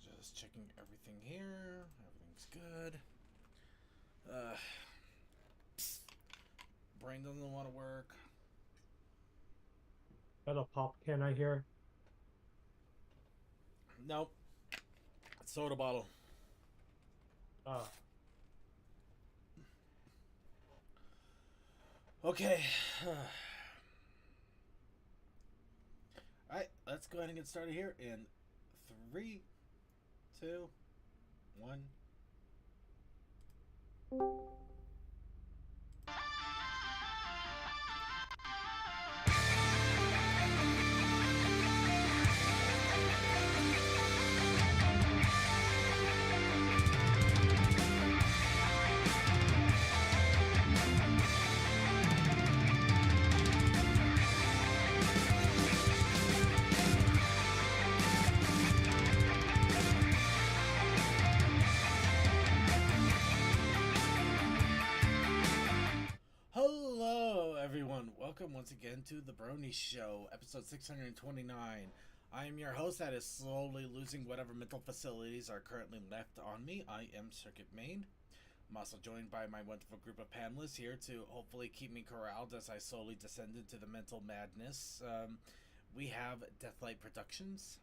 Just checking everything here. Everything's good. Uh, Brain doesn't want to work. Got a pop can I hear? Nope. Soda bottle. Ah, Okay. Alright, let's go ahead and get started here in 3, 2, 1. Hello, everyone. Welcome once again to The Brony Show, episode 629. I am your host that is slowly losing whatever mental facilities are currently left on me. I am Circuit Main. I'm also joined by my wonderful group of panelists here to hopefully keep me corralled as I slowly descend into the mental madness. We have Deathlight Productions,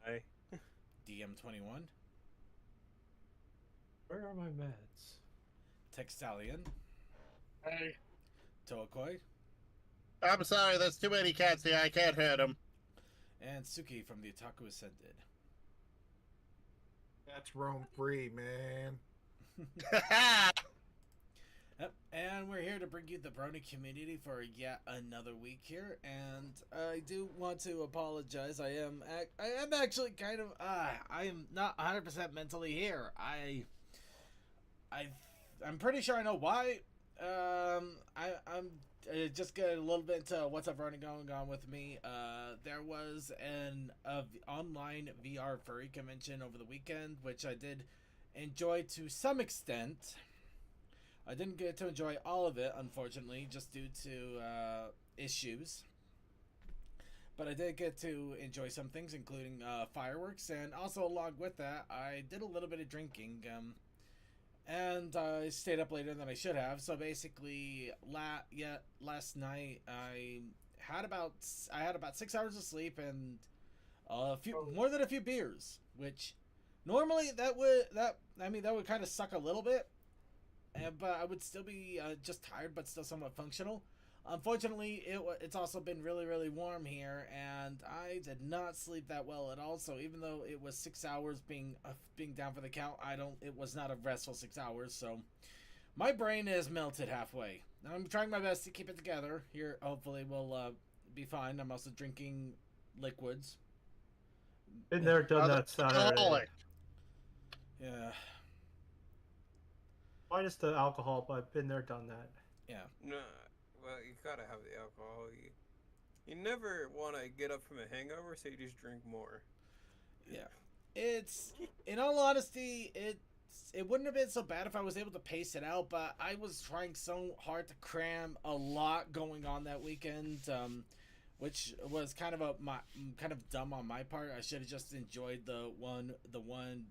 Hi. DM21, where are my meds? Textalion, Hey. Toakoi, I'm sorry, there's too many cats here. I can't hurt them. and Suki from the Otaku Ascended. That's roam free, man. Yep, and we're here to bring you the Brony community for yet another week here. And I do want to apologize. I am actually kind of I am not 100% mentally here. I'm pretty sure I know why. I'm just get a little bit into what's up running going on with me. There was an online VR furry convention over the weekend, which I did enjoy to some extent. I didn't get to enjoy all of it, unfortunately, just due to issues. But I did get to enjoy some things, including fireworks, and also along with that, I did a little bit of drinking. And I stayed up later than I should have. So basically, last night I had about 6 hours of sleep and a few more than a few beers, which normally that would kind of suck a little bit, but I would still be just tired, but still somewhat functional. Unfortunately, it's also been really, really warm here, and I did not sleep that well at all. So even though it was 6 hours being down for the count, it was not a restful 6 hours. So my brain is melted halfway. I'm trying my best to keep it together here. Hopefully, we'll be fine. I'm also drinking liquids. Been there, done that Saturday. Yeah, Minus the alcohol, but been there, done that. yeah. No, well, you gotta have the alcohol. You never want to get up from a hangover, so you just drink more. Yeah, it's in all honesty, it wouldn't have been so bad if I was able to pace it out, but I was trying so hard to cram a lot going on that weekend, which was kind of dumb on my part. I should have just enjoyed the one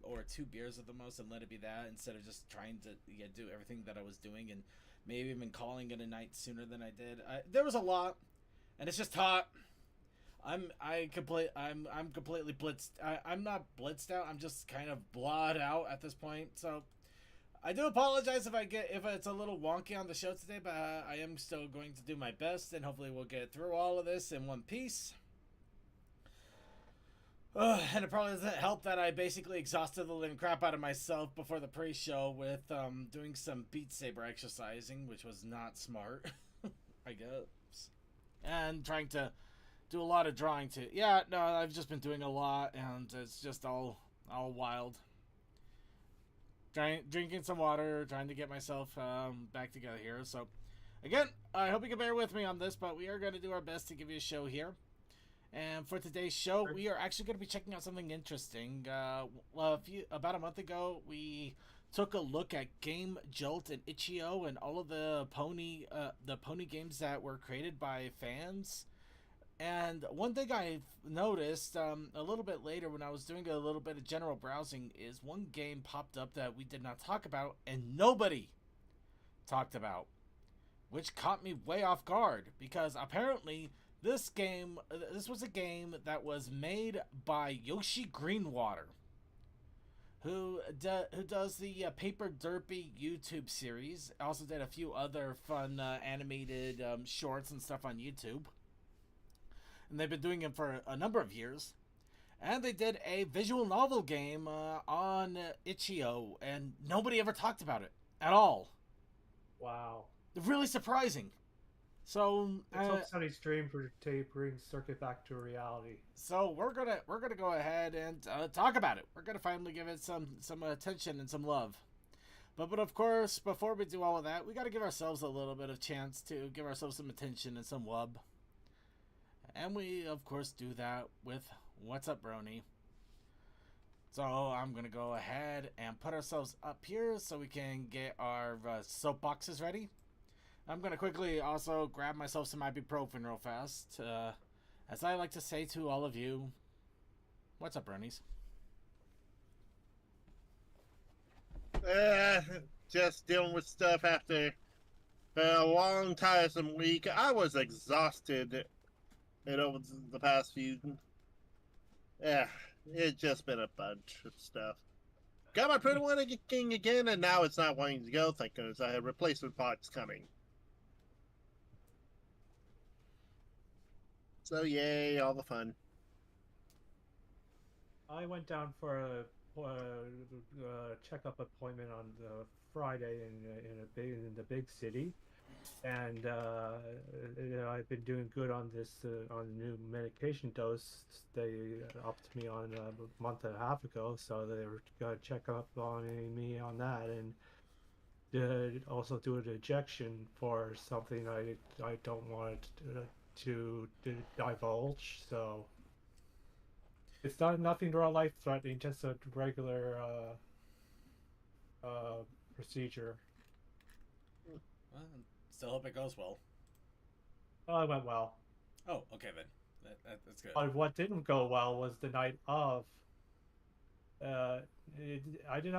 or two beers at the most and let it be that instead of just trying to do everything that I was doing and maybe even calling it a night sooner than I did. There was a lot, and it's just hot. I'm completely blitzed. I'm not blitzed out. I'm just kind of blawed out at this point. So I do apologize if it's a little wonky on the show today, but I am still going to do my best, and hopefully we'll get through all of this in one piece. And it probably doesn't help that I basically exhausted the living crap out of myself before the pre-show with doing some Beat Saber exercising, which was not smart, I guess, and trying to do a lot of drawing too. Yeah, no, I've just been doing a lot, and it's just all wild. Drinking some water, trying to get myself back together here. So, again, I hope you can bear with me on this, but we are going to do our best to give you a show here. And for today's show, we are actually going to be checking out something interesting. About a month ago, we took a look at Game Jolt and Itch.io and all of the pony games that were created by fans. And one thing I noticed a little bit later when I was doing a little bit of general browsing is one game popped up that we did not talk about and nobody talked about, which caught me way off guard because apparently this was a game that was made by Yoshi Greenwater, who does the Paper Derpy YouTube series. Also did a few other fun animated shorts and stuff on YouTube. And they've been doing it for a number of years. And they did a visual novel game on itch.io, and nobody ever talked about it at all. Wow. Really surprising. So It's hope Sunny's dream to bring Circuit back to reality. So we're gonna go ahead and talk about it. We're gonna finally give it some attention and some love. But of course, before we do all of that, we got to give ourselves a little bit of chance to give ourselves some attention and some love. And we, of course, do that with What's Up, Brony? So I'm going to go ahead and put ourselves up here so we can get our soapboxes ready. I'm going to quickly also grab myself some ibuprofen real fast. As I like to say to all of you, what's up, Bronies? Just dealing with stuff after a long, tiresome week. I was exhausted over the past few. Yeah, it's just been a bunch of stuff. Got my printer working again, and now it's not wanting to go. Thank goodness I have replacement parts coming. So yay, all the fun. I went down for a checkup appointment on the Friday in the big city, and I've been doing good on this on the new medication dose they upped me on a month and a half ago. So they were gonna check up on me on that, and also do an injection for something I don't want to divulge. So it's nothing life threatening, just a regular procedure. Well, still hope it goes well. Well, it went well. Oh, okay then. That's good. But what didn't go well was the night of. I didn't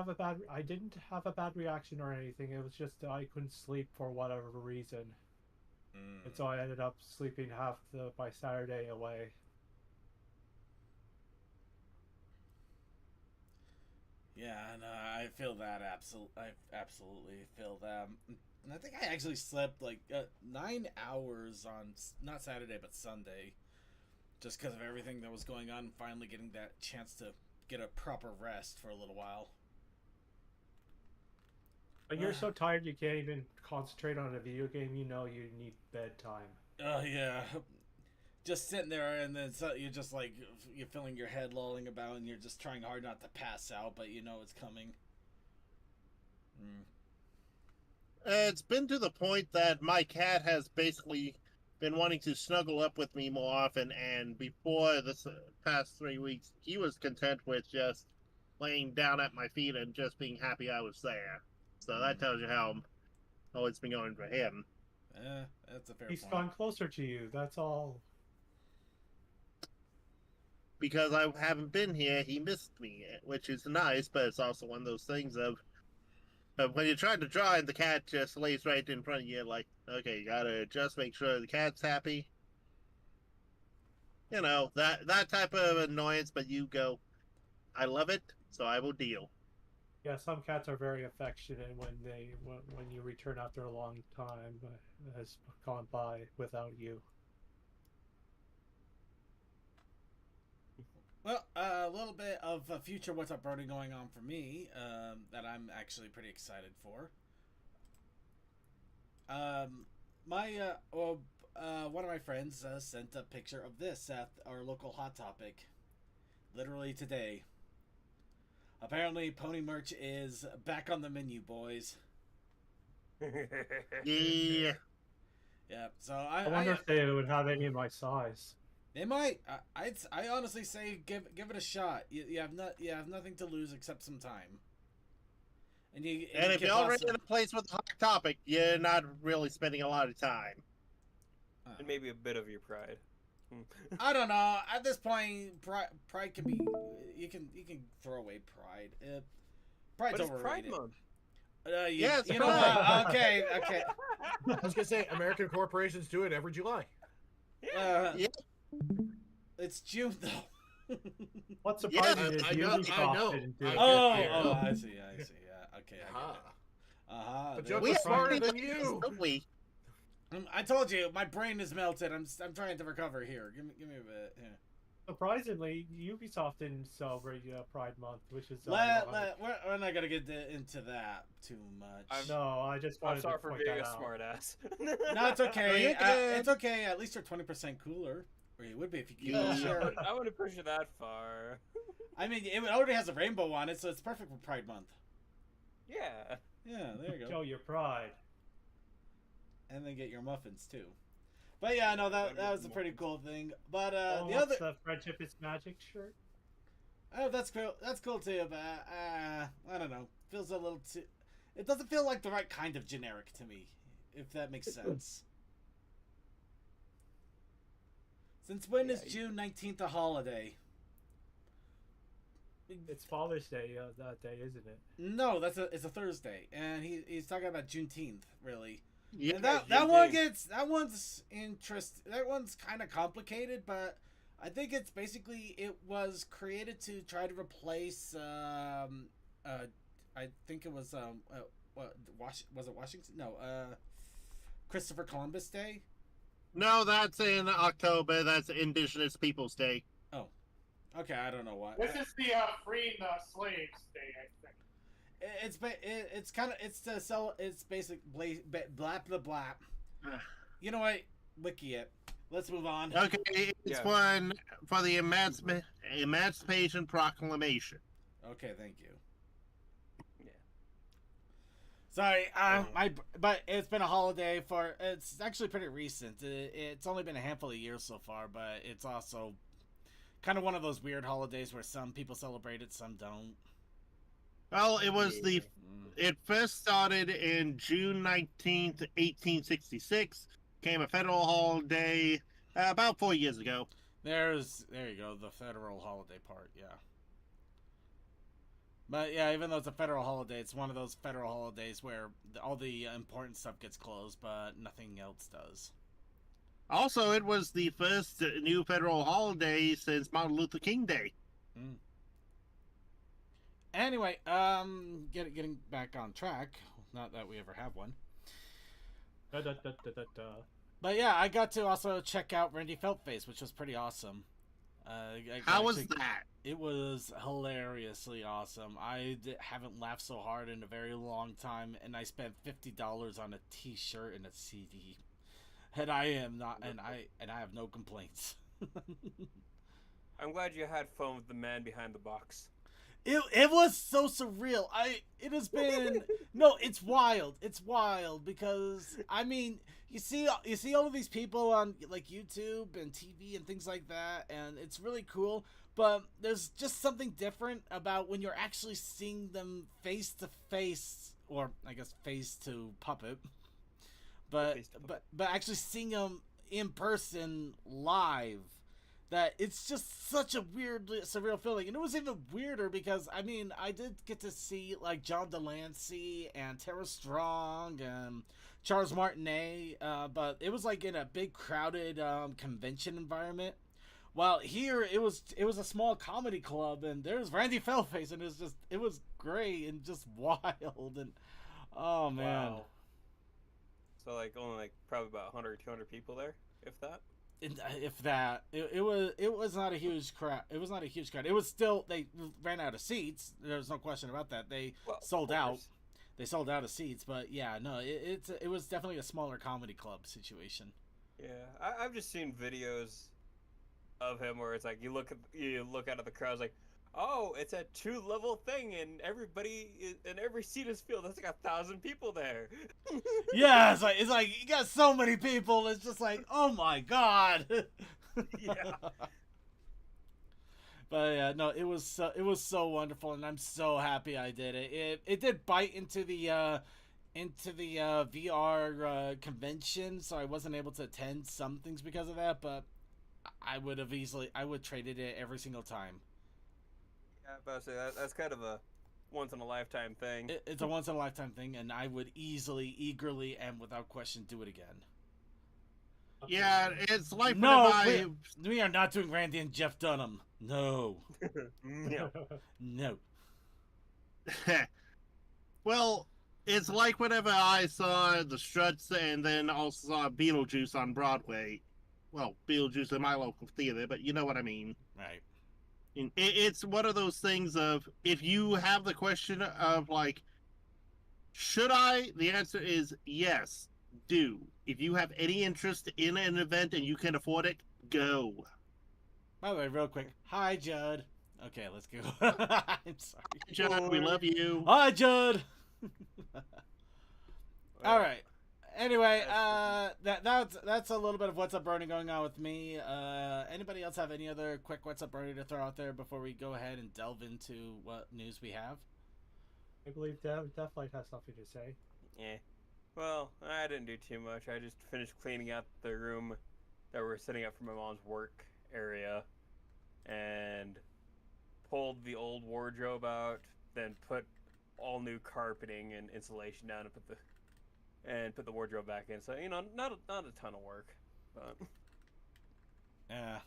have a bad reaction or anything. It was just I couldn't sleep for whatever reason, and so I ended up sleeping by Saturday away. Yeah, no, I feel that I absolutely feel that. And I think I actually slept like 9 hours on not Saturday but Sunday, just because of everything that was going on. And finally, getting that chance to get a proper rest for a little while. But you're so tired you can't even concentrate on a video game. You know you need bedtime. Oh yeah, just sitting there and then you're just like you're feeling your head lolling about and you're just trying hard not to pass out, but you know it's coming. It's been to the point that my cat has basically been wanting to snuggle up with me more often, and before this past 3 weeks, he was content with just laying down at my feet and just being happy I was there. So that tells you how it's been going for him. That's a fair He's point. gone closer to you, that's all. Because I haven't been here, he missed me, which is nice, but it's also one of those things of when you're trying to draw and the cat just lays right in front of you, like, okay, you gotta just make sure the cat's happy. You know, that type of annoyance, but you go, I love it, so I will deal. Yeah, some cats are very affectionate when you return after a long time has gone by without you. Well, a little bit of a future What's Up Brody going on for me that I'm actually pretty excited for. One of my friends sent a picture of this at our local Hot Topic literally today. Apparently, Pony Merch is back on the menu, boys. Yeah. Yeah, so I wonder if they would have any of my size. They might. I honestly say give it a shot. You have nothing to lose except some time. And if you're already in a place with a Hot Topic, you're not really spending a lot of time. And maybe a bit of your pride. I don't know. At this point, pride can be. You can throw away pride. Pride's But it's overrated. Pride Month. Yeah, it's you know Pride. what? Okay. I was gonna say American corporations do it every July. Yeah. It's June though. What's surprising is I know, Ubisoft didn't do it. Oh, I see. Yeah, okay, I get it. The There- joke We was have smarter to than do you. this, don't we? I told you, my brain is melted. I'm trying to recover here. Give me a bit. Yeah. Surprisingly, Ubisoft didn't celebrate Pride Month, which is We're not gonna get into that too much. no. I just I'm wanted sorry to for point being that a out. smartass. No, it's okay. you're good. It's okay. At least you're 20% cooler. Or you would be if you keep Yeah. it sure. I wouldn't push it that far. I mean, it already has a rainbow on it, so it's perfect for Pride Month. Yeah. Yeah, there you Show go. your pride. And then get your muffins too. But yeah, no, that was a pretty cool thing. But the what's other, the Friendship is Magic shirt? oh, that's cool. That's cool too. But I don't know. Feels a little too. It doesn't feel like the right kind of generic to me, if that makes sense. Since when is June 19th a holiday? It's Father's Day that day, isn't it? No, it's a Thursday, and he's talking about Juneteenth, really. Yeah, And that one's that one's kind of complicated, but I think it's basically it was created to try to replace I think it was was it Washington? No, Christopher Columbus Day. No, that's in October. That's Indigenous Peoples Day. Okay, I don't know what. This is the freeing the slaves day, I think. It's kind of to sell. It's basic blah blah blah. You know what? Wiki it. Let's move on. Okay, it's Yeah. one for the Emancipation Proclamation. Okay, thank you. Yeah. Sorry, but it's been a holiday for. It's actually pretty recent. It's only been a handful of years so far, but it's also kind of one of those weird holidays where some people celebrate it, some don't. Well, it first started in June 19th, 1866. Became a federal holiday about 4 years ago. There you go, the federal holiday part, yeah. But yeah, even though it's a federal holiday, it's one of those federal holidays where all the important stuff gets closed, but nothing else does. Also, it was the first new federal holiday since Martin Luther King Day. Anyway, getting back on track. Not that we ever have one. But yeah, I got to also check out Randy Feltface, which was pretty awesome. How was that? It was hilariously awesome. Haven't laughed so hard in a very long time, and I spent $50 on a T-shirt and a CD, and I am not, and I have no complaints. I'm glad you had fun with the man behind the box. It was so surreal. It has been no, it's wild. It's wild because I mean, you see all of these people on like YouTube and TV and things like that, and it's really cool. But there's just something different about when you're actually seeing them face to face, or I guess face to puppet. But actually seeing them in person live. That it's just such a weird, surreal feeling. And it was even weirder because, I mean, I did get to see, like, John Delancey and Tara Strong and Charles Martinet, but it was, like, in a big, crowded convention environment. While here, it was a small comedy club, and there's Randy Feltface, and it was great and just wild, and, oh, man. Wow. So, like, only, like, probably about 100 or 200 people there, if that? If that, it was not a huge crowd. It was not a huge crowd. It was still, they ran out of seats. There's no question about that. They sold out. They sold out of seats. But yeah, no, it was definitely a smaller comedy club situation. Yeah, I've just seen videos of him where it's like you look out of the crowd, it's like, oh, it's a 2-level thing, and every seat is filled. There's like 1,000 people there. Yeah, it's like you got so many people. It's just like, oh my god. Yeah. But yeah, no, it was so wonderful, and I'm so happy I did it. It did bite into the VR convention, so I wasn't able to attend some things because of that. But I would traded it every single time. Yeah, but that's kind of a once in a lifetime thing. It's a once in a lifetime thing, and I would easily, eagerly, and without question do it again. Yeah, it's like No, whenever we are not doing Randy and Jeff Dunham. No, No. no. Well, it's like whenever I saw the Struts and then also saw Beetlejuice on Broadway. Well, Beetlejuice in my local theater, but you know what I mean. Right. It's one of those things of, if you have the question of like, should I? The answer is yes, do. If you have any interest in an event and you can afford it, go. By the way, real quick. Hi, Judd. Okay, let's go. I'm sorry. Judd, we love you. Hi, Judd. All right. Anyway, that's a little bit of what's up, Bernie, going on with me. Anybody else have any other quick what's up, Bernie, to throw out there before we go ahead and delve into what news we have? I believe Deathlight has something to say. Yeah. Well, I didn't do too much. I just finished cleaning out the room that we're setting up for my mom's work area, and pulled the old wardrobe out, then put all new carpeting and insulation down, and put the wardrobe back in. So, you know, not a ton of work, but Yeah.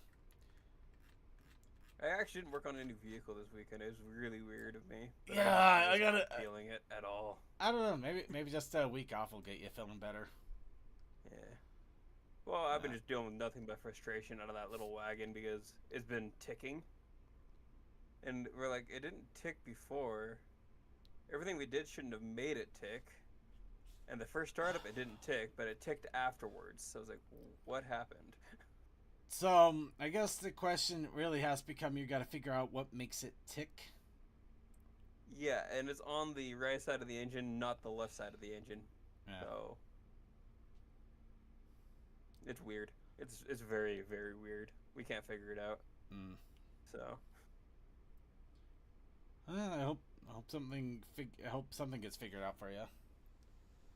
I actually didn't work on a new vehicle this weekend. It was really weird of me. But Yeah, I wasn't gotta- feeling it at all. I don't know. Maybe just a week off will get you feeling better. Yeah. Well, I've been Yeah. just dealing with nothing but frustration out of that little wagon because it's been ticking. And we're like, it didn't tick before. Everything we did shouldn't have made it tick. And the first startup, it didn't tick, but it ticked afterwards. So I was like, what happened? So, I guess the question really has become, you got to figure out what makes it tick. Yeah, and it's on the right side of the engine, not the left side of the engine. Yeah. So it's weird. It's very, very weird. We can't figure it out. Mm. So Well, I hope something gets figured out for you.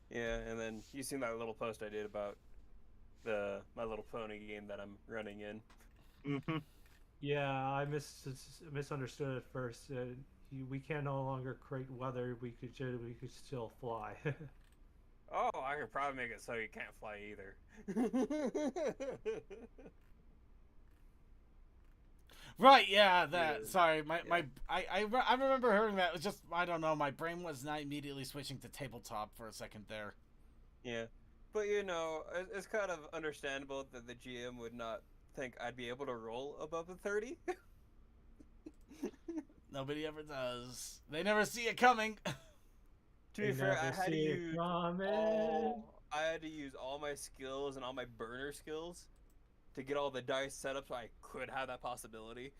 yeah, and then you seen that little post I did about My Little Pony game that I'm running in. Mm-hmm. Yeah, I misunderstood at first. We can no longer create weather. We could still fly. Oh, I could probably make it so you can't fly either. Right, yeah, that. Yeah. Sorry, I remember hearing that. It was just, I don't know, my brain was not immediately switching to tabletop for a second there. Yeah, but you know, it's kind of understandable that the GM would not think I'd be able to roll above a 30. Nobody ever does. They never see it coming. To be fair, I had to Ramen. use all my skills and all my burner skills to get all the dice set up so I could have that possibility.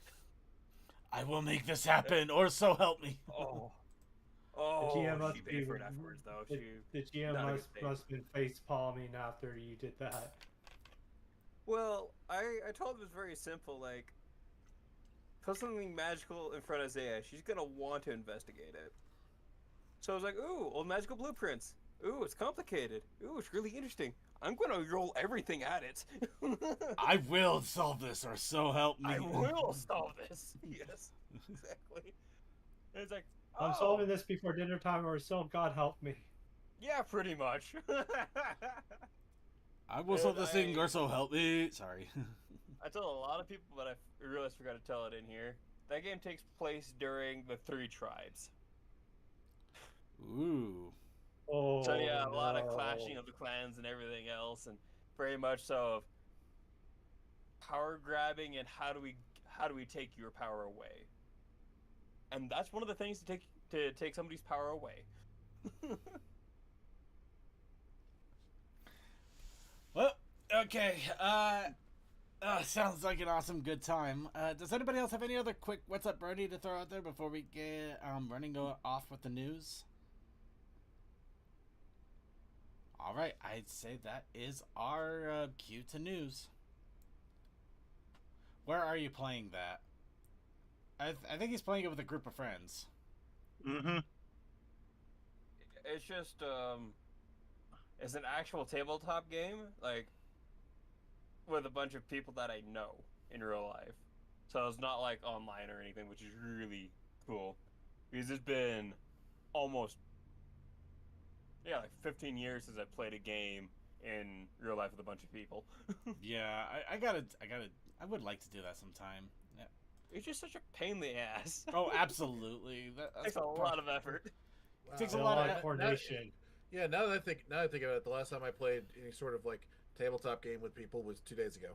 I will make this happen, or so help me. Oh, The GM must she paid be- for it afterwards, though. The GM not a must good thing. have been face palming after you did that. Well, I told him it's very simple. Like, put something magical in front of Zaya. She's gonna want to investigate it. So I was like, ooh, old magical blueprints. Ooh, it's complicated. Ooh, it's really interesting. I'm gonna roll everything at it. I will solve this, or so help me. I will solve this. Yes, exactly. And it's like, I'm oh, solving this before dinner time, or so God help me. Yeah, pretty much. I will solve this thing, I- or so help me. Sorry. I told a lot of people, but I realized I forgot to tell it in here. That game takes place during the 3 tribes. Ooh. Oh, So yeah, a lot of no. clashing of the clans and everything else, and very much so of power grabbing and how do we take your power away? And that's one of the things to take somebody's power away. Well, okay. Sounds like an awesome good time. Does anybody else have any other quick what's up, Brody, to throw out there before we get running off with the news? All right, I'd say that is our cue to news. Where are you playing that? I think he's playing it with a group of friends. Mm-hmm. It's just it's an actual tabletop game, like with a bunch of people that I know. in real life. So it's not like online or anything, which is really cool. Because it's been almost, like 15 years since I played a game in real life with a bunch of people. Yeah, I would like to do that sometime. Yeah. It's just such a pain in the ass. Oh, absolutely. That's Takes a lot of effort. Wow. Takes a And lot of of coordination. Yeah, now that I think about it, the last time I played any sort of like tabletop game with people was 2 days ago.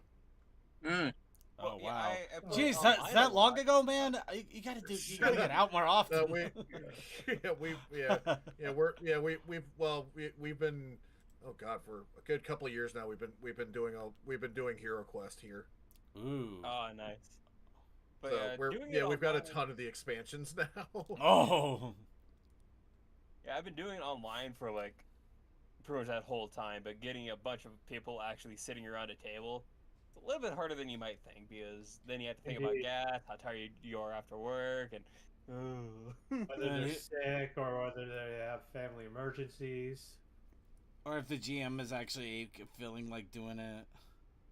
Mm. Oh, Yeah, wow. I played Jeez, online is a that long lot. ago, man? You gotta get out more often. We've been, oh god, for a good couple of years now. We've been doing Hero Quest here. Ooh. Oh, nice. But So doing it we've got a online- ton of the expansions now. Oh. Yeah, I've been doing it online for like pretty much that whole time, but getting a bunch of people actually sitting around a table, it's a little bit harder than you might think, because then you have to think about Indeed. gas, how tired you are after work, and Whether they're sick or whether they have family emergencies. Or if the GM is actually feeling like doing it.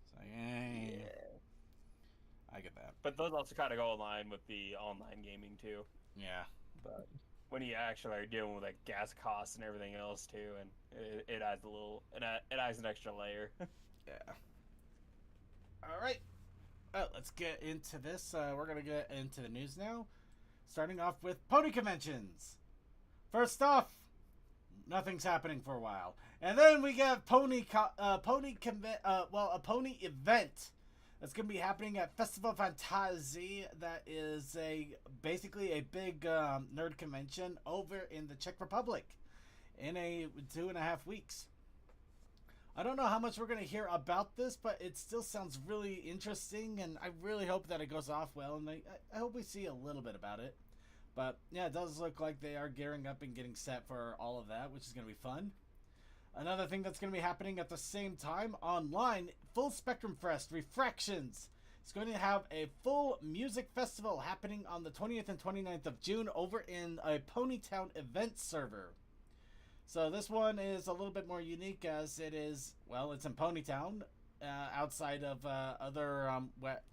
It's like, hey. yeah. I get that. But those also kind of go online with the online gaming too. Yeah. But when you actually are dealing with like gas costs and everything else too, and it adds a little, it adds an extra layer. Yeah. All right. Let's get into this. We're going to get into the news now. Starting off with pony conventions. First off, nothing's happening for a while. And then we get a pony event that's going to be happening at Festival Fantasy. That is basically a big nerd convention over in the Czech Republic in 2.5 weeks. I don't know how much we're going to hear about this, but it still sounds really interesting, and I really hope that it goes off well, and I hope we see a little bit about it. But yeah, it does look like they are gearing up and getting set for all of that, which is going to be fun. Another thing that's going to be happening at the same time online, Full Spectrum Fest Refractions. It's going to have a full music festival happening on the 20th and 29th of June over in a Ponytown event server. So this one is a little bit more unique as it is, well, it's in Ponytown, outside of other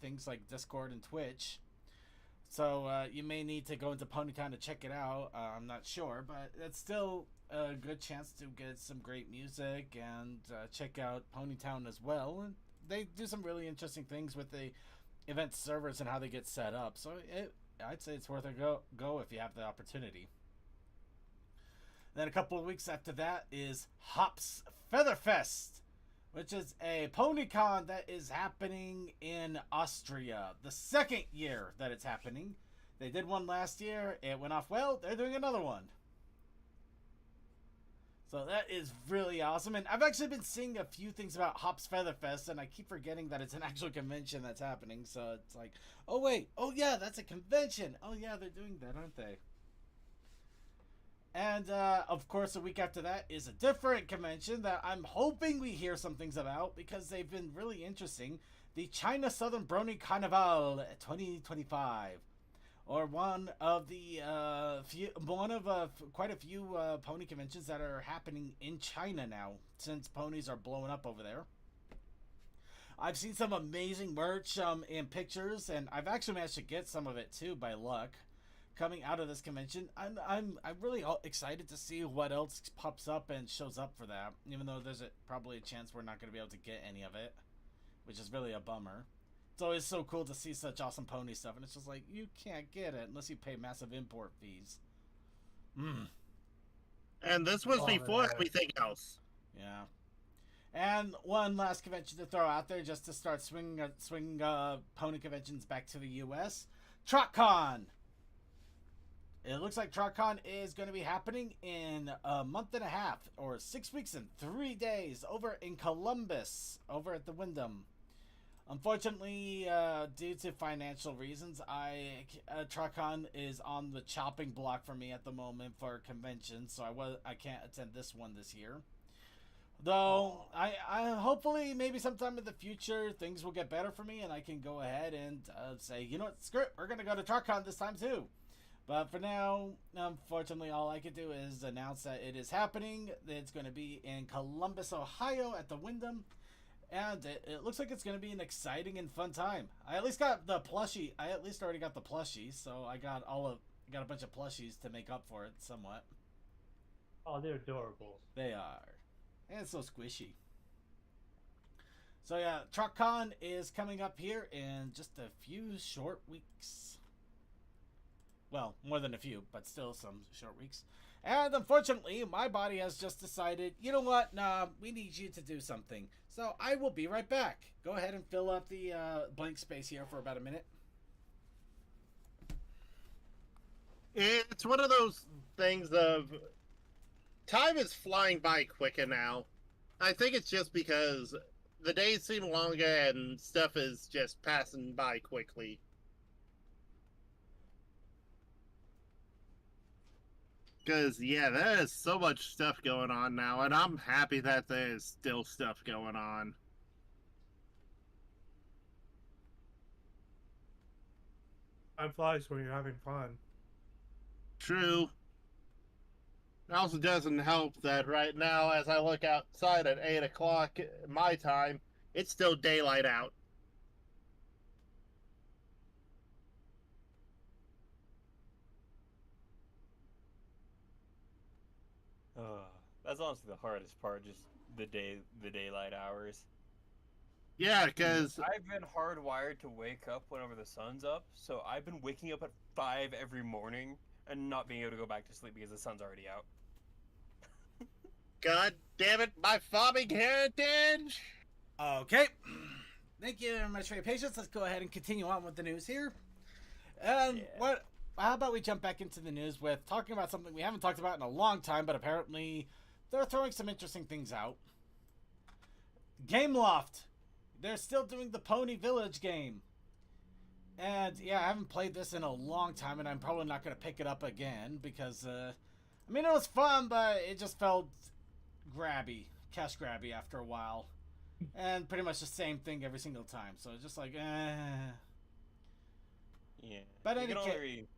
things like Discord and Twitch. So you may need to go into Ponytown to check it out. I'm not sure, but it's still a good chance to get some great music and check out Ponytown as well. And they do some really interesting things with the event servers and how they get set up. So I'd say it's worth a go if you have the opportunity. Then a couple of weeks after that is Hops Featherfest, which is a PonyCon that is happening in Austria. The second year that it's happening. They did one last year. It went off well. They're doing another one. So that is really awesome. And I've actually been seeing a few things about Hops Featherfest, and I keep forgetting that it's an actual convention that's happening. So it's like, oh wait, oh yeah, that's a convention. Oh yeah, they're doing that, aren't they? And, of course, a week after that is a different convention that I'm hoping we hear some things about because they've been really interesting. The China Southern Brony Carnival 2025. Or one of quite a few pony conventions that are happening in China now since ponies are blowing up over there. I've seen some amazing merch and pictures, and I've actually managed to get some of it too by luck. Coming out of this convention, I'm really excited to see what else pops up and shows up for that. Even though there's probably a chance we're not going to be able to get any of it, which is really a bummer. It's always so cool to see such awesome pony stuff, and it's just like you can't get it unless you pay massive import fees. And this was before everything else. Yeah. And one last convention to throw out there just to start swinging pony conventions back to the U.S. TrotCon. It looks like TrotCon is going to be happening in a month and a half, or 6 weeks and 3 days, over in Columbus, over at the Wyndham. Unfortunately, due to financial reasons, TrotCon is on the chopping block for me at the moment for conventions, so I can't attend this one this year. Though I hopefully maybe sometime in the future things will get better for me and I can go ahead and say, you know what, screw it, we're gonna go to TrotCon this time too. But for now, unfortunately, all I can do is announce that it is happening. It's going to be in Columbus, Ohio at the Wyndham. and it looks like it's going to be an exciting and fun time. I at least got the plushie. I at least already got the plushies, so I got a bunch of plushies to make up for it somewhat. Oh, they're adorable. They are, and so squishy. So yeah, TruckCon is coming up here in just a few short weeks. Well, more than a few, but still some short weeks. And unfortunately, my body has just decided, you know what? Nah, we need you to do something. So I will be right back. Go ahead and fill up the blank space here for about a minute. It's one of those things of time is flying by quicker now. I think it's just because the days seem longer and stuff is just passing by quickly. Because, yeah, there's so much stuff going on now, and I'm happy that there's still stuff going on. Time flies when you're having fun. True. It also doesn't help that right now, as I look outside at 8 o'clock my time, it's still daylight out. That's honestly the hardest part, just the daylight hours. Yeah, because I've been hardwired to wake up whenever the sun's up, so I've been waking up at 5 every morning and not being able to go back to sleep because the sun's already out. God damn it, my farming heritage! Okay. Thank you very much for your patience. Let's go ahead and continue on with the news here. And how about we jump back into the news with talking about something we haven't talked about in a long time, but apparently they're throwing some interesting things out. Gameloft. They're still doing the Pony Village game. And yeah, I haven't played this in a long time, and I'm probably not going to pick it up again because, I mean, it was fun, but it just felt cash grabby after a while. And pretty much the same thing every single time. So it's just like, Yeah. But you any can ca- only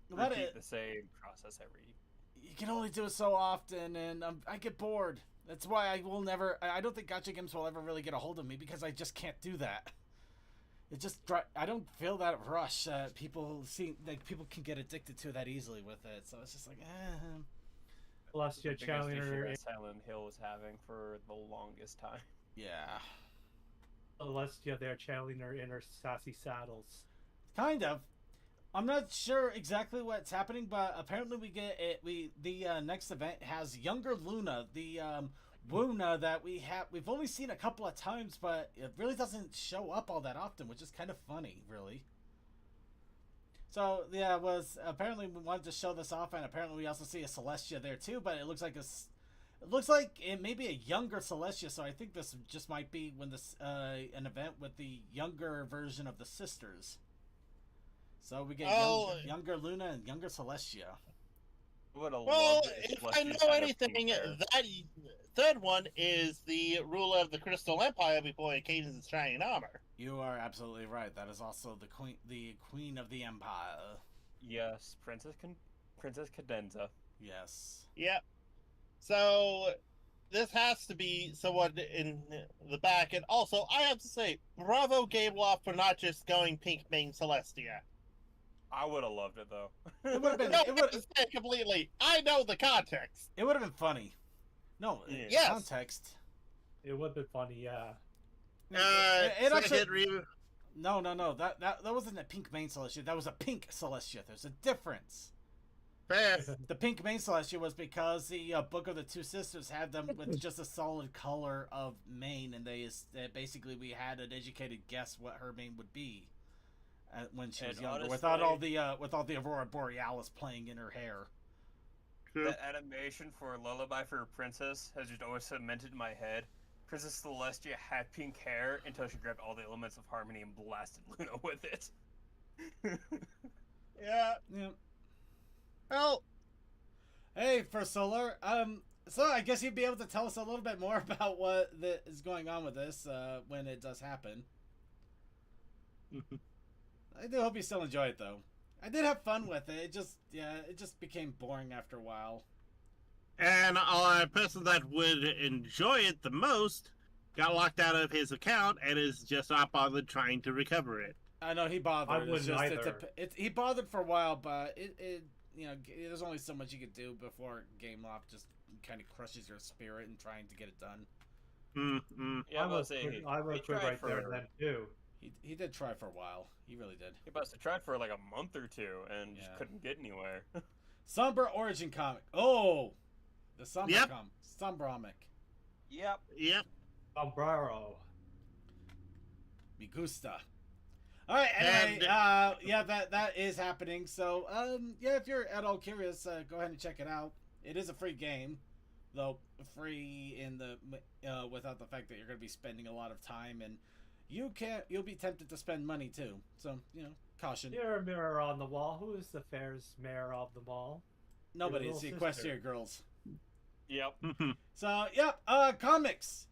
But repeat the same process every... you can only do it so often, and I get bored. That's why I will never. I don't think gacha games will ever really get a hold of me because I just can't do that. It just I don't feel that rush. People can get addicted to that easily with it. So it's just like, Plus, the your biggest challenger, issue that Silent Hill was having for the longest time. yeah, Celestia, their challenger in her sassy saddles. kind of. I'm not sure exactly what's happening, but apparently we get it. The next event has younger Luna, the Wuna that we've only seen a couple of times, but it really doesn't show up all that often, which is kind of funny, really. So yeah, apparently we wanted to show this off, and apparently we also see a Celestia there too. But it looks like it may be a younger Celestia, so I think this just might be when this an event with the younger version of the sisters. So we get younger Luna and younger Celestia. Well, if I know anything, that third one is the ruler of the Crystal Empire before it came into shining armor. You are absolutely right. That is also the queen of the empire. Yes, Princess Cadenza. Yes. Yep. So this has to be someone in the back, and also I have to say, bravo Gameloft for not just going Pink Mane Celestia. I would have loved it though. It would have been. No, completely. I know the context. It would have been funny. No. Yeah. Yes. Context. It would have been funny, yeah. It actually. Reboot. No. That wasn't a Pink Mane Celestia. That was a Pink Celestia. There's a difference. Fair. The Pink Mane Celestia was because the Book of the Two Sisters had them with just a solid color of mane, and basically we had an educated guess what her mane would be when she was younger, without all the Aurora Borealis playing in her hair. That animation for Lullaby for a Princess has just always cemented in my head. Princess Celestia had pink hair until she grabbed all the elements of harmony and blasted Luna with it. Yeah. Well, hey, for Solar, so I guess you'd be able to tell us a little bit more about what is going on with this when it does happen. I do hope you still enjoy it, though. I did have fun with it. It just became boring after a while. and a person that would enjoy it the most got locked out of his account and is just not bothered trying to recover it. I know he bothered. I It's wouldn't just either. he bothered for a while, but it there's only so much you could do before GameLoft just kind of crushes your spirit in trying to get it done. Yeah, I I was was saying I was he good tried right there for and then too. He did try for a while. He really did. he must have tried for like a month or two and just Yeah. couldn't get anywhere. Sombra Origin comic. Oh, the Sombra Yep. Sombramic. Yep. Yep. Sombrero. Me gusta. All right. Anyway, And- yeah, that is happening. So, yeah, if you're at all curious, go ahead and check it out. It is a free game, though free in the without the fact that you're going to be spending a lot of time, and you'll be tempted to spend money too. So, caution. You're a mirror on the wall. Who is the fair's mayor of them all? Nobody. Your It's the little Equestria sister. Girls. Yep. So, yep, comics.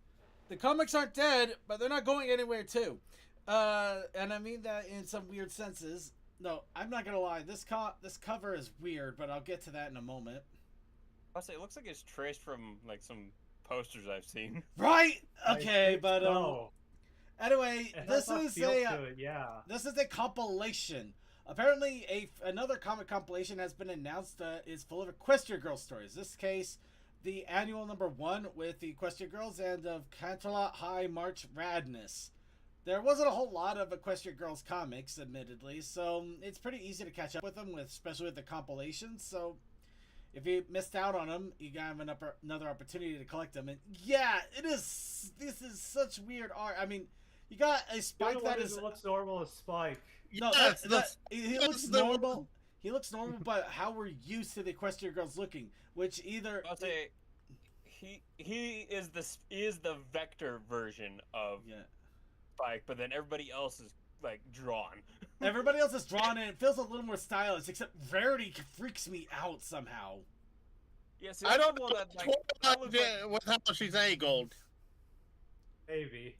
The comics aren't dead, but they're not going anywhere too. And I mean that in some weird senses. No, I'm not gonna lie. This cover is weird, but I'll get to that in a moment. I'll say it looks like it's traced from like some posters I've seen. Right? I Okay, think but so. anyway, It this has that is feel a to it, yeah. this is a compilation. Apparently, another comic compilation has been announced. Is full of Equestria Girls stories. This case, the annual #1 with the Equestria Girls and of Canterlot High March Radness. There wasn't a whole lot of Equestria Girls comics, admittedly, so it's pretty easy to catch up with them, especially with the compilations. So if you missed out on them, you have another opportunity to collect them. And yeah, this is such weird art. I mean, you got a Spike that is looks normal as Spike. no, Yes, he that's looks the- normal. He looks normal, but how we're used to the Equestria Girls looking, which either I'll say he is the vector version of yeah. Spike, but then everybody else is like drawn. Everybody else is drawn and it feels a little more stylish, except Verity freaks me out somehow. Yeah, see, I that's don't the know one that, like, what's that going looks on with how she's angled. Maybe.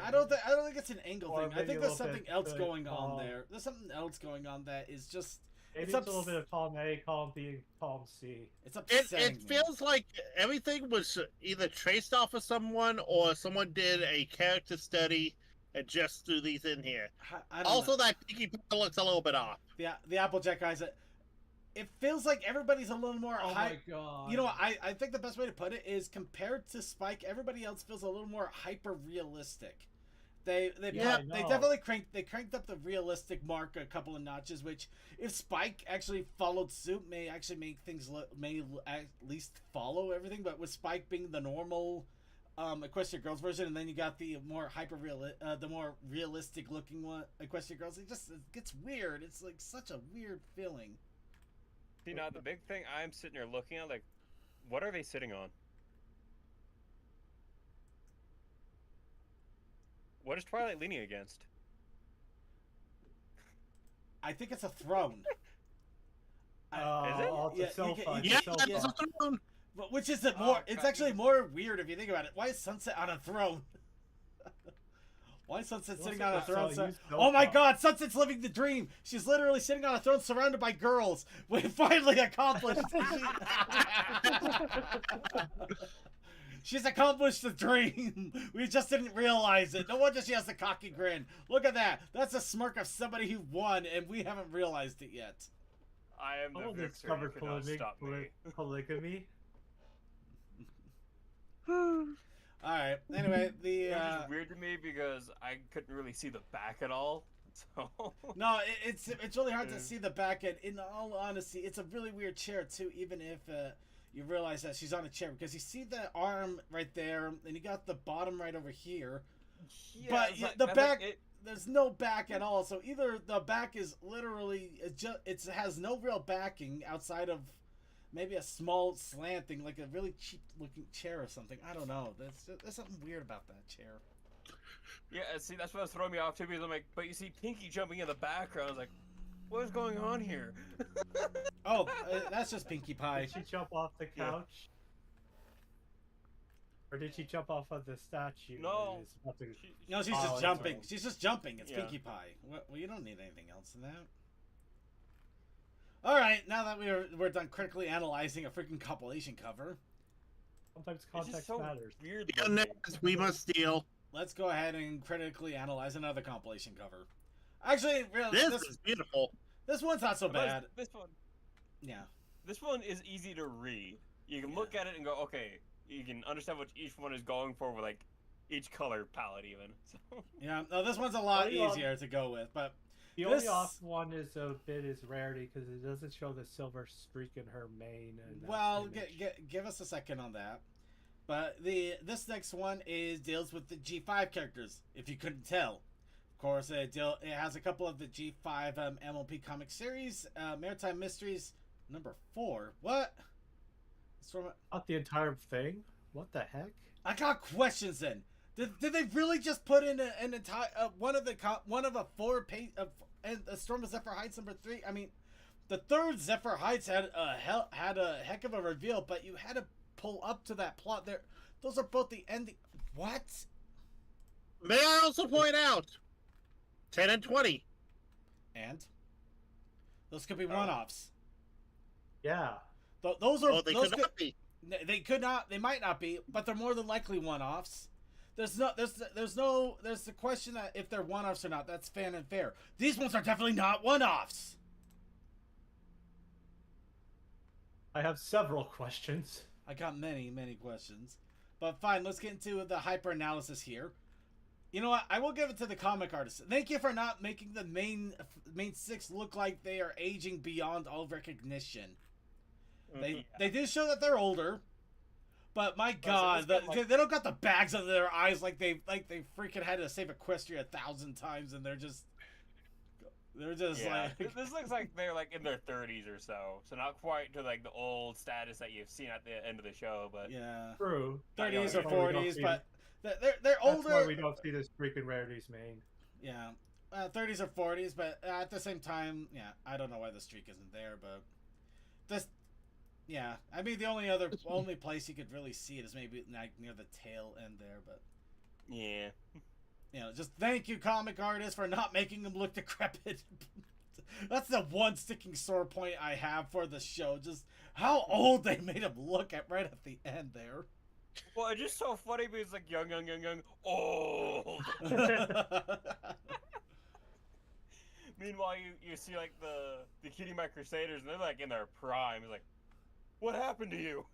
I don't think it's an angle Or thing. I maybe think a there's little something bit, else like, going on there. There's something else going on that is just Maybe It's it's, a little bit of column A, column B, column C. it's It upsetting. me. feels like everything was either traced off of someone or someone did a character study and just threw these in here. I don't Also, know. that Pinkie Pie looks a little bit off. the Applejack guys. It feels like everybody's a little more Oh hype. my god. You know, I think the best way to put it is compared to Spike, everybody else feels a little more hyper realistic. They Yeah, they no. definitely cranked up the realistic mark a couple of notches, which if Spike actually followed suit may actually make things at least follow everything. But with Spike being the normal Equestria Girls version, and then you got the more the more realistic looking one Equestria Girls, it gets weird. It's like such a weird feeling. See, now the big thing I'm sitting here looking at, like, what are they sitting on? What is Twilight leaning against? I think it's a throne. Is it? Oh, it's Yeah, a sofa. you It's Yeah, a sofa. that's a throne. But which is more? Oh, It's God. actually more weird if you think about it. Why is Sunset on a throne? Why is Sunset Looks sitting like on a a throne? so-used Oh my sofa. God! Sunset's living the dream. She's literally sitting on a throne surrounded by girls. We finally accomplished. She's accomplished the dream. We just didn't realize it. No wonder she has the cocky grin. Look at that. That's a smirk of somebody who won, and we haven't realized it yet. I am the Oh, victor. discovered You cannot stop me. polygamy. All right. Anyway, the It was just weird to me because I couldn't really see the back at all. So no, it's really hard to Yeah. see the back end. In all honesty, it's a really weird chair too. Even if you realize that she's on a chair, because you see the arm right there, and you got the bottom right over here. yeah, But it's y- like- the I think back- it- There's no back at all. So either the back is literally it has no real backing outside of maybe a small slant thing, like a really cheap looking chair or something. I don't know. There's something weird about that chair. yeah, see, that's what was throwing me off too. Because I'm like, but you see Pinky jumping in the background. I was like, what is going on here? Oh, that's just Pinkie Pie. Did she jump off the Yeah. couch? Or did she jump off of the statue? No. It's about to- She- No, she's Oh, just that's jumping. right. She's just jumping. It's Yeah. Pinkie Pie. Well, you don't need anything else than that. All right, now that we're done critically analyzing a freaking compilation cover, Sometimes It's just context so matters. weird. Beyond looking. that, we must steal. Let's go ahead and critically analyze another compilation cover. Actually, really, This is beautiful. this one's not so How about bad. This one. Yeah. This one is easy to read. You can look at it and go, okay. You can understand what each one is going for with like each color palette, even. So. Yeah. No, this one's a lot Only on- easier to go with, but The This- only off one is a bit is rarity because it doesn't show the silver streak in her mane. And that well, image. give us a second on that. But this next one deals with the G5 characters. If you couldn't tell, of course, it has a couple of the G5 MLP comic series, Maritime Mysteries #4. What? It's from Not the entire thing. What the heck? I got questions. Then did they really just put in an entire one of a 4-page and a Storm of Zephyr Heights #3? I mean, the third Zephyr Heights had a heck of a reveal, but you had to pull up to that plot there. Those are both the ending. What? May I also point out 10 and 20. And those could be one-offs. Yeah. Those are Oh, they those could not be. They could not. They might not be, but they're more than likely one-offs. There's the question that if they're one-offs or not. That's fan and fair. These ones are definitely not one-offs. I have several questions. I got many questions, but fine. Let's get into the hyper analysis here. You know what? I will give it to the comic artists. Thank you for not making the main 6 look like they are aging beyond all recognition. They do show that they're older, but my God, they don't got the bags under their eyes like they freaking had to save Equestria 1,000 times, and they're just Yeah, like this looks like they're like in their 30s or so, so not quite to like the old status that you've seen at the end of the show, but yeah, True. 30s Yeah, or That's why we don't 40s, see- but they're That's why older. we don't see this freaking rarities main. Yeah, 30s or 40s, but at the same time, yeah, I don't know why the streak isn't there, but this, yeah, I mean the only place you could really see it is maybe like near the tail end there, but yeah. you know, just thank you, comic artists, for not making them look decrepit. That's the one sticking sore point I have for the show, just how old they made them look at right at the end there. Well, it's just so funny because like young, old. Meanwhile, you see like the Cutie Mark Crusaders, and they're like in their prime. It's like, what happened to you?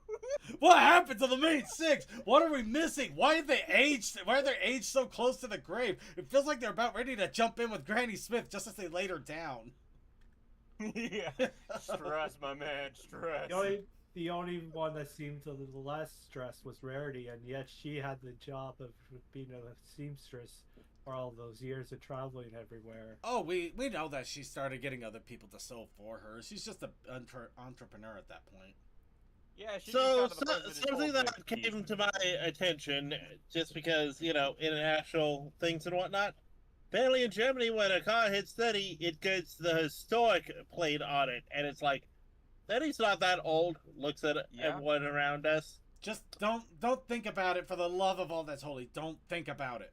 What happened to the main 6? What are we missing? Why are they aged so close to the grave? It feels like they're about ready to jump in with Granny Smith just as they laid her down. Yeah, stress, my man, stress. The only one that seemed a little less stressed was Rarity, and yet she had the job of being a seamstress for all those years of traveling everywhere. Oh, we know that she started getting other people to sew for her. She's just an entrepreneur at that point. Yeah, she So, just got to the point where something this that whole came big to my attention, just because, international things and whatnot. Apparently in Germany, when a car hits 30, it gets the historic plate on it. And it's like, 30's not that old. Looks at Yeah. everyone around us. Just don't think about it, for the love of all that's holy. Don't think about it.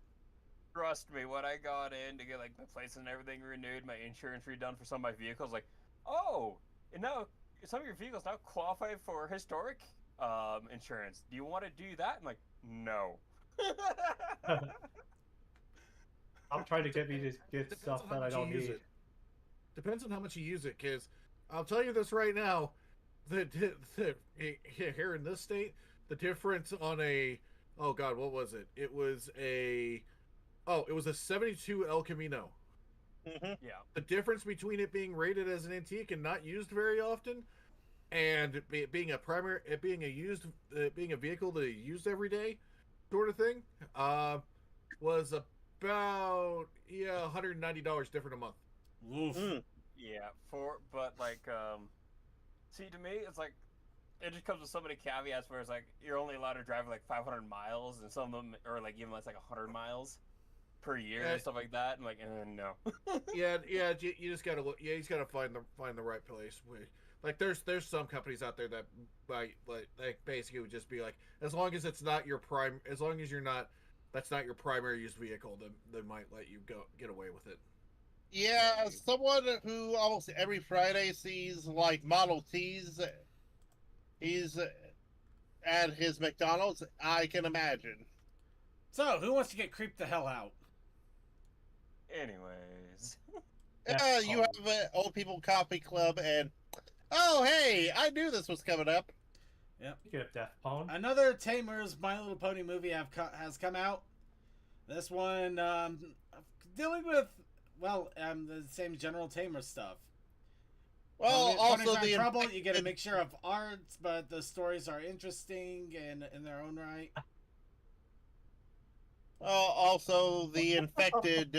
Trust me, when I got in to get like my plates and everything renewed, my insurance redone for some of my vehicles, like, oh, and now some of your vehicles now qualify for historic insurance. Do you want to do that? I'm like, no. I'm trying to get me to get Depends stuff on that how I much don't you use need. it. Depends on how much you use it, because I'll tell you this right now: here in this state, the difference on a what was it? It was a 72 El Camino. Mm-hmm. Yeah. The difference between it being rated as an antique and not used very often, and being a vehicle that is used every day, sort of thing, was about $190 different a month. Oof. Yeah, but like, see, to me, it's like, it just comes with so many caveats where it's like, you're only allowed to drive like 500 miles, and some of them are like even less like 100 miles per year and stuff like that. I'm like, no. yeah, you just gotta look. Yeah, you just gotta find the right place. Like, there's some companies out there that like basically would just be like, as long as it's not your prime, as long as that's not your primary used vehicle, then they might let you get away with it. Yeah, someone who almost every Friday sees like Model Ts, he's at his McDonald's, I can imagine. So, who wants to get creeped the hell out? Anyways. You have an old people coffee club, and oh hey, I knew this was coming up. Speaking of Death Pwn, Another Tamers My Little Pony movie has come out. This one dealing with the same general Tamer stuff. Well, Ponies also are in the trouble. You get a infected- mixture of arts, but the stories are interesting in their own right. Also the infected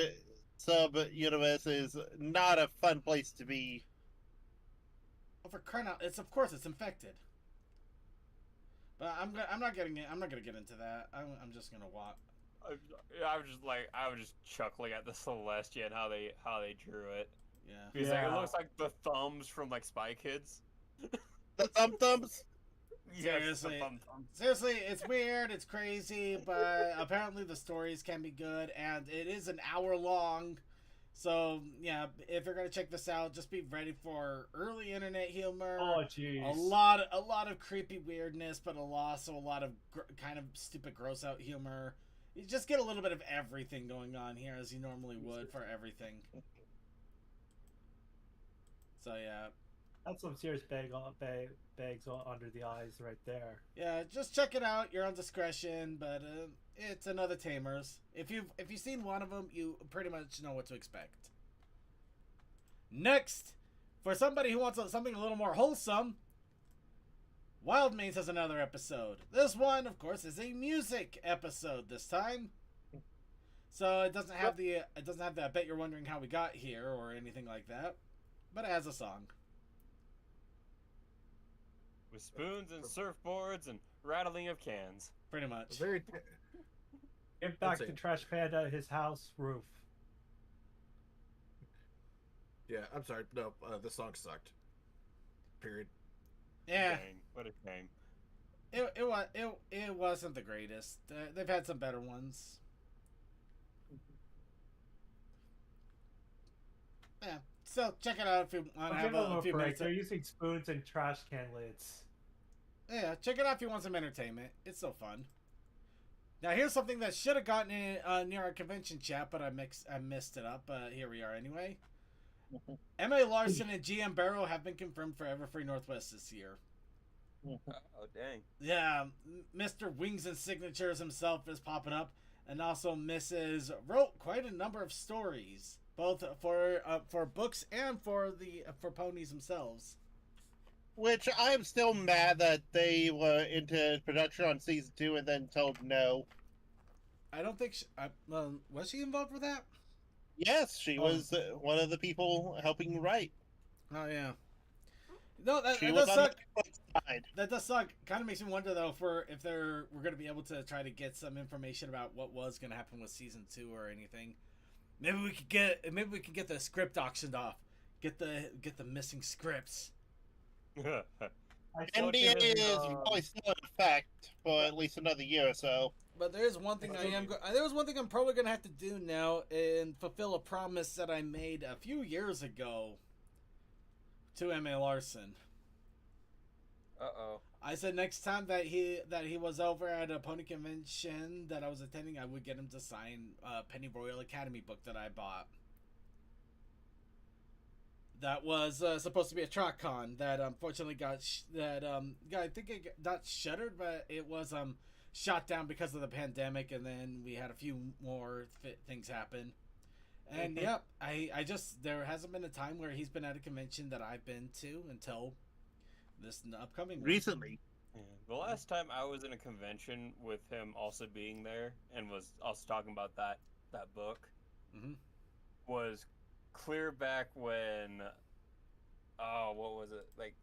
sub universe is not a fun place to be. Oh, for crying out! It's infected. But I'm not gonna get into that. I'm just gonna watch. I was just chuckling at the Celestia and how they drew it. Yeah. Because like, it Yeah. looks like the thumbs from like Spy Kids. The thumbs. Yes, the Seriously. thumbs. Seriously, it's weird, it's crazy, but apparently the stories can be good, and it is an hour long. So yeah, if you're gonna check this out, just be ready for early internet humor. oh jeez, A lot of creepy weirdness, but also a lot of kind of stupid, gross out humor. You just get a little bit of everything going on here, as you normally would for everything. So yeah, that's some serious bags under the eyes right there. yeah, just check it out. Your own discretion, but it's another Tamers. If you've seen one of them, you pretty much know what to expect. Next, for somebody who wants something a little more wholesome, Wild Maze has another episode. This one, of course, is a music episode this time. So it doesn't have the I bet you're wondering how we got here or anything like that, but it has a song. With spoons and surfboards and rattling of cans. Pretty much. Very. Give back That's to it. Trash Panda his house roof. Yeah, I'm sorry. No, the song sucked. Period. Yeah, Dang, what a shame. it wasn't the greatest. They've had some better ones. Yeah, so check it out if you want to I'll have give them a a few break. minutes. They're using spoons and trash can lids. Yeah, check it out if you want some entertainment. It's so fun. Now here's something that should have gotten in near our convention chat, but I messed it up. But here we are anyway. M.A. Larson and GM Barrow have been confirmed for Everfree Northwest this year. Oh, dang. Yeah, Mr. Wings and Signatures himself is popping up, and also Mrs. wrote quite a number of stories, both for books and for ponies themselves. Which I'm still mad that they were into production on season 2 and then told no. I don't think was she involved with that? Yes, she was one of the people helping write. Oh yeah. No, that She does was on suck. the side. That does suck. Kind of makes me wonder though if we're going to be able to try to get some information about what was going to happen with season 2 or anything. Maybe we could get the script auctioned off. Get the missing scripts. I still NDA give is it, probably still in effect for at least another year or so. But there is one thing I'm probably going to have to do now and fulfill a promise that I made a few years ago to M.A. Larson. Uh-oh. I said next time that he was over at a pony convention that I was attending, I would get him to sign a Penny Royal Academy book that I bought. That was supposed to be a TrotCon that unfortunately I think it got shuttered, but it was shot down because of the pandemic, and then we had a few more things happen. And yep, I just there hasn't been a time where he's been at a convention that I've been to until this upcoming one. Recently. Yeah. The last time I was in a convention with him also being there and was also talking about that book Mhm. was clear back when what was it? Like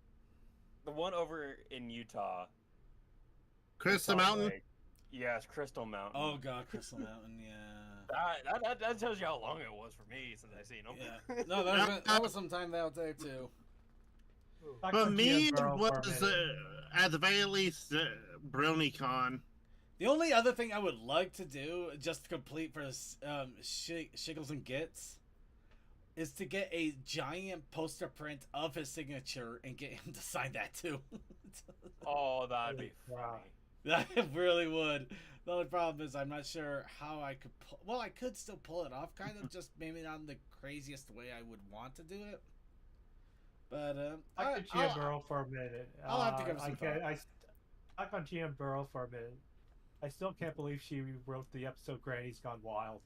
the one over in Utah. Crystal Salt Mountain? Lake. Yes, Crystal Mountain. Oh god, Crystal Mountain, yeah. That tells you how long it was for me since I seen him. Yeah. No, that was some time out there too. back For on me, GM it Burrow for a was, minute. at the very least, BronyCon. The only other thing I would like to do, just to complete for Shiggles and Gits, is to get a giant poster print of his signature and get him to sign that too. Oh, that'd be Wow. funny. That really would. The only problem is I'm not sure how I could pull. Well, I could still pull it off, kind of, just maybe not in the craziest way I would want to do it. But I could GM Burrow for a minute. I'll have to give it some I thought. can. I on GM Burrow for a minute. I still can't believe she wrote the episode "Granny's Gone Wild."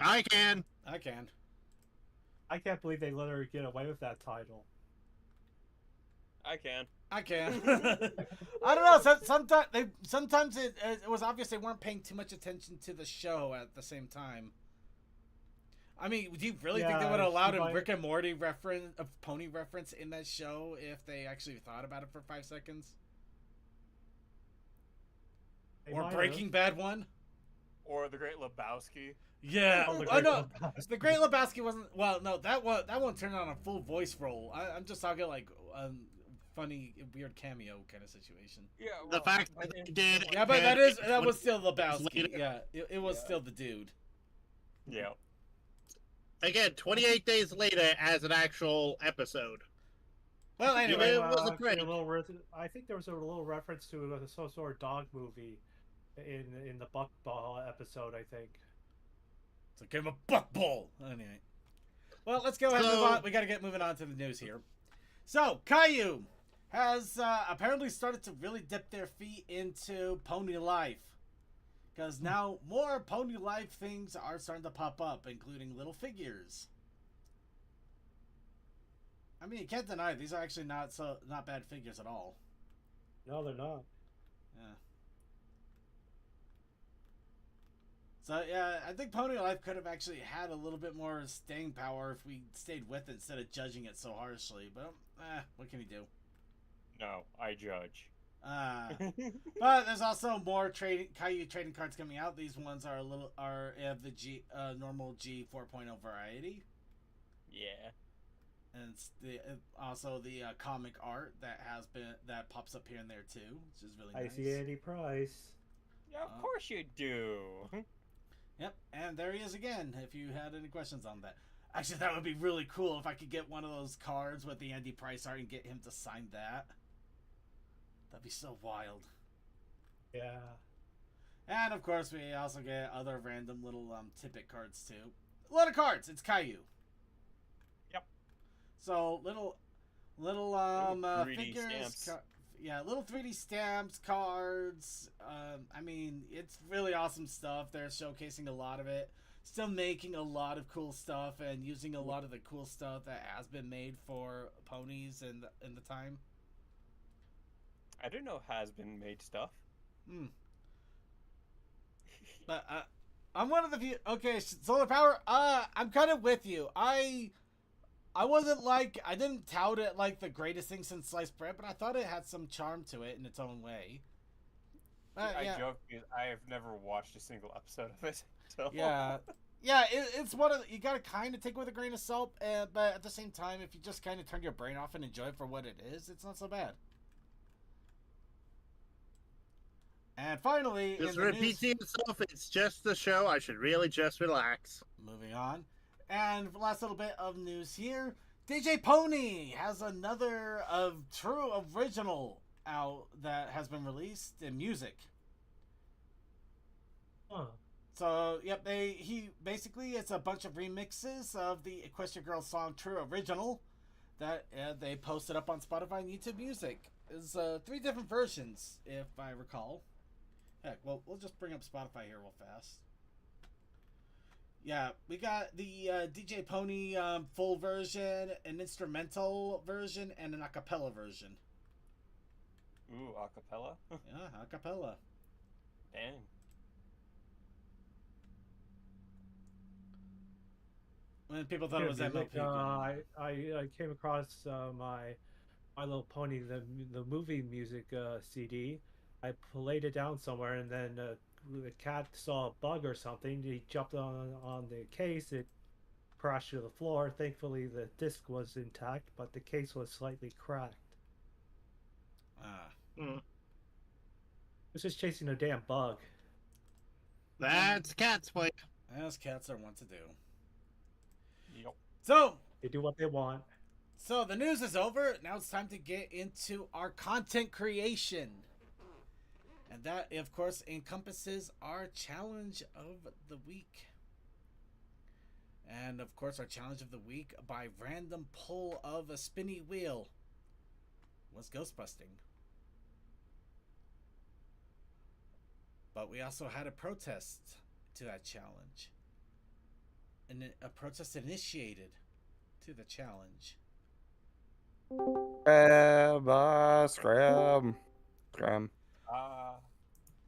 I can. I can. I can't believe they let her get away with that title. I can. I can. I don't know. Sometimes it was obvious they weren't paying too much attention to the show at the same time. I mean, do you really think they Yeah, would have allowed she a might- Rick and Morty reference, a pony reference in that show if they actually thought about it for 5 seconds? They Or might Breaking Bad one? Or the Great Lebowski. Yeah. have. Oh, the I Great know. Lebowski. The Great Lebowski wasn't. Well, no, that one turned on a full voice role. I'm just talking like funny, weird cameo kind of situation. Yeah. The fact that they did. Yeah, but that was still Lebowski. later. Yeah, it was Yeah. still the dude. Yeah. Again, 28 days later as an actual episode. Well, Yeah, anyway, it was a actually break. I think there was a little reference to a some sort of dog movie in the Buckball episode. I think. so give him a buck bowl. Anyway, well, let's go ahead and move on. We got to get moving on to the news here. So, Caillou has apparently started to really dip their feet into Pony Life. Because now more Pony Life things are starting to pop up, including little figures. I mean, you can't deny it. These are actually not bad figures at all. No, they're not. Yeah. So yeah, I think Pony Life could have actually had a little bit more staying power if we stayed with it instead of judging it so harshly. But what can you do? No, I judge. But there's also more Caillou trading cards coming out. These ones are have the normal G 4.0 variety, Yeah. and it's also the comic art that pops up here and there too, which is really I nice. see Andy Price. Yeah, of course you do. Yep, and there he is again. If you had any questions on that, actually, that would be really cool if I could get one of those cards with the Andy Price art and get him to sign that. That'd be so wild. Yeah. And of course, we also get other random little tidbit cards too. A lot of cards. It's Caillou. Yep. So little 3D figures. stamps. Yeah, little 3D stamps, cards. I mean, it's really awesome stuff. They're showcasing a lot of it. Still making a lot of cool stuff and using a lot of the cool stuff that has been made for ponies in the time. I didn't know has been made stuff. But I'm one of the few. Okay, solar power. I'm kind of with you. I wasn't like, I didn't tout it like the greatest thing since sliced bread, but I thought it had some charm to it in its own way. I Yeah, joke because I have never watched a single episode of it. So yeah, yeah. It's one of you gotta kind of take it with a grain of salt, but at the same time, if you just kind of turn your brain off and enjoy it for what it is, it's not so bad. And finally, Just in the news, repeating itself, it's just the show. I should really just relax. moving on. And last little bit of news here. DJ Pony has another true original out that has been released in music. Huh. So, yep, it's a bunch of remixes of the Equestria Girls song True Original that they posted up on Spotify and YouTube Music. There's 3 different versions, if I recall. Heck, well, we'll just bring up Spotify here real fast. Yeah, we got the DJ Pony full version, an instrumental version, and an acapella version. ooh, acapella. Yeah, acapella. Dang. When people thought it was Music, MLP. I came across my Little Pony the movie music CD. I laid it down somewhere, and then the cat saw a bug or something. He jumped on the case. It crashed to the floor. Thankfully, the disc was intact, but the case was slightly cracked. It was just chasing a damn bug. That's cat's play. As cats are wont to do. Yep. So They do what they want. the news is over. Now it's time to get into our content creation. And that, of course, encompasses our challenge of the week. And, of course, our challenge of the week, by random pull of a spinny wheel, was ghostbusting. But we also had a protest to that challenge. And a protest initiated to the challenge. Scram.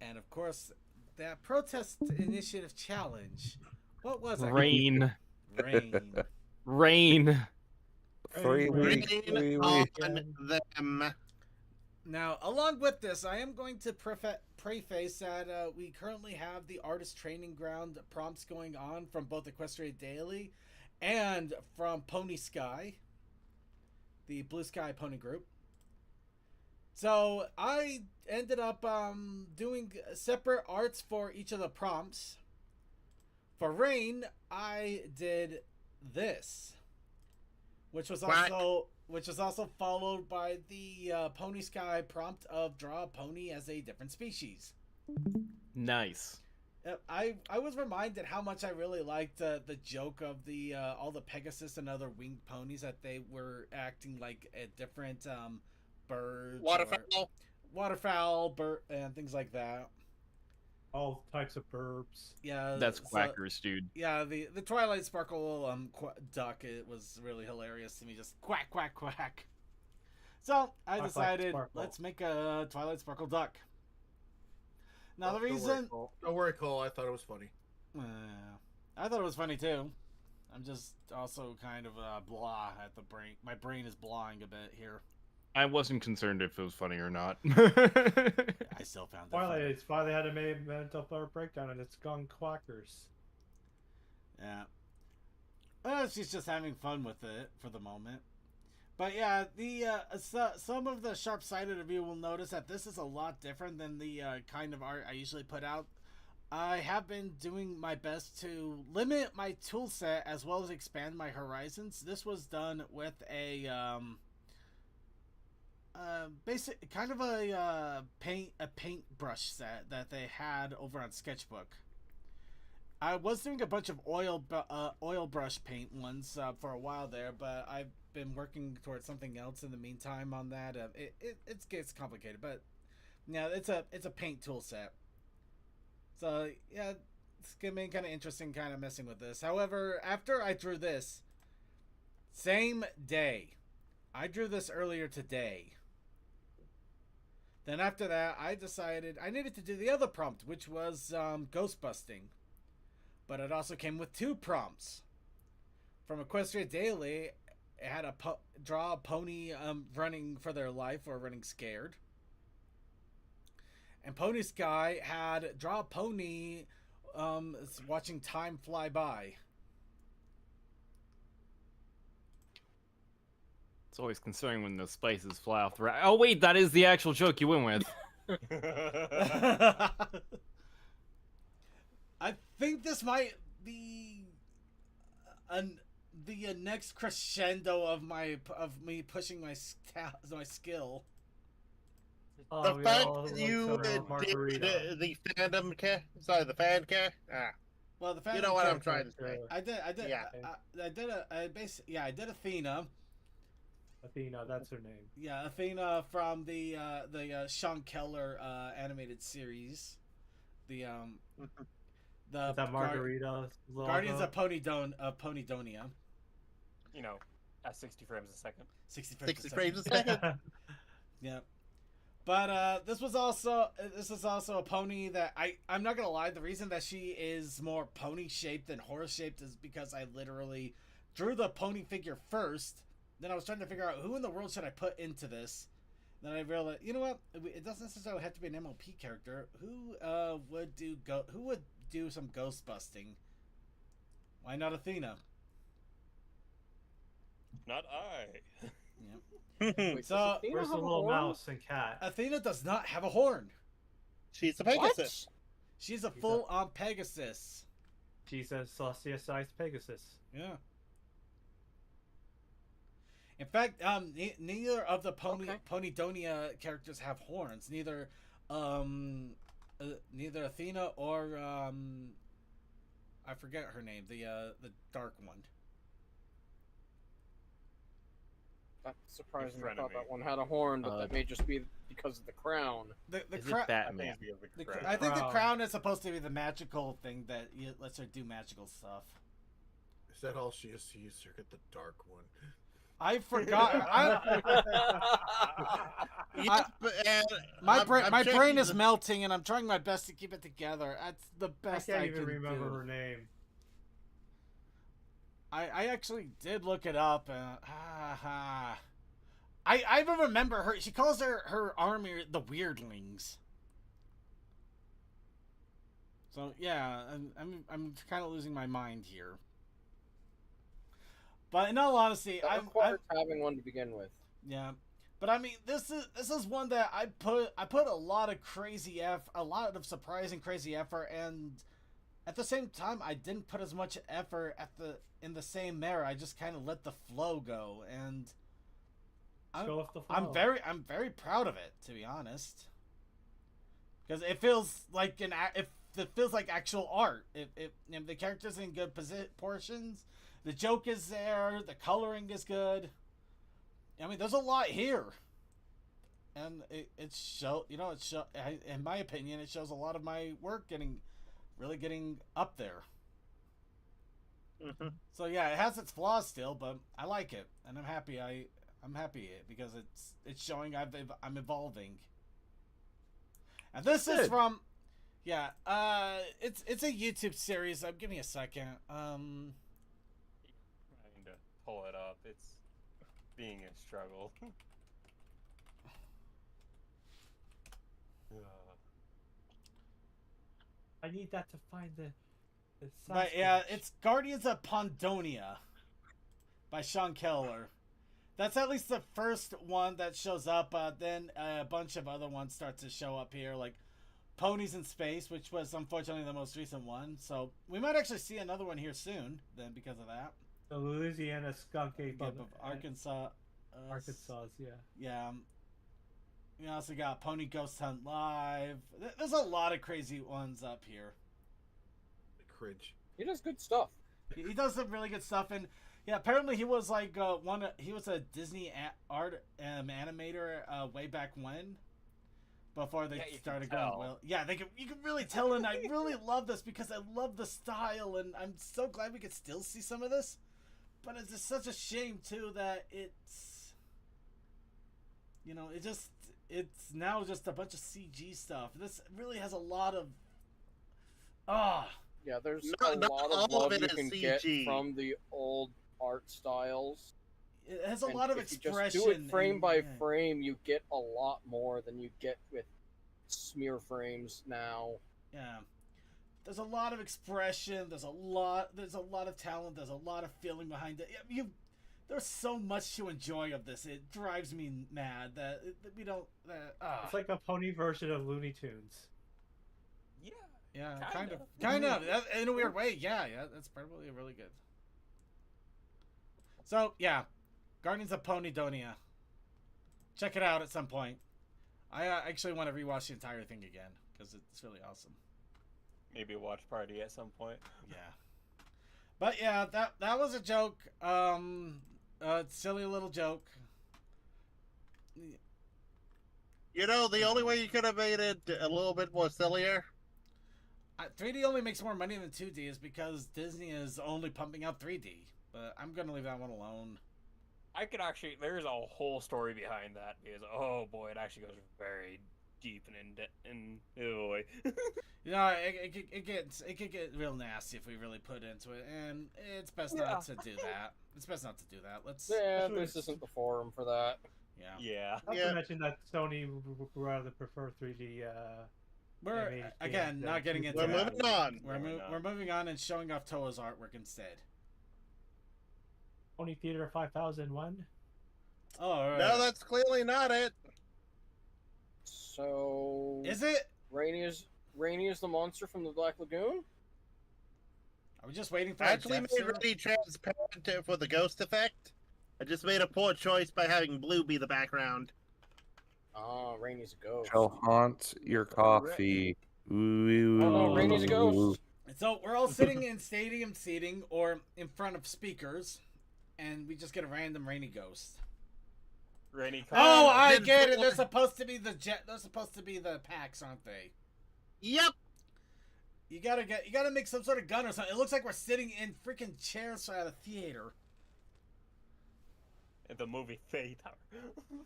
And of course, that protest initiative challenge, what was it? Rain. Rain. Free Rain week. on them. Now, along with this, I am going to preface that we currently have the artist training ground prompts going on from both Equestria Daily and from Pony Sky, the Blue Sky Pony Group. So I ended up doing separate arts for each of the prompts. For Rain, I did this, which was also followed by the Pony Sky prompt of draw a pony as a different species. Nice. I was reminded how much I really liked the joke of the all the Pegasus and other winged ponies, that they were acting like a different birds, waterfowl, bird, and things like that. All types of burbs. Yeah, That's quackers, dude. Yeah, the Twilight Sparkle duck, it was really hilarious to me. Just quack, quack, quack. So I decided, let's make a Twilight Sparkle duck. Now the reason... Don't worry, Cole. I thought it was funny. I thought it was funny too. I'm just also kind of blah at the brain. My brain is blahing a bit here. I wasn't concerned if it was funny or not. I still found it Finally, funny. it's finally had a mental breakdown, and it's gone quackers. Yeah. She's just having fun with it for the moment. But yeah, the some of the sharp-sighted of you will notice that this is a lot different than the kind of art I usually put out. I have been doing my best to limit my tool set as well as expand my horizons. This was done with a basic kind of a paintbrush set that they had over on Sketchbook. I was doing a bunch of oil brush paint ones for a while there, but I've been working towards something else in the meantime on that. It gets complicated, but yeah, it's a paint tool set. So yeah, it's gonna be kind of interesting, kind of messing with this. However, after I drew this, same day, I drew this earlier today. Then after that, I decided I needed to do the other prompt, which was ghost busting. But it also came with two prompts. From Equestria Daily, it had a draw a pony running for their life or running scared. And Pony Sky had draw a pony watching time fly by. It's always concerning when the spices fly off the rack. Oh wait, that is the actual joke you went with. I think this might be the next crescendo of me pushing my skill. The fact that you did the fandom the fan care. Well, the fandom, you know what I'm trying to say. I did Athena. Athena, that's her name. Yeah, Athena from the Sean Keller animated series. The that Margarita Guardians of Ponydonia. You know, at 60 frames a second. 60 frames a second. Yeah. But this is also a pony that I'm not gonna lie, the reason that she is more pony shaped than horse shaped is because I literally drew the pony figure first. Then I was trying to figure out who in the world should I put into this. Then I realized, you know what? It doesn't necessarily have to be an MLP character. Who would do some ghost busting? Why not Athena? Not I. Yeah. Wait, So Where's the little mouse and cat? Athena does not have a horn. She's a Pegasus. She's a full-on Pegasus. She's a Celestia-sized Pegasus. Yeah. In fact, neither of the Ponydonia characters have horns. Neither neither Athena or I forget her name, the dark one. That's surprising. I front of thought me. that one had a horn, but that may just be because of the crown. The Is crown. it Batman? I think the Crown. crown is supposed to be the magical thing that lets her do magical stuff. Is that all she is to use? Her get the dark one. I forgot. Yep, and My I'm brain checking is the- melting, and I'm trying my best to keep it together. That's the I best can't I even can remember do. her name. I actually did look it up. I even remember her. She calls her army the Weirdlings. So yeah, I'm kind of losing my mind here. But in all honesty, That I'm requires having one to begin with. yeah. But I mean, this is one that I put a lot of a lot of surprising crazy effort, and at the same time, I didn't put as much effort in the same manner. I just kind of let the flow go, and Go with the flow. I'm very proud of it, to be honest, because it feels like it feels like actual art. The characters in good portions, the joke is there, the coloring is good. I mean, there's a lot here, and in my opinion, it shows a lot of my work really getting up there. Mhm. So yeah, it has its flaws still, but I like it, and I'm happy. I'm happy because it's showing I'm evolving. And this is Good. from, yeah, it's a YouTube series. Give me a second. Trying to pull it up. It's being a struggle. I need that to find the But yeah, Sasquatch. it's Guardians of Pandonia by Sean Keller. That's at least the first one that shows up. Then a bunch of other ones start to show up here, like Ponies in Space, which was unfortunately the most recent one. So we might actually see another one here soon. Then because of that, the Louisiana skunk ape of Arkansas. Arkansas, yeah. Yeah. We also got Pony Ghost Hunt Live. There's a lot of crazy ones up here. Cringe. He does good stuff. He does some really good stuff, and yeah, apparently he was like he was a Disney art animator way back when, before they Yeah, you can started going tell. well. Yeah, you can really tell, and I really love this because I love the style, and I'm so glad we could still see some of this. But it's just such a shame too that it's, it's now just a bunch of CG stuff. This really has a lot of Yeah, there's Not- a not lot all of of love it you is can get CG. from the old art styles. It has a And lot of if expression. You just do it frame and- by yeah. frame, you get a lot more than you get with smear frames now. Yeah. There's a lot of expression. There's a lot of talent. There's a lot of feeling behind it. There's so much to enjoy of this. It drives me mad that we don't. It's like a pony version of Looney Tunes. Yeah. Yeah, Kinda. kind of. In a weird way. Yeah, that's probably really good. So yeah, Guardians of Ponydonia. Check it out at some point. I actually want to rewatch the entire thing again because it's really awesome. Maybe a watch party at some point. Yeah. But yeah, that was a joke. Silly little joke. The only way you could have made it a little bit more sillier. 3D only makes more money than 2D is because Disney is only pumping out 3D. But I'm gonna leave that one alone. I could actually. There's a whole story behind that because oh boy, it actually goes very deep and oh boy. It could get real nasty if we really put into it, and it's best not to do that. It's best not to do that. Let's. Yeah, this isn't the forum for that. Yeah. Yeah. Not Yeah. to mention that Sony would rather prefer 3D. We're image again than not getting into We're that. moving on. We're moving on and showing off Toa's artwork instead. Pony Theater 5001. Oh, all right. No, that's clearly not it. So Is it? Rainy is the monster from the Black Lagoon? Are we just waiting for I a actually depth made seal? Ready transparent for the ghost effect. I just made a poor choice by having blue be the background. Oh, Rainy's a ghost. Shall haunt your coffee. Ooh. Oh no, Rainy's a ghost. So we're all sitting in stadium seating or in front of speakers, and we just get a random Rainy ghost. Rainy. Oh, I Then get it. for- They're supposed to be the jet. They're supposed to be the packs, aren't they? Yep. You gotta make some sort of gun or something. It looks like we're sitting in freaking chairs at a theater. In the movie Fate.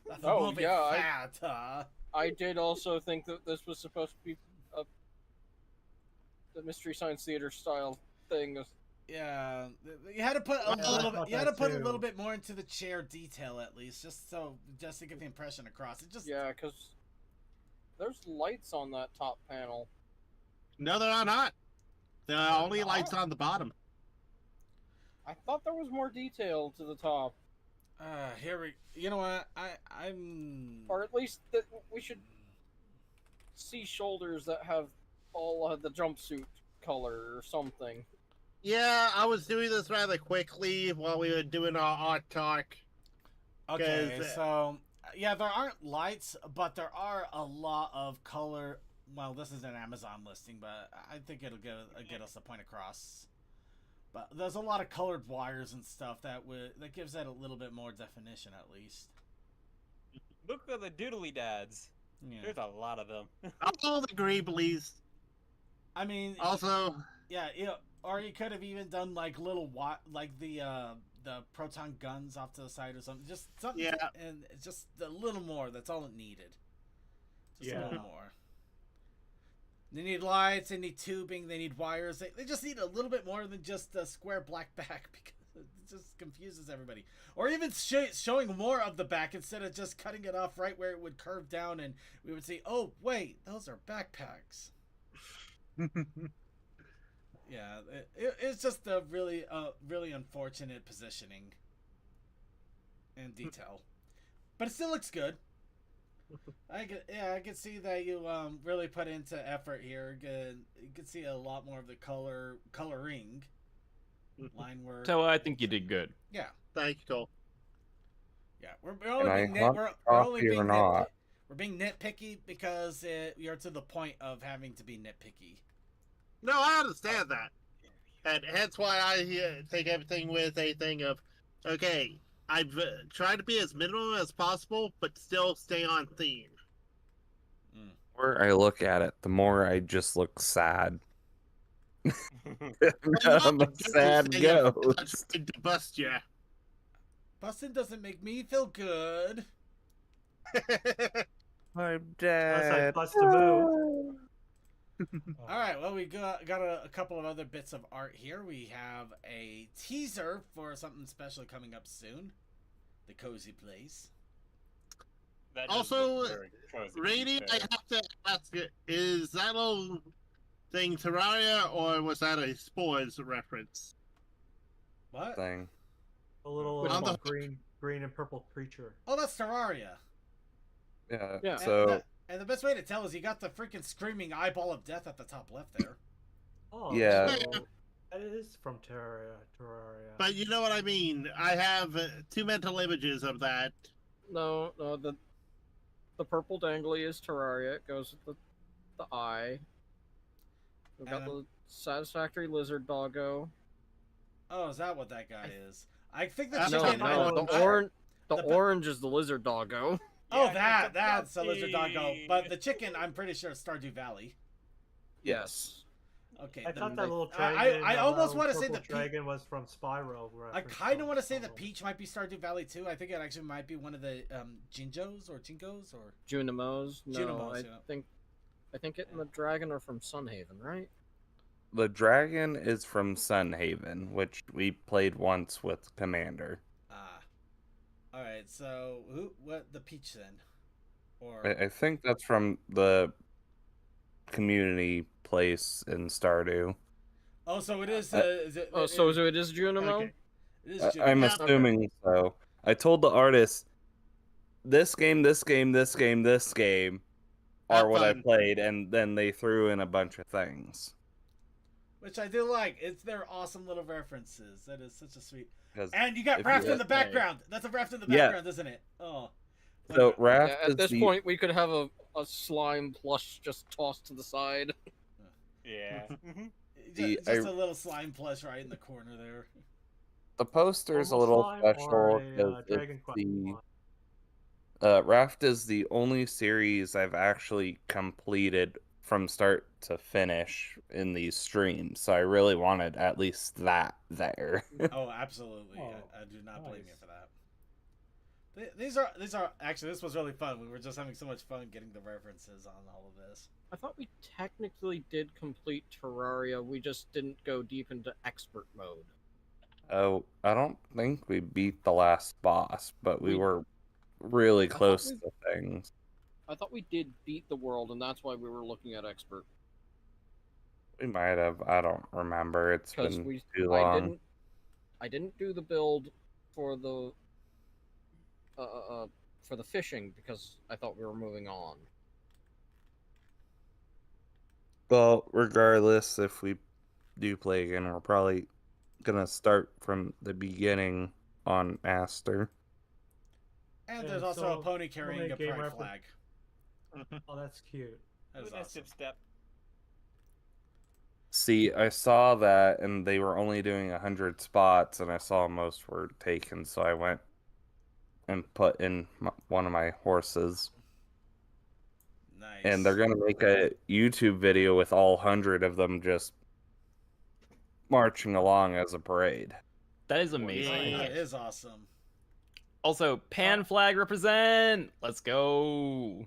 That's a Oh, movie yeah, fat, I did also think that this was supposed to be the Mystery Science Theater style thing. Yeah, you had to put a Yeah, little I thought bit. You had to that put a too. little bit more into the chair detail at least, just to get the impression across. It just Yeah, because there's lights on that top panel. No, there are not. There are only lights on the bottom. I thought there was more detail to the top, here we. You know what? I'm. or at least that we should see shoulders that have all the jumpsuit color or something. Yeah, I was doing this rather quickly while we were doing our art talk. Okay, 'Cause, so yeah, there aren't lights, but there are a lot of color. Well, this is an Amazon listing, but I think it'll get us the point across. But there's a lot of colored wires and stuff that gives that a little bit more definition, at least. Look at the doodly dads. Yeah. There's a lot of them. All the Greeblies. I mean, Also, yeah, you know, or you could have even done like little like the proton guns off to the side or something. Just something, Yeah. and it's just a little more. That's all it needed. Just a Yeah. little more. They need lights. They need tubing. They need wires. They just need a little bit more than just a square black back because it just confuses everybody. Or even showing more of the back instead of just cutting it off right where it would curve down and we would see, oh wait, those are backpacks. Yeah, it's just a really unfortunate positioning and detail, but it still looks good. I can see that you really put into effort here. You can see a lot more of the coloring, line work. So I think you did good. Yeah, thank you, Cole. yeah. We're only I being hunt we're only coffee or being not? we're being nitpicky because you're to the point of having to be nitpicky. No, I understand that. And hence why I take everything with a thing of, okay, I've tried to be as minimal as possible, but still stay on theme. The more I look at it, the more I just look sad. I'm a sad ghost. To bust ya. Busting doesn't make me feel good. I'm That's like dead. bust a move. All right, well, we got a couple of other bits of art here. We have a teaser for something special coming up soon, the Cozy Place. That just Also, looks very cozy, Rainy, to be I fair. have to ask you, is that little thing Terraria, or was that a Spores reference? What? Thing. A little On the- green and purple creature. Oh, that's Terraria. Yeah. Yeah. So And the best way to tell is you got the freaking screaming eyeball of death at the top left there. Oh, Yeah. so that is from Terraria. But you know what I mean. I have two mental images of that. No, the purple dangly is Terraria. It goes with the eye. We've got And the satisfactory lizard doggo. Oh, is that what that guy is? I think the No, chicken. No, the the- orange is the lizard doggo. Oh, Yeah, that's a lizard doggo. puppy. But the chicken, I'm pretty sure, is Stardew Valley. Yes. Okay. I then thought that little I dragon. almost want to say the dragon was from Spyro. I reference kind of from want to say the Spyro. peach might be Stardew Valley too. I think it actually might be one of the Jinjos or Jinkos or. Junimos. No, Junimos, I yeah. think it and the dragon are from Sunhaven, right? the dragon is from Sunhaven, which we played once with Commander. Ah. All right. So what the peach then? Or I think that's from the community place in Stardew. oh, so it is. Is it, Oh, so it is Junimo? Okay. it is I'm Jinjo. assuming so. I told the artist, this game are Have what I fun. played, and then they threw in a bunch of things. Which I do like. It's their awesome little references. That is such a sweet. 'Cause And you got if Raft you- in the background. That's a Raft in the Yeah. background, isn't it? Oh, So Okay. Raft Yeah, is at this the point, we could have a slime plush just tossed to the side. Yeah. The- Just a little slime plush right in the corner there. the poster is a Normal little slime special or a, because Dragon it's Quest the slime? Raft is the only series I've actually completed from start to finish in these streams. So I really wanted at least that there. Oh, absolutely. Oh, I do not blame you nice. for that. These are actually, this was really fun. We were just having so much fun getting the references on all of this. I thought we technically did complete Terraria, we just didn't go deep into expert mode. Oh, I don't think we beat the last boss, but we We- were really thought close we- to things. I thought we did beat the world, and that's why we were looking at expert. We might have. I don't remember. It's Because been we, too long. I didn't do the build for the, for the fishing because I thought we were moving on. Well, regardless, if we do play again, we're probably gonna start from the beginning on Aster. And Yeah, there's also so a pony carrying a game pride reference. flag. Oh, that's cute. That is Nice awesome. step. See, I saw that, and they were only doing 100 spots, and I saw most were taken, so I went and put in one of my horses. Nice. And they're gonna make a YouTube video with all 100 of them just marching along as a parade. That is amazing. That is awesome. Also, pan flag represent. Let's go.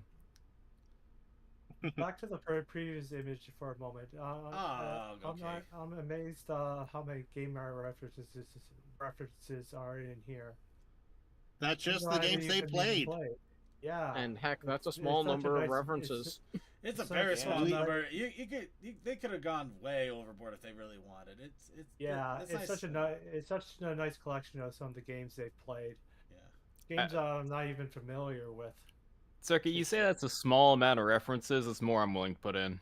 Back to the previous image for a moment. Okay. I'm amazed how many gamer references are in here. That's just They're the not games they even played. Yeah. And heck, that's a It's small such a number of nice- references. It's a So very yeah. small We- number. They could have gone way overboard if they really wanted. It's it's nice. such a nice collection of some of the games they've played. Yeah. Games I'm not even familiar with. Circuit, you say that's a small amount of references. It's more I'm willing to put in.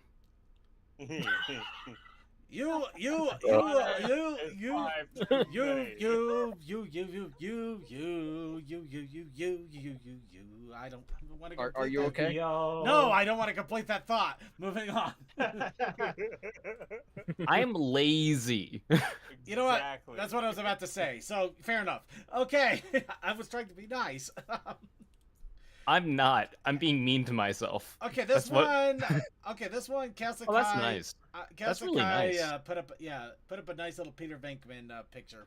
I don't want to. Are you okay? Yo. No, I don't want to complete that thought. Moving on. I am lazy. You know what? Exactly. That's what I was about to say. So fair enough. Okay, I was trying to be nice. I'm not. I'm being mean to myself. Okay, this That's what- one. Okay, this one. Kasukai. Oh, that's nice. That's really nice. Put up a nice little Peter Venkman picture.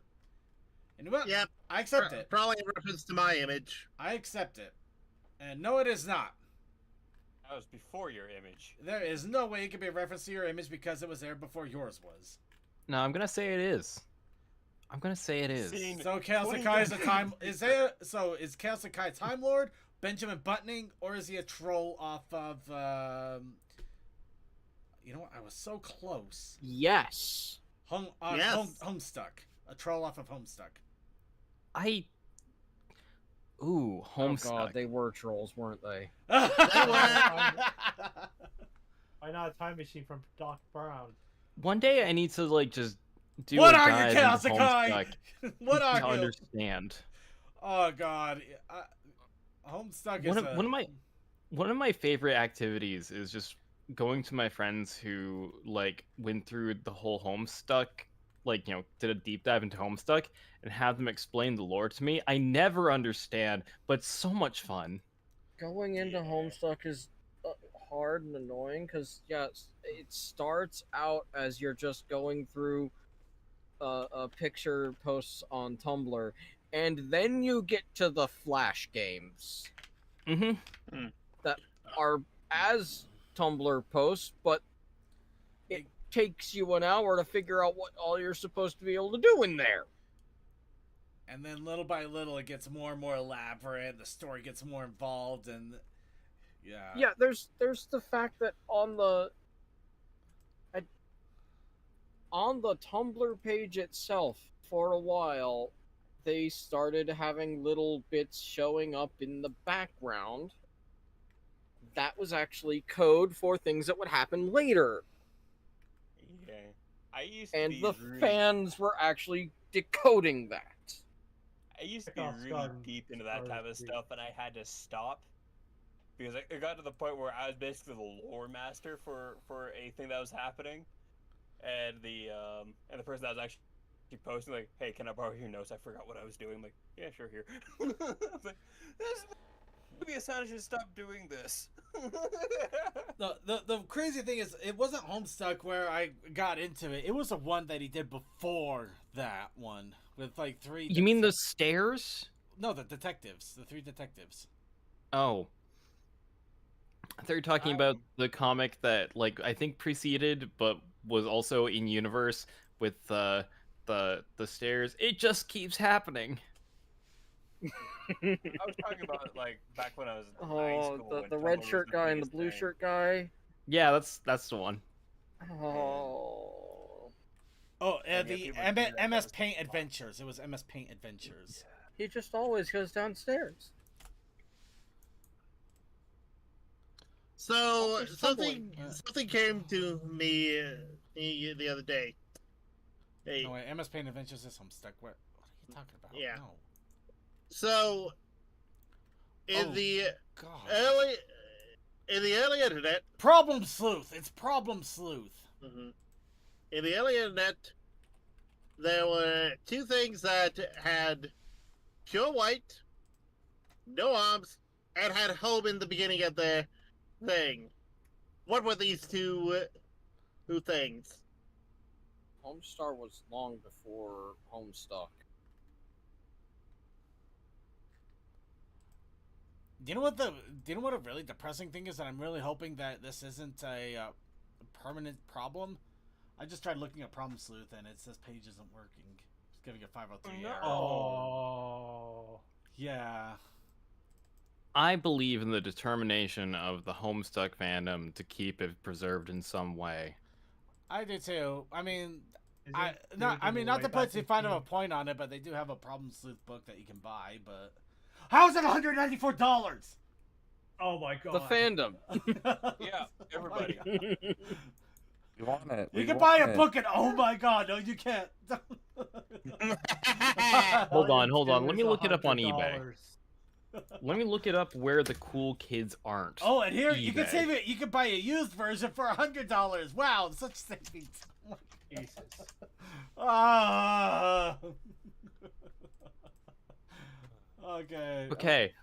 And you know what? Yep. I accept it. Probably a reference to my image. I accept it. And no, it is not. That was before your image. There is no way it could be a reference to your image because it was there before yours was. No, I'm gonna say it is. I'm gonna say it is. Scene. So Kasukai is a time. Is Kasukai Time Lord, Benjamin Buttoning, or is he a troll off of? You know what? I was so close. Yes. Yes. Homestuck. A troll off of Homestuck. Ooh, Oh Homestuck. god, they were trolls, weren't they? Why not a time machine from Doc Brown? One day I need to like just do What a are you, dive into Kasukai? Homestuck What are to you? understand. Oh God, Homestuck is One of my favorite activities is just going to my friends who like went through the whole Homestuck, like, you know, did a deep dive into Homestuck and have them explain the lore to me. I never understand, but it's so much fun. Going into Homestuck is hard and annoying because it starts out as you're just going through picture posts on Tumblr, and then you get to the Flash games Mm-hmm. that are as Tumblr posts, but it takes you an hour to figure out what all you're supposed to be able to do in there. And then little by little, it gets more and more elaborate. The story gets more involved, and Yeah, there's the fact that on the Tumblr page itself, for a while, they started having little bits showing up in the background. That was actually code for things that would happen later. Yeah. I used to And be the really, fans were actually decoding that. I used to be Chekhov's really gun deep into that are type of the- stuff, and I had to stop because it got to the point where I was basically the lore master for a thing that was happening, and the person that was actually posting like, "Hey, can I borrow your notes? I forgot what I was doing." I'm like, "Yeah, sure, here." I was like, maybe I should stop doing this. The crazy thing is, it wasn't Homestuck where I got into it. It was the one that he did before that one with like 3. You mean the stairs? No, the detectives, the 3 detectives. Oh. I thought you were talking about the comic that, like, I think preceded, but was also in universe with the stairs. It just keeps happening. I was talking about like back when I was in high Oh, school. the when red Tumblr was shirt guy and the biggest blue thing. shirt guy. Yeah, that's the one. Oh. Oh, Yeah, the people do that. That MS was Paint fun. Adventures. It was MS Paint Adventures. He just always goes downstairs. So There's someone. something came to me the other day. Hey, No, wait, MS Paint Adventures is Homestuck. What are you talking about? Yeah. No. so in Oh. the God. early internet, Problem Sleuth. It's Problem Sleuth. mhm, in the early internet, there were 2 things that had pure white, no arms, and had home in the beginning of their thing. What were these two things? Homestar was long before Homestuck. Do you know what a really depressing thing is? That I'm really hoping that this isn't a permanent problem. I just tried looking at Problem Sleuth and it says page isn't working. It's giving a 503 error. Oh. Yeah. I believe in the determination of the Homestuck fandom to keep it preserved in some way. I do too. I mean, Is I it not dating not way to back put too in fine of a June? point on it, but they do have a Problem Sleuth book that you can buy. But how's it $194? Oh my god. The fandom. Yeah, everybody. We want it. You we can want buy a it. book and oh my god, no, you can't. Hold All on, you hold do on. Let me is look it up on eBay. $100. Let me look it up where the cool kids aren't. Oh, and here you can eBay. save it. You can buy a used version for $100. Wow, such savings. Jesus. Ah. Okay. Okay,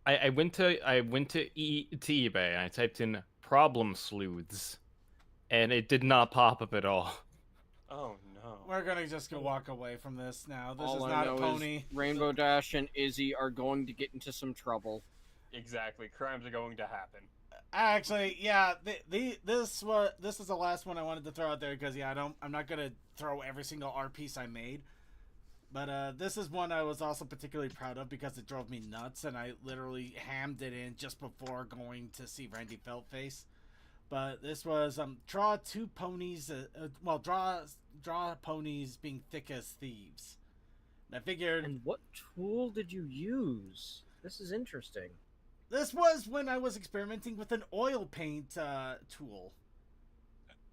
I went to eBay and I typed in problem sleuths, and it did not pop up at all. Oh no. We're gonna just go walk away from this now. This All is I not know a pony. is Rainbow Dash and Izzy are going to get into some trouble. Exactly. Crimes are going to happen. Actually, yeah, this is the last one I wanted to throw out there because I'm not gonna throw every single art piece I made, but this is one I was also particularly proud of because it drove me nuts and I literally hammed it in just before going to see Randy Feltface. But this was draw 2 ponies, draw ponies being thick as thieves. And I figured And what tool did you use? This is interesting. this was when I was experimenting with an oil paint tool.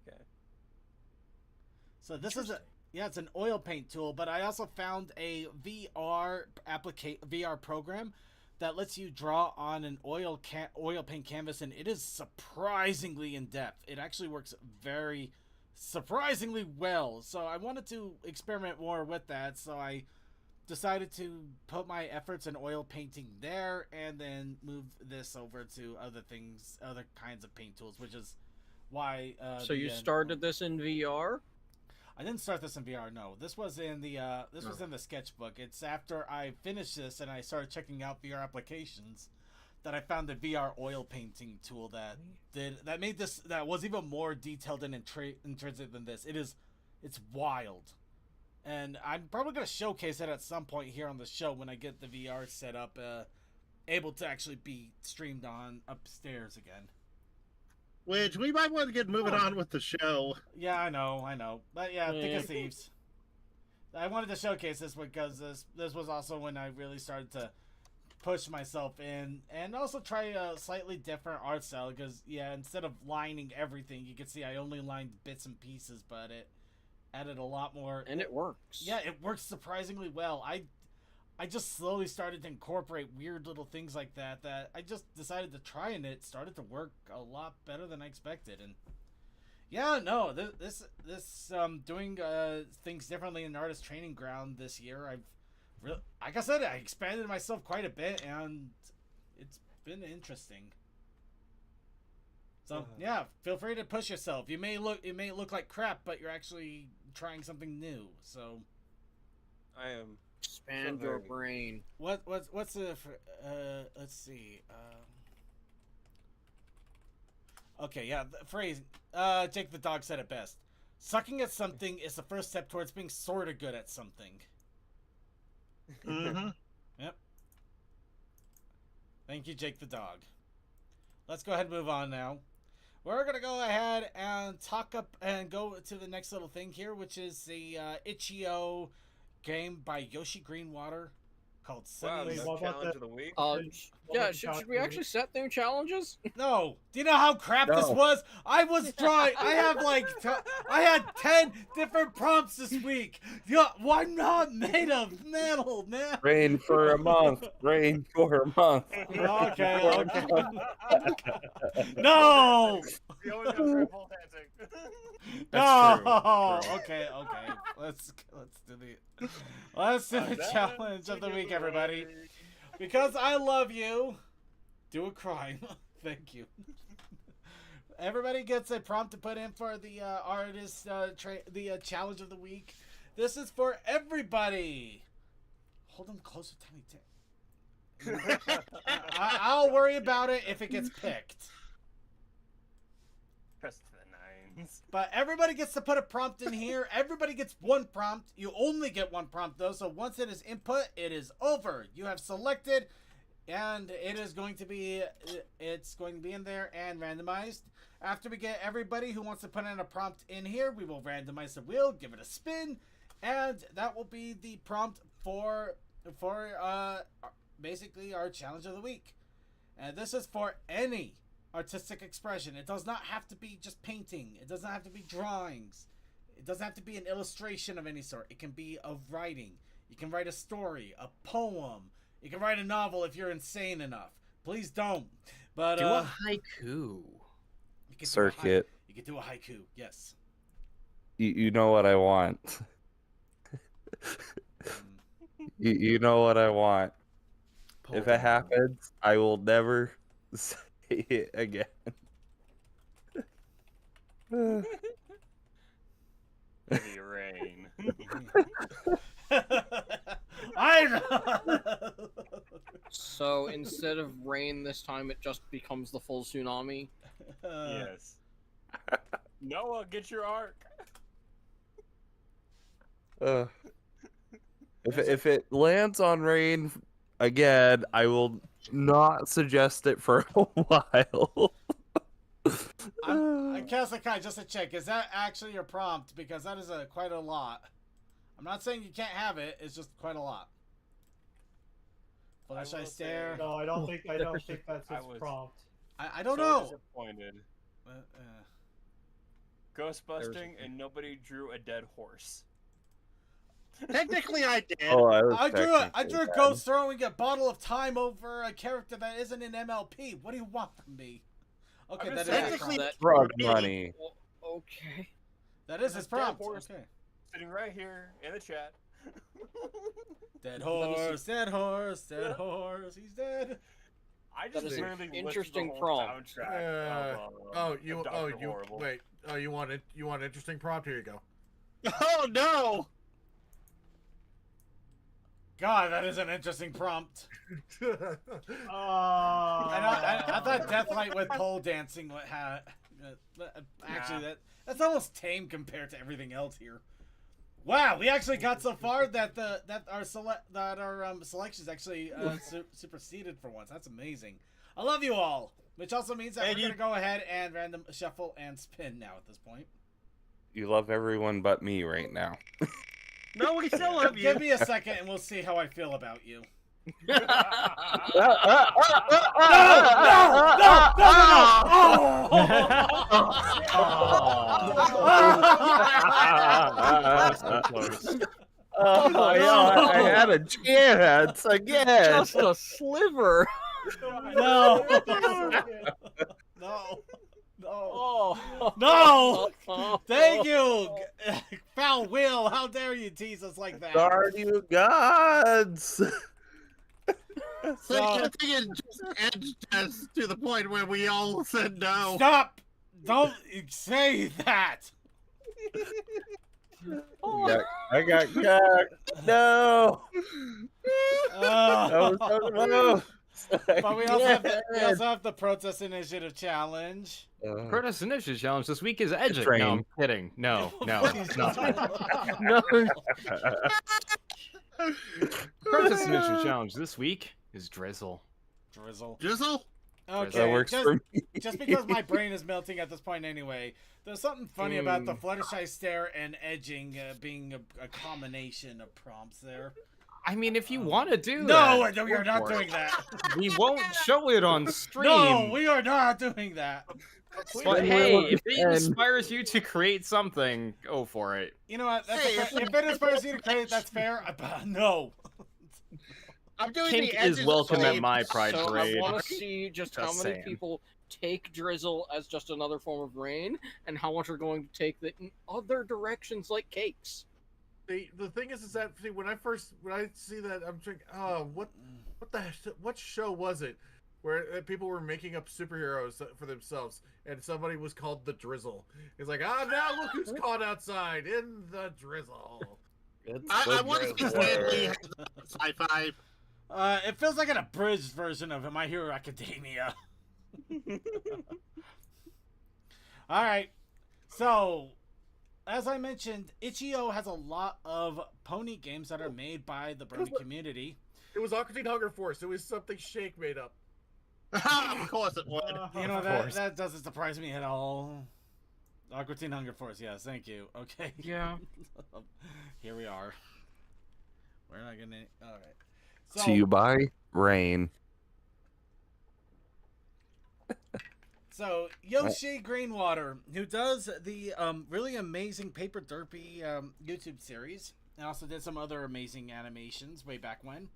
Okay. So this is it's an oil paint tool, but I also found a VR program that lets you draw on an oil paint canvas, and it is surprisingly in depth. It actually works very surprisingly well. So I wanted to experiment more with that, so I decided to put my efforts in oil painting there and then move this over to other kinds of paint tools, which is why So you started this in VR? I didn't start this in VR. No, this was in the was in the sketchbook. It's after I finished this and I started checking out VR applications that I found the VR oil painting tool that made this, that was even more detailed and intrinsic than this. It's wild, and I'm probably gonna showcase it at some point here on the show when I get the VR set up, able to actually be streamed on upstairs again. Which we might want to get moving on with the show. Yeah, I know. But yeah, Thick Yeah. as Thieves. I wanted to showcase this because this was also when I really started to push myself in and also try a slightly different art style because, yeah, instead of lining everything, you can see I only lined bits and pieces, but it added a lot more. And it works. Yeah, it works surprisingly well. I just slowly started to incorporate weird little things like that I just decided to try, and it started to work a lot better than I expected. And yeah, no, this doing things differently in Artist Training Ground this year, I've really, like I said, I expanded myself quite a bit, and it's been interesting. So yeah, feel free to push yourself. It may look like crap, but you're actually trying something new. So I am. Expand So your very- brain. What's the let's see. Okay, yeah, the phrase. Jake the dog said it best. Sucking at something is the first step towards being sort of good at something. Mm-hmm. Yep. Thank you, Jake the dog. Let's go ahead and move on now. We're gonna go ahead and talk up and go to the next little thing here, which is the Itch.io game by Yoshi Greenwater called Wow, Wait, the what about challenge the- of the week. Yeah, should we actually set new challenges? No. Do you know how crap this No. was? I was drawing. I have I had 10 different prompts this week. Yeah, I'm not made of metal, man. Rain for a month. Rain for a month. Okay. No. You always goes for pole dancing. No. That's true. Okay. Let's do the challenge of the week, everybody. Because I love you, do a crime. Thank you. Everybody gets a prompt to put in for the challenge of the week. This is for everybody. Hold them closer, Tiny Tim. I'll worry about it if it gets picked. Press to the nines. But everybody gets to put a prompt in here. Everybody gets one prompt. You only get one prompt, though. So once it is input, it is over. You have selected, and it's going to be in there and randomized. After we get everybody who wants to put in a prompt in here, we will randomize the wheel, give it a spin, and that will be the prompt for basically our challenge of the week. And this is for any artistic expression. It does not have to be just painting. It doesn't have to be drawings. It doesn't have to be an illustration of any sort. It can be of writing. You can write a story, a poem. You can write a novel if you're insane enough. Please don't. But Do a haiku. you can Circuit. You can do a haiku. Yes. You know what I want. You know what I want. If it happens, I will never say it again. Heavy rain. I know. So instead of rain this time, it just becomes the full tsunami. Yes. Noah, get your arc. If it lands on rain again, I will not suggest it for a while. Kasakai, just to check, is that actually your prompt? Because that is quite a lot. I'm not saying you can't have it. It's just quite a lot. Flash I will stare. No, I don't think that's I his was- prompt. I don't So know. disappointed. Uh, Ghost busting and nobody drew a dead horse. Technically, I did. Oh, I drew a technically ghost throwing a bottle of time over a character that isn't in MLP. What do you want from me? Okay, I'm that just is his technically- prompt. Drug money. Okay. That is his Dead prompt. horse. Okay. Sitting right here in the chat. Dead horse, dead horse, dead horse. He's dead. I That just is an literally listened to the interesting whole prompt. soundtrack of Dr. Horrible. you want an interesting prompt? Here you go. Oh no! God, that is an interesting prompt. Oh. I thought Deathlight with pole dancing had. Actually, that's almost tame compared to everything else here. Wow, we actually got so far that our selections actually superseded for once. That's amazing. I love you all, which also means that we're gonna go ahead and random shuffle and spin now at this point. You love everyone but me right now. No, we still love you. Give me a second, and we'll see how I feel about you. So close. Oh, no. I had a chance again. Just a sliver. No. No. No. Oh No! Thank you, Foul Will. How dare you tease us like that? Stardew Gods. So I think it just edged us to the point where we all said no. Stop! Don't say that. I got cucked. No. I was so close. But we also have the Protest Initiative Challenge. Protest Initiative Challenge this week is edging. Train. No, I'm kidding. No, Please no. don't. no. Protest Initiative Challenge this week is Drizzle. Drizzle. Drizzle? Okay, That works for me. just because my brain is melting at this point anyway, there's something funny about the Fluttershy stare and edging being a combination of prompts there. I mean, if you want to do No, that, we are go not for it. doing that. We won't show it on stream. No, we are not doing that. But hey, if it inspires you to create something, go for it. You know what? That's if it inspires you to create, that's fair. No. I'm doing Kink the edges is welcome at of my Pride So Parade. I want to see just how Just many saying. people take Drizzle as just another form of rain, and how much are going to take it in other directions like cakes. The thing is that see, when I see that, I'm thinking, oh, what show was it where people were making up superheroes for themselves, and somebody was called the Drizzle. It's like, now look who's caught outside in the drizzle. I want to see Stan Lee has a sci-fi. It feels like an abridged version of My Hero Academia. All right, so as I mentioned, Itch.io has a lot of pony games that are made by the Brony community. It was Aqua Teen Hunger Force. It was something Shake made up. Of course it would. You know, that doesn't surprise me at all. Aqua Teen Hunger Force, yes, thank you. Okay. Yeah. Here we are. We're not gonna. All right. So, To you by Rain. So Yoshi Greenwater, who does the really amazing Paper Derpy YouTube series, and also did some other amazing animations way back when.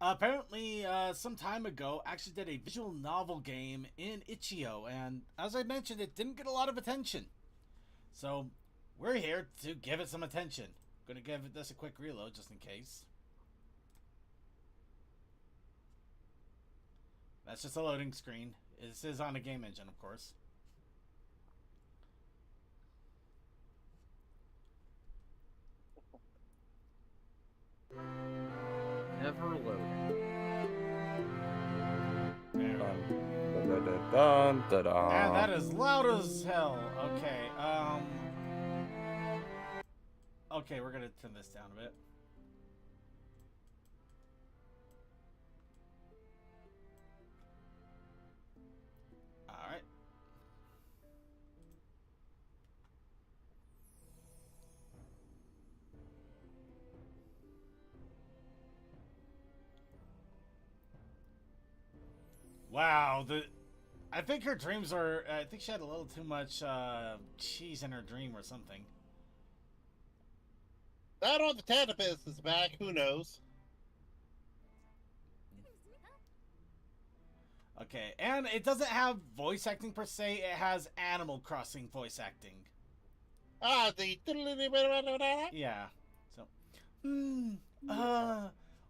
Apparently, some time ago, actually did a visual novel game in Itch.io, and as I mentioned, it didn't get a lot of attention. So we're here to give it some attention. Gonna give this a quick reload just in case. That's just a loading screen. This is on a game engine, of course. Never loading. And that is loud as hell. Okay, okay, we're gonna turn this down a bit. Alright. Wow, I think her dreams are. I think she had a little too much cheese in her dream or something. I don't know if the Tantipus is back. Who knows? Okay, and it doesn't have voice acting per se. It has Animal Crossing voice acting. Ah, the. Yeah. So,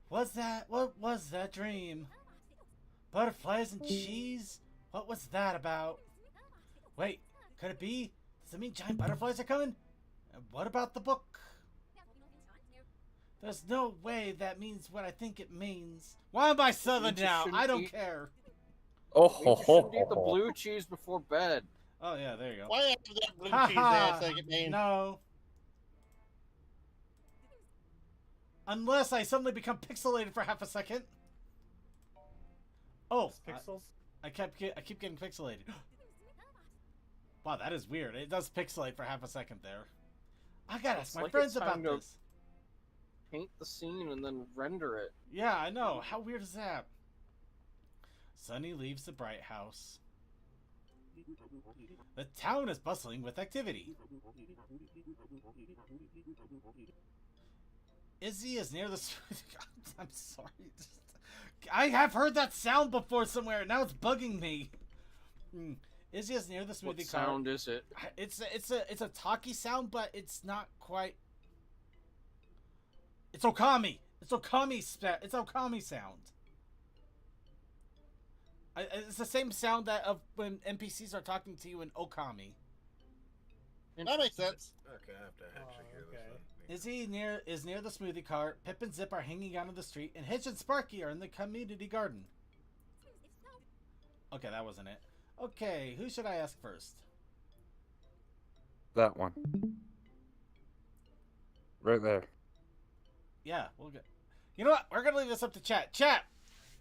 what's that? What was that dream? Butterflies and cheese? What was that about? Wait, could it be? Does it mean giant butterflies are coming? And what about the book? There's no way that means what I think it means. Why am I southern now? I don't care. Oh, You shouldn't eat the blue cheese before bed. Oh yeah, there you go. Why have that blue Ha cheese ha. ass second name? No. Unless I suddenly become pixelated for half a second. Oh, Pixels? I keep getting pixelated. Wow, that is weird. It does pixelate for half a second there. I gotta ask It's my like friends it's about time to- this. Paint the scene and then render it. Yeah, I know. How weird is that? Sunny leaves the bright house. The town is bustling with activity. Izzy is near the smoothie cart. I'm sorry. I have heard that sound before somewhere. Now it's bugging me. Izzy is near the smoothie What cart. sound is it? It's a talkie sound, but it's not quite. It's Okami. It's Okami sound. It's the same sound that of when NPCs are talking to you in Okami. That makes sense. Okay, I have to actually hear okay. this. Izzy is near the smoothie cart. Pip and Zip are hanging out on the street, and Hitch and Sparky are in the community garden. Okay, that wasn't it. Okay, who should I ask first? That one. Right there. Yeah, we'll get. You know what? We're gonna leave this up to chat. Chat.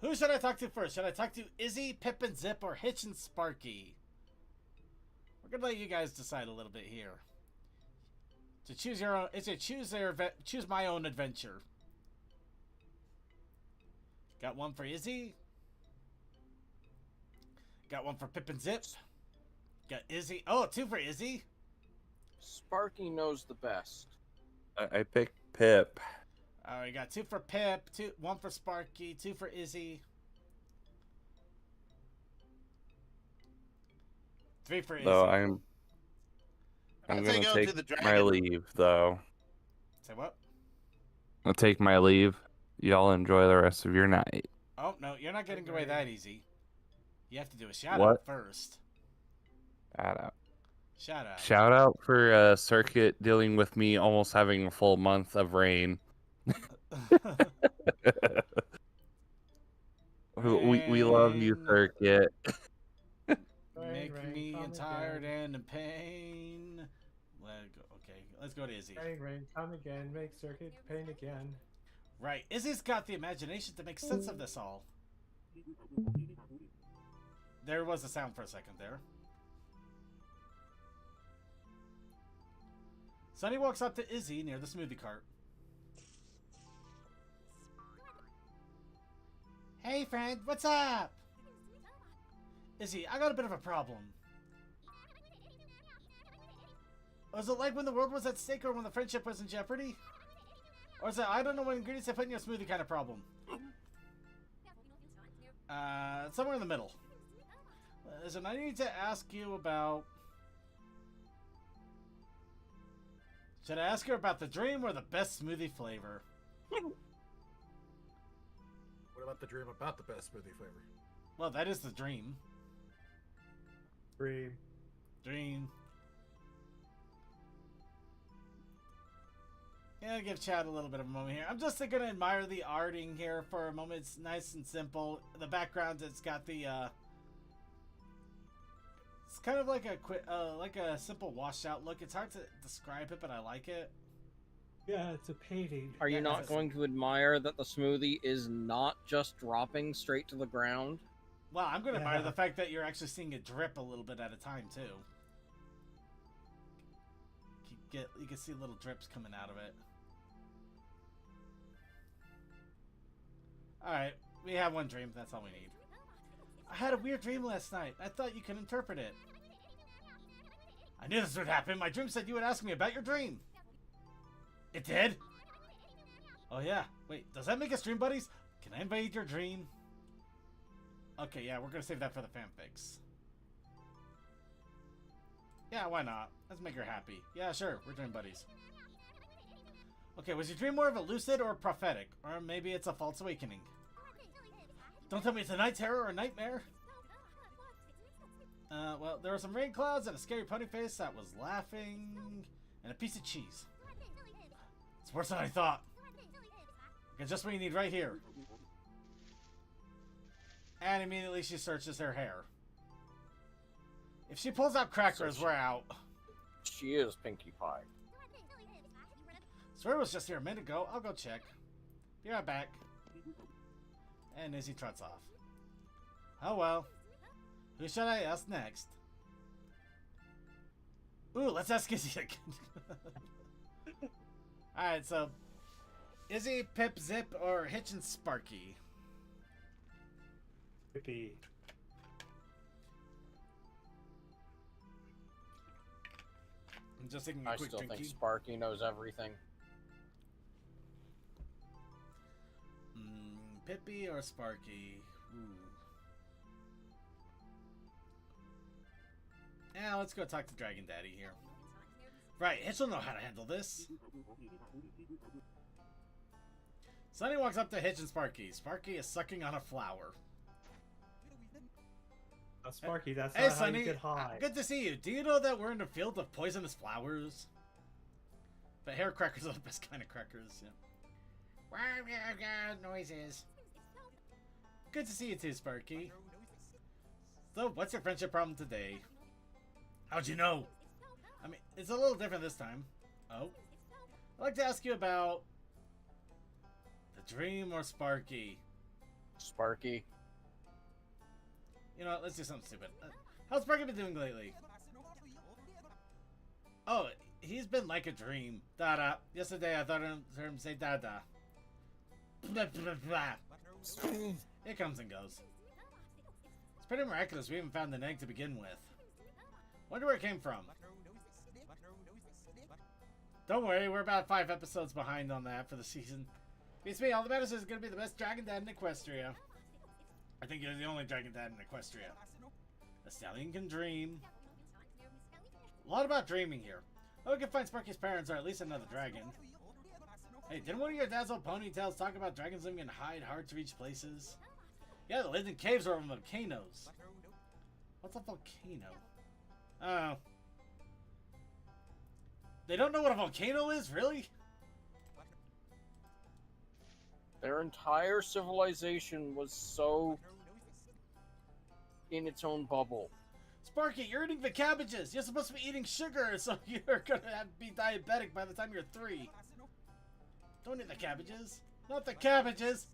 Who should I talk to first? Should I talk to Izzy, Pip and Zip, or Hitch and Sparky? We're gonna let you guys decide a little bit here. To choose your own. It's a choose my own adventure. Got one for Izzy. Got one for Pip and Zip. Got Izzy. Oh, two for Izzy. Sparky knows the best. I picked Pip. We got two for Pip, one for Sparky, two for Izzy. 3 for Izzy. Though I'm I gonna say go take to the my dragon. leave though. Say what? I'll take my leave. Y'all enjoy the rest of your night. Oh, no, you're not getting away that easy. You have to do a shout What? out first. Shout out. Shout out. Shout out for Circuit dealing with me almost having a full month of rain. we love you, Rain. Circuit. Make Rain, me come tired again. and in pain. Okay, let's go to Izzy. Rain, come again, make Circuit pain again. Right, Izzy's got the imagination to make sense of this all. There was a sound for a second there. Sunny walks up to Izzy near the smoothie cart. Hey friend, what's up? Izzy, I got a bit of a problem. Was it like when the world was at stake or when the friendship was in jeopardy? Or is it I don't know what ingredients I put in your smoothie kind of problem? Somewhere in the middle. Listen, I need to ask you about... Should I ask her about the dream or the best smoothie flavor? What about the dream about the best smoothie flavor? Well, that is the dream. Dream. Yeah, give Chad a little bit of a moment here. I'm just gonna admire the arting here for a moment. It's nice and simple. The background, it's got the it's kind of like a simple washed out look. It's hard to describe it, but I like it. Yeah, it's a painting. Are you Yeah, not it's- going to admire that the smoothie is not just dropping straight to the ground? Well, I'm gonna admire Yeah. the fact that you're actually seeing it drip a little bit at a time too. You can see little drips coming out of it. Alright, we have one dream. That's all we need. I had a weird dream last night. I thought you could interpret it. I knew this would happen. My dream said you would ask me about your dream. It did? Oh yeah. Wait, does that make us dream buddies? Can I invade your dream? Okay, yeah, we're gonna save that for the fanfics. Yeah, why not? Let's make her happy. Yeah, sure, we're dream buddies. Okay, was your dream more of a lucid or prophetic? Or maybe it's a false awakening? Don't tell me it's a night terror or a nightmare. Well, there were some rain clouds and a scary pony face that was laughing, and a piece of cheese. It's worse than I thought. Okay, just what you need right here. And immediately she searches her hair. If she pulls out crackers, we're out. She is Pinkie Pie. Swear was just here a minute ago. I'll go check. Be right back. And Izzy trots off. Oh well. Who should I ask next? Ooh, let's ask Izzy again. Alright, so Izzy, Pip, Zip, or Hitch and Sparky? Pippy. I'm just taking a I quick still think drinky. Sparky knows everything. Pippi or Sparky? Ooh. Yeah, let's go talk to Dragon Daddy here. Right, Hitch will know how to handle this. Sunny walks up to Hitch and Sparky. Sparky is sucking on a flower. Sparky, that's Hey, not how Sunny. you get high. Good to see you. Do you know that we're in a field of poisonous flowers? But hair crackers are the best kind of crackers. Yeah. Noises. Good to see you too, Sparky. So, what's your friendship problem today? How'd you know? I mean, it's a little different this time. Oh. I'd like to ask you about... the Dream or Sparky? Sparky. You know what, let's do something stupid. How's Sparky been doing lately? Oh, he's been like a dream. Da-da. Yesterday I thought I heard him say da-da. Blah, blah, blah. It comes and goes. It's pretty miraculous we even found an egg to begin with. Wonder where it came from. Don't worry, we're about 5 episodes behind on that for the season. Beats me, all the matters is going to be the best Dragon Dad in Equestria. I think you're the only Dragon Dad in Equestria. The stallion can dream. A lot about dreaming here. Oh, we can find Sparky's parents or at least another dragon. Hey, didn't one of your dad's old ponytails talk about dragons living in hard to reach places? Yeah, they lived in caves or volcanoes. What's a volcano? Oh. They don't know what a volcano is? Really? Their entire civilization was so in its own bubble. Sparky, you're eating the cabbages. You're supposed to be eating sugar, so you're gonna be diabetic by the time you're 3. Don't eat the cabbages. Not the cabbages.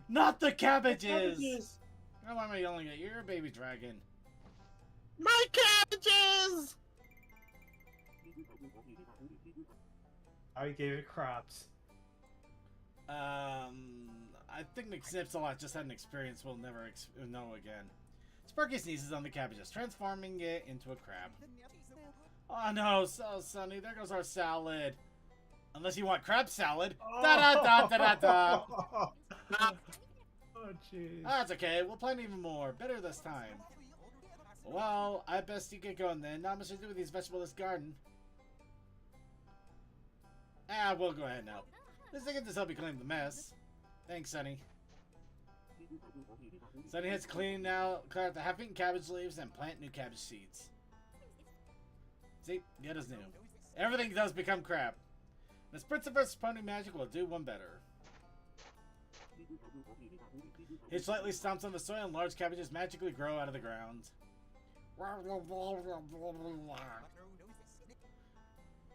Not the cabbages. Why am I yelling at you? You're a baby dragon. My cabbages! I gave it crops. I think McSnipsalot just had an experience we'll never know again. Sparky sneezes on the cabbages, transforming it into a crab. Oh no, so Sunny, there goes our salad. Unless you want crab salad. Da-da-da-da-da-da. Oh, jeez. That's okay, we'll plan even more. Better this time. Well, I best you get going then. Not much to do with these vegetableless garden. We'll go ahead now. Let's get this help you clean the mess. Thanks, Sunny. Sunny has clean now, clear out the half-eaten cabbage leaves and plant new cabbage seeds. See, get us new. Everything does become crap. This Prince of Earth's pony magic will do one better. Hitch lightly stomps on the soil and large cabbages magically grow out of the ground.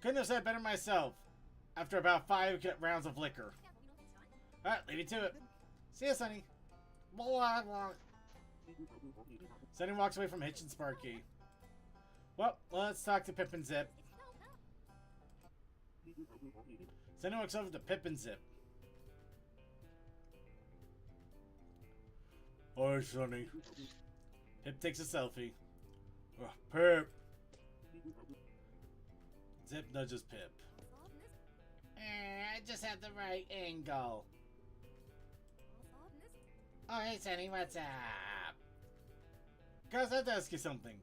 Couldn't have said it better myself. After about 5 rounds of liquor. Alright, leave you to it. See ya, Sunny. Sunny walks away from Hitch and Sparky. Well, let's talk to Pip and Zip. Sunny walks over to Pip and Zip. Hi, Sunny. Pip takes a selfie. Oh, Pip. Zip nudges Pip. I just had the right angle. Oh, hey, Sunny, what's up? Guys, I have to ask you something.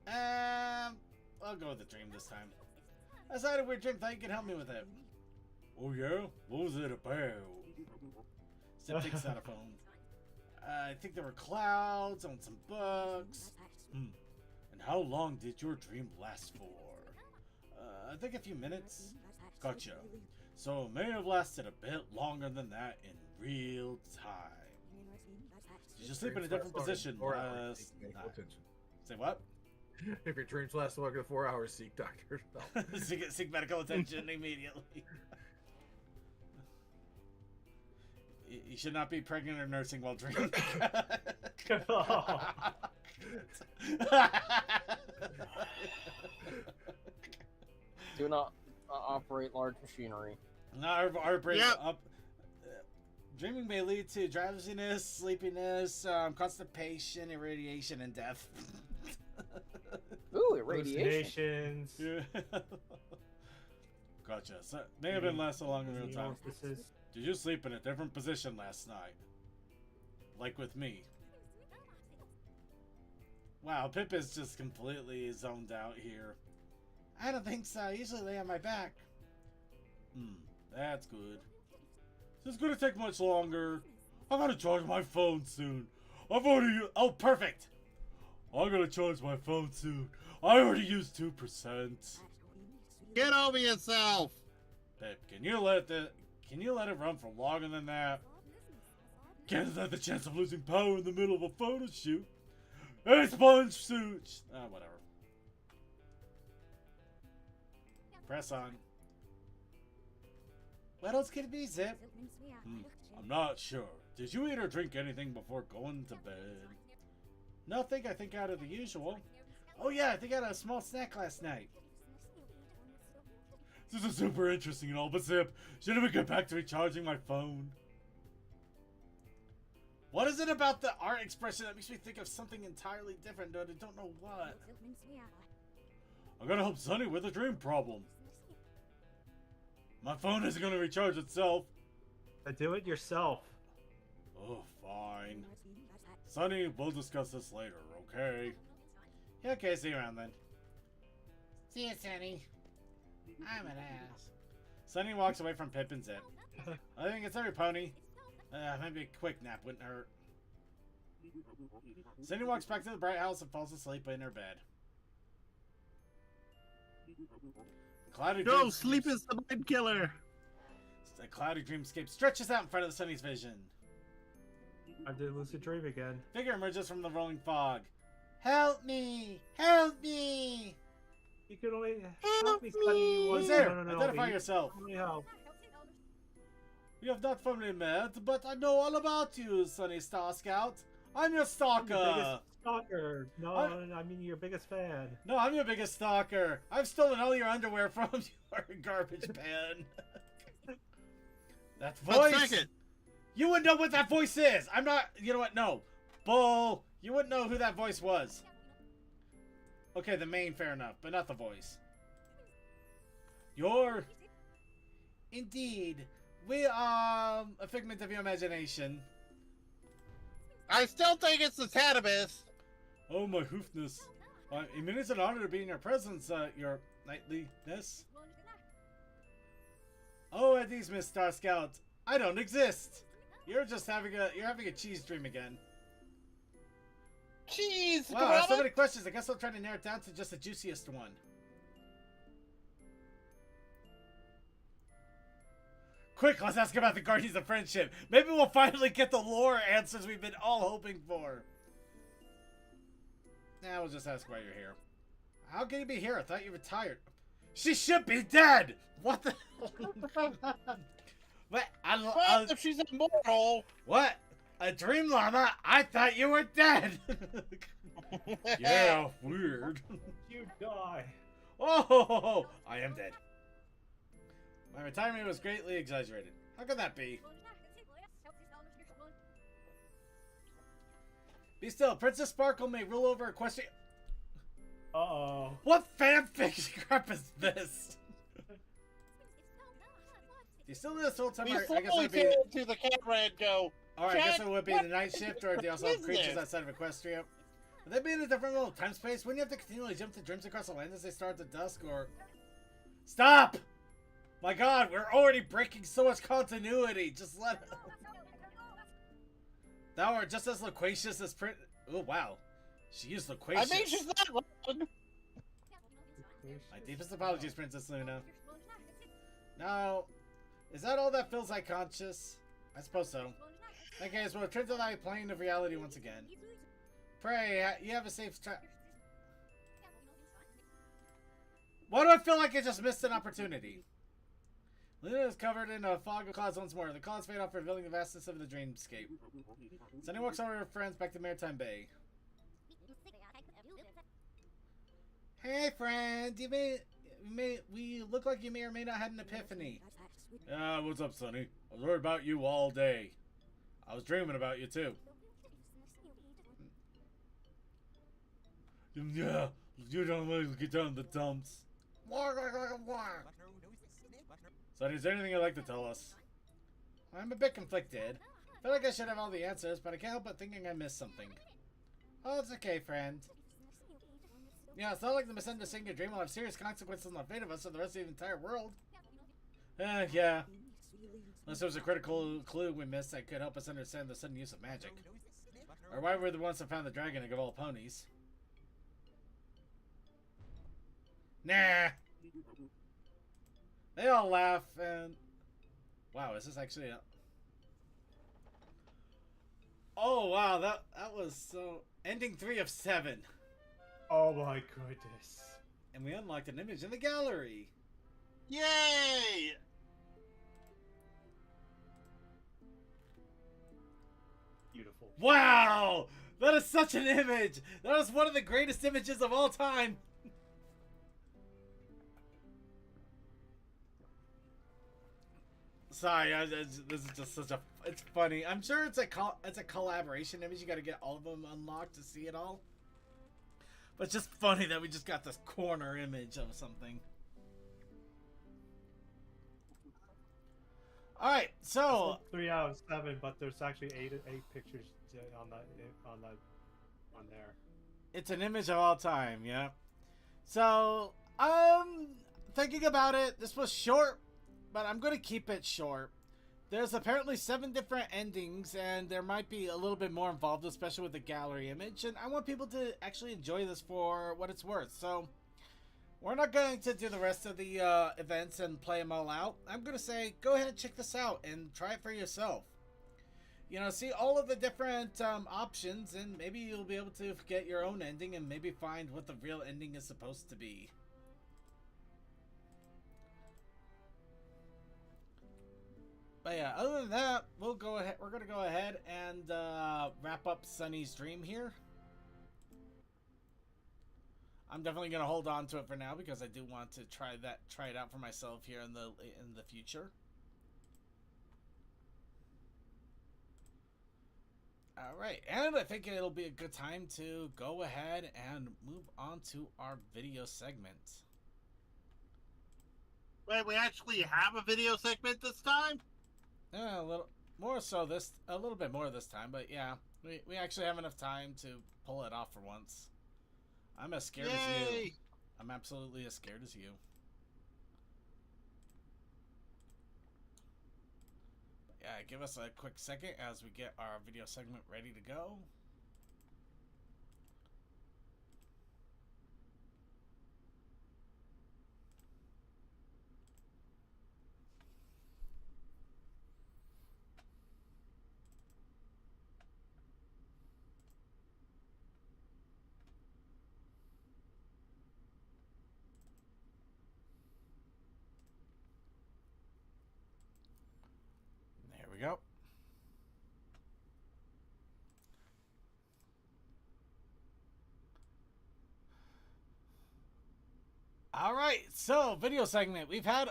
I'll go with the dream this time. I had a weird dream, thought you could help me with it. Oh, yeah? What was it about? Zip takes out a phone. I think there were clouds on some bugs. And how long did your dream last for? I think a few minutes. Gotcha. So it may have lasted a bit longer than that in real time. Did you sleep in a different position last night? Say what? If your dreams last longer than 4 hours, seek doctor's help. seek medical attention immediately. You should not be pregnant or nursing while dreaming. Do not operate large machinery. Our brains Yep. up. Dreaming may lead to drowsiness, sleepiness, constipation, irradiation, and death. Ooh, irradiation. Hallucinations. Yeah. gotcha. So, may have been less along in real You know time. what this is? Did you sleep in a different position last night? Like with me? Wow, Pip is just completely zoned out here. I don't think so. I usually lay on my back. That's good. This is gonna take much longer. I gotta charge my phone soon. I've already... Oh, perfect! I gotta charge my phone soon. I already used 2%. Get over yourself. Pip, can you let it run for longer than that? Can't have the chance of losing power in the middle of a photo shoot. Hey, sponge suit! Whatever. Press on. What else could it be, Zip? I'm not sure. Did you eat or drink anything before going to bed? Nothing, I think, out of the usual. Oh yeah, I think I had a small snack last night. This is super interesting and all, but Zip, shouldn't we get back to recharging my phone? What is it about the art expression that makes me think of something entirely different, but I don't know what? I gotta help Sunny with a dream problem. My phone isn't gonna recharge itself. Do it yourself. Oh, fine. Sunny, we'll discuss this later, okay? Yeah, okay, see you around then. See you, Sunny. I'm an ass. Sunny walks away from Pip and Zip. I think it's every pony. Maybe a quick nap wouldn't hurt. Sunny walks back to the bright house and falls asleep in her bed. Cloudy No, dream sleep is the mind killer. A cloudy dreamscape stretches out in front of the Sunny's vision. I did lucid dream again. Figure emerges from the rolling fog. Help me! Help me! You can only help me, Sunny. Who's there? Identify yourself. Only help. You have not formally met, but I know all about you, Sunny Star Scout. I'm your I'm stalker. your biggest stalker. No, I mean your biggest fan. No, I'm your biggest stalker. I've stolen all your underwear from your garbage pan. That voice. 1 second. You wouldn't know what that voice is. I'm not. You know what? No. Bull. You wouldn't know who that voice was. Okay, the main, fair enough, but not the voice. You're... Indeed. We are a figment of your imagination. I still think it's the Tatabis. Oh, my hoofness. I mean, it's an honor to be in your presence, your knightliness. Oh, at these, Miss Star Scout. I don't exist. You're just having a cheese dream again. Jeez, Wow, I have so many questions. I guess I'll try to narrow it down to just the juiciest one. Quick, let's ask about the Guardians of Friendship. Maybe we'll finally get the lore answers we've been all hoping for. Nah, we'll just ask why you're here. How can you be here? I thought you retired. She should be dead! What the... What? What if she's immortal? What? A dream llama? I thought you were dead! Yeah, weird. You die. Oh, I am dead. My retirement was greatly exaggerated. How could that be? Be still. Princess Sparkle may rule over Equestria. Uh-oh. What fanfic crap is this? Do you still do this whole time? We I guess it slowly would be. turn to the camera and go. Alright, I guess it would be the What night shift, or do you also have is creatures this? outside of Equestria? Would they be in a different little time space? Wouldn't you have to continually jump to dreams across the land as they start at dusk, or... Stop! My god, we're already breaking so much continuity! Just let... Thou art just as loquacious as Oh, wow. She used loquacious. I mean, she's not wrong. My deepest apologies, Princess Luna. Now, is that all that feels like conscious? I suppose so. Okay, so we'll return to thy plane of reality once again. Pray, you have a safe Why do I feel like I just missed an opportunity? Luna is covered in a fog of clouds once more. The clouds fade off, revealing the vastness of the dreamscape. Sunny walks over her friends back to Maritime Bay. Hey, friend. We look like you may or may not have an epiphany. What's up, Sunny? I was worried about you all day. I was dreaming about you, too. Yeah, you don't want to get down in the dumps. So is there anything you'd like to tell us? I'm a bit conflicted. I feel like I should have all the answers, but I can't help but thinking I missed something. Oh, it's okay, friend. Yeah, it's not like the misunderstanding your dream will have serious consequences on the fate of us or the rest of the entire world. Yeah. Unless there was a critical clue we missed that could help us understand the sudden use of magic. Or why we're the ones that found the dragon of all ponies. Nah. They all laugh and... Wow, is this actually a... Oh, wow, that was so... Ending 3 of 7. Oh my goodness. And we unlocked an image in the gallery. Yay! Beautiful. Wow! That is such an image! That is one of the greatest images of all time! Sorry, this is just such a... It's funny. I'm sure it's a collaboration image. You gotta get all of them unlocked to see it all. But it's just funny that we just got this corner image of something. Alright, so... 3 out of 7, but there's actually 8 pictures on there. It's an image of all time, yeah. So, thinking about it, this was short, but I'm going to keep it short. There's apparently 7 different endings, and there might be a little bit more involved, especially with the gallery image, and I want people to actually enjoy this for what it's worth. So, we're not going to do the rest of the events and play them all out. I'm going to say, go ahead and check this out and try it for yourself. You know, see all of the different options, and maybe you'll be able to get your own ending and maybe find what the real ending is supposed to be. But yeah, other than that, we're gonna go ahead and wrap up Sunny's dream here. I'm definitely gonna hold on to it for now because I do want to try it out for myself here in the future. Alright, and I think it'll be a good time to go ahead and move on to our video segment. Wait, we actually have a video segment this time? Yeah, a little bit more this time, but yeah, we actually have enough time to pull it off for once. I'm as scared as you. I'm absolutely as scared as you. Yeah, give us a quick second as we get our video segment ready to go. There we go. All right, so video segment. We got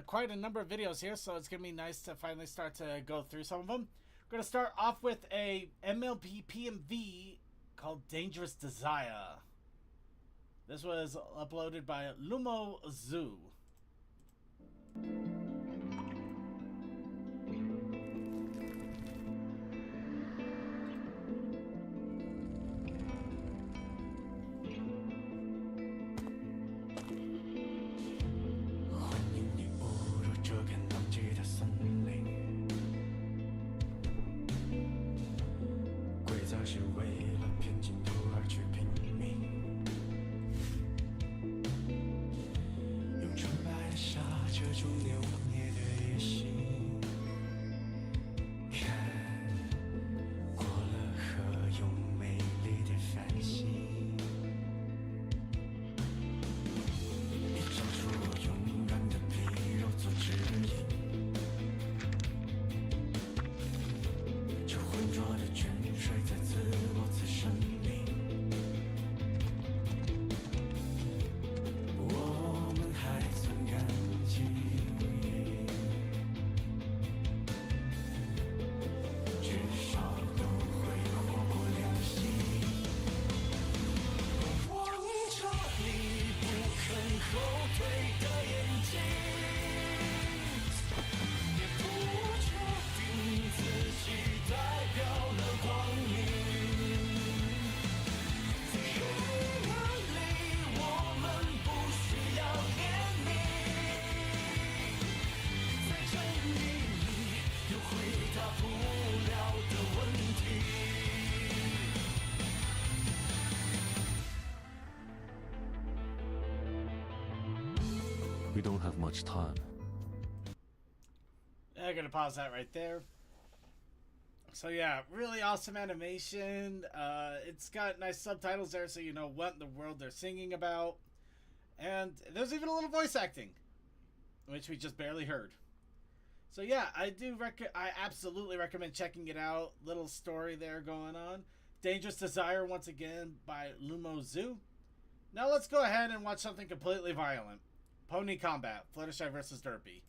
quite a number of videos here, so it's gonna be nice to finally start to go through some of them. We're gonna start off with a MLP PMV called Dangerous Desire. This was uploaded by Lumo Zoo. We don't have much time. I'm gonna pause that right there. So yeah, really awesome animation. It's got nice subtitles there, so you know what in the world they're singing about. And there's even a little voice acting, which we just barely heard. So yeah, I absolutely recommend checking it out. Little story there going on. Dangerous Desire once again by Lumo Zoo. Now let's go ahead and watch something completely violent. Pony Combat, Fluttershy vs. Derpy.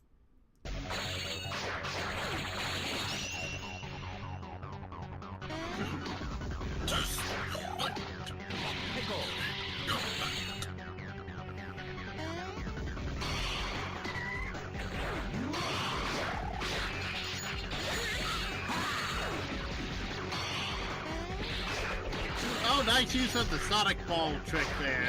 Oh, nice use of the Sonic Ball trick there.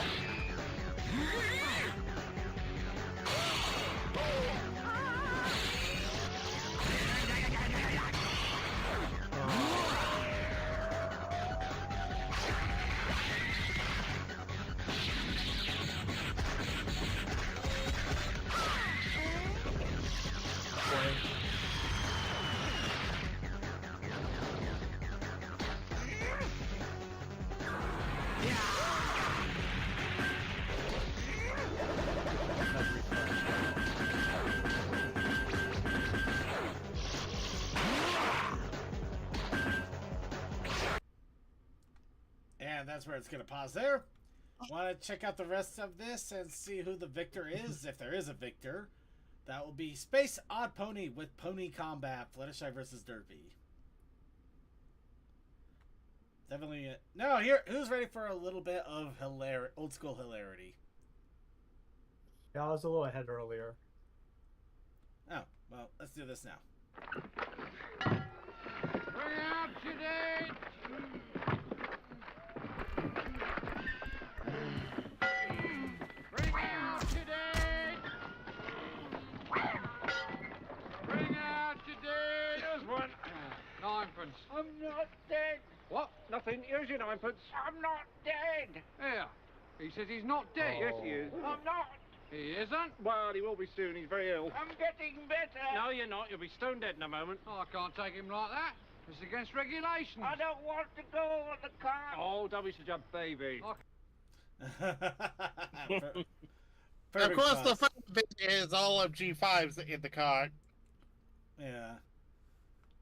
And that's where it's going to pause there. Want to check out the rest of this and see who the victor is, if there is a victor. That will be Space Odd Pony with Pony Combat, Fluttershy vs. Derpy. Definitely. No, here. Who's ready for a little bit of old school hilarity? Yeah, I was a little ahead earlier. Oh, well, let's do this now. Bring out your date! Bring out your date! Bring out your date! Here's one. Ninepence. I'm not dead. What? Nothing. Here's your ninepence. I'm not dead. Here. He says he's not dead. Yes, he is. I'm not. He isn't? Well, he will be soon. He's very ill. I'm getting better. No, you're not. You'll be stone dead in a moment. Oh, I can't take him like that. It's against regulations. I don't want to go on the car. Oh, don't be such a baby. Of course, the fun bit is all of G5's in the car. Yeah.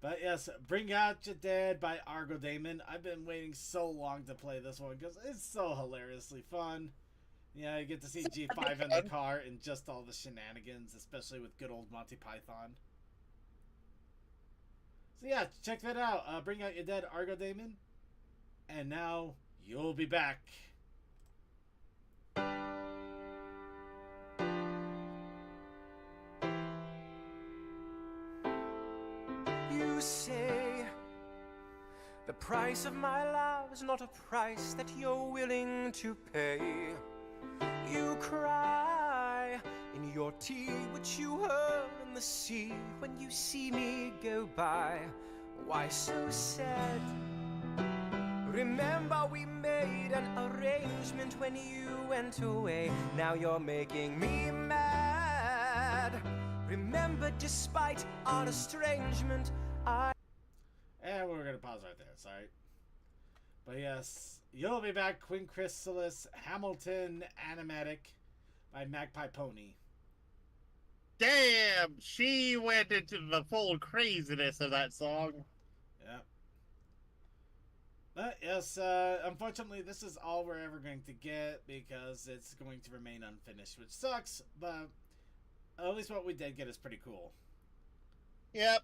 But yes, Bring Out Your Dead by Argo Damon. I've been waiting so long to play this one because it's so hilariously fun. Yeah, you get to see G5 in the car and just all the shenanigans, especially with good old Monty Python. So yeah, check that out. Bring Out Your Dead, Argo Damon. And now, you'll be back. You say the price of my love is not a price that you're willing to pay. You cry in your tea, which you hurl in the sea when you see me go by. Why so sad? Remember we made an arrangement when you went away. Now you're making me mad. Remember, despite our estrangement, And we're going to pause right there, sorry. But yes, you'll be back, Queen Chrysalis Hamilton Animatic by Magpie Pony. Damn, she went into the full craziness of that song. Yeah. But yes, unfortunately, this is all we're ever going to get because it's going to remain unfinished, which sucks, but at least what we did get is pretty cool. Yep.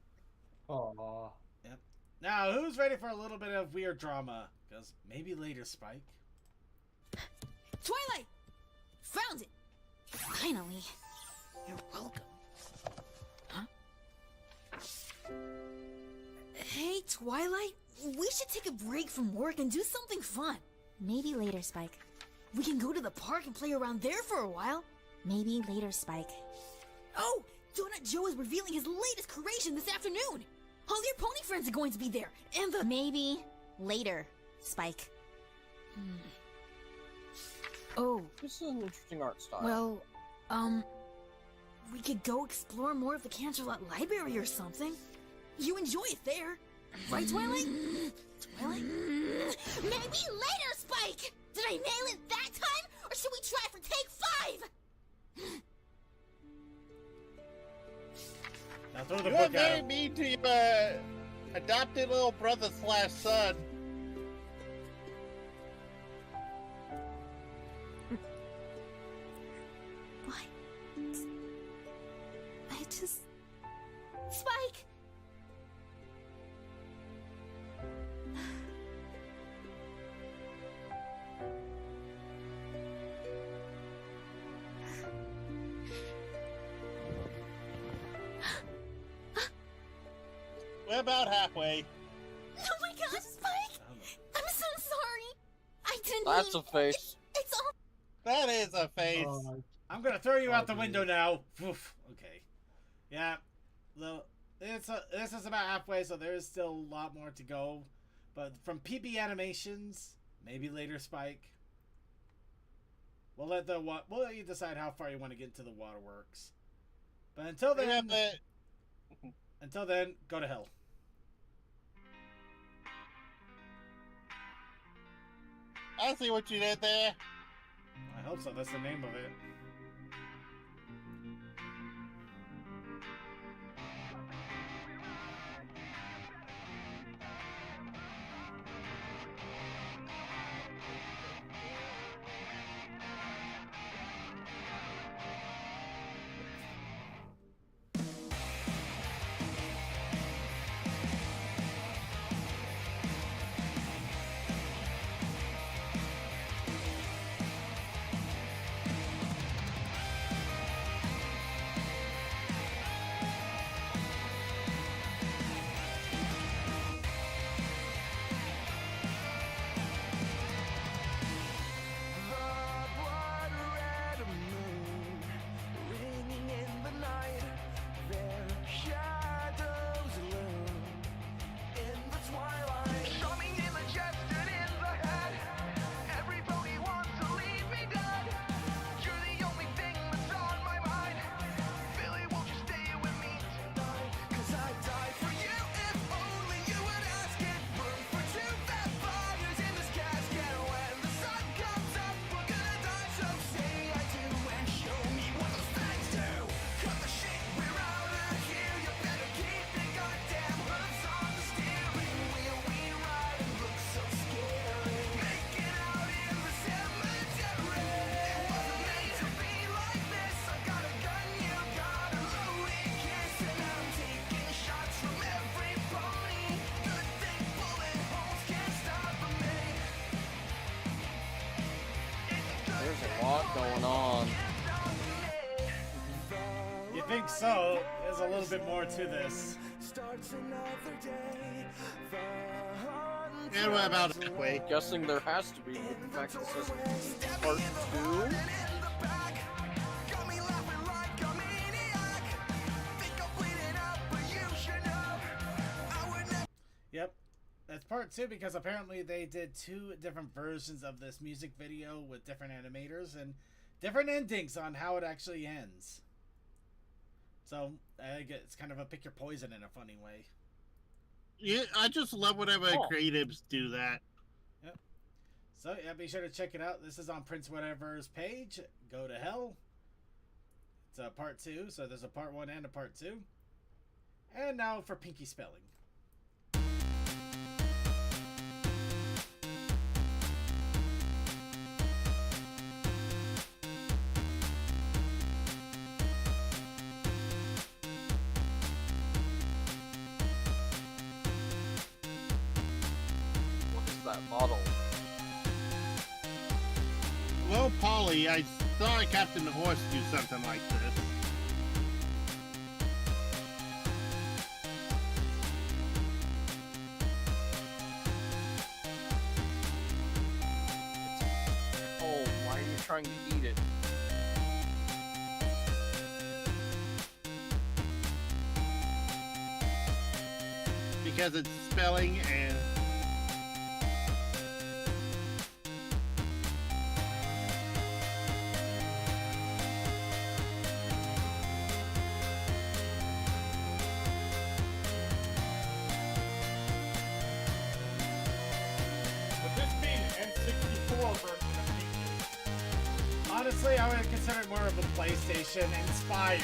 Aww. Yep. Now, who's ready for a little bit of weird drama? Because maybe later, Spike. Twilight! Found it! Finally. You're welcome. Huh? Hey, Twilight, we should take a break from work and do something fun. Maybe later, Spike. We can go to the park and play around there for a while. Maybe later, Spike. Oh, Donut Joe is revealing his latest creation this afternoon. All your pony friends are going to be there, and the... Maybe later, Spike. Oh, this is an interesting art style. Well, We could go explore more of the Canterlot Library or something. You enjoy it there. Right, Twilight? Twilight? Maybe later, Spike! Did I nail it that time? Or should we try for take 5? Now throw the You're book very out. mean to your adopted little brother / son. What? I just... Spike! We're about halfway. Oh my gosh, Spike! I'm so sorry! I didn't That's mean... a face. It's all... That is a face. I'm gonna throw you out the window now. Oof. Okay. Yeah. This is about halfway, so there is still a lot more to go. But from PB Animations, maybe later, Spike. We'll let you decide how far you want to get into the waterworks. But until then, go to hell. I see what you did there. I hope so. That's the name of it. There's a lot going on. You think so? There's a little bit more to this. And we're about halfway. Guessing there has to be with the fact that this is part 2. Yep. That's part 2 because apparently they did 2 different versions of this music video with different animators and different endings on how it actually ends. So it's kind of a pick your poison in a funny way. Yeah, I just love whenever creatives do that. Yep. So yeah, be sure to check it out. This is on Prince Whatever's page. Go to hell. It's a part 2, so there's a part 1 and a part 2. And now for Pinky Spelling. That model. Well, Polly, I saw Captain Horse do something like this. Oh, why are you trying to eat it? Because it's spelling and... honestly, I would consider it more of a PlayStation inspired.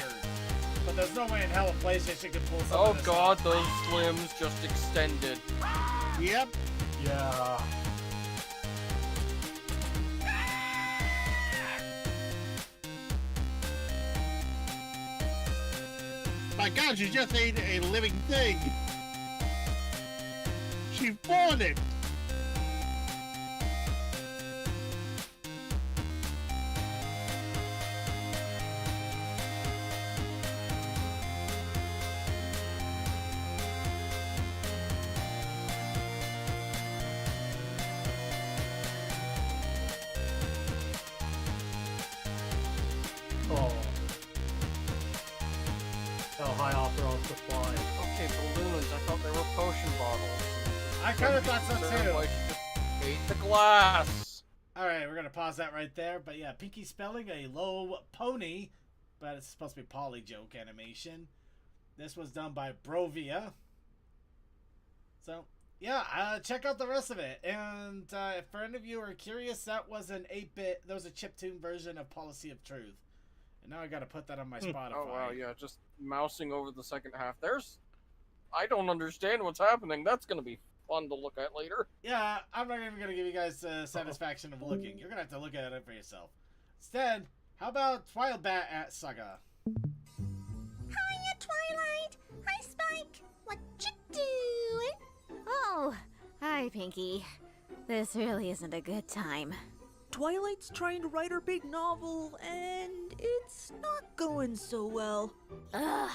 But there's no way in hell a PlayStation could pull something. Oh god, those limbs just extended. Yep. Yeah. My God, she just ate a living thing. She fought it. Oh. Oh, high offer on supply. Okay, balloons. I thought they were potion bottles. I kind of thought so too. Like, just ate the glass. Alright, we're gonna pause that right there. But yeah, Pinky spelling a low pony, but it's supposed to be polyjoke animation. This was done by Brovia. So, yeah, check out the rest of it. And if for any of you are curious, that was an 8-bit, that was a chiptune version of Policy of Truth. And now I gotta put that on my Spotify. Oh wow, yeah, just mousing over the second half. I don't understand what's happening. That's gonna be fun to look at later. Yeah, I'm not even gonna give you guys the satisfaction of looking. You're gonna have to look at it for yourself. Instead, how about Twilight at Saga? Hiya, Twilight! Hi, Spike! What you doing? Oh, hi, Pinky. This really isn't a good time. Twilight's trying to write her big novel, and it's not going so well. Ugh.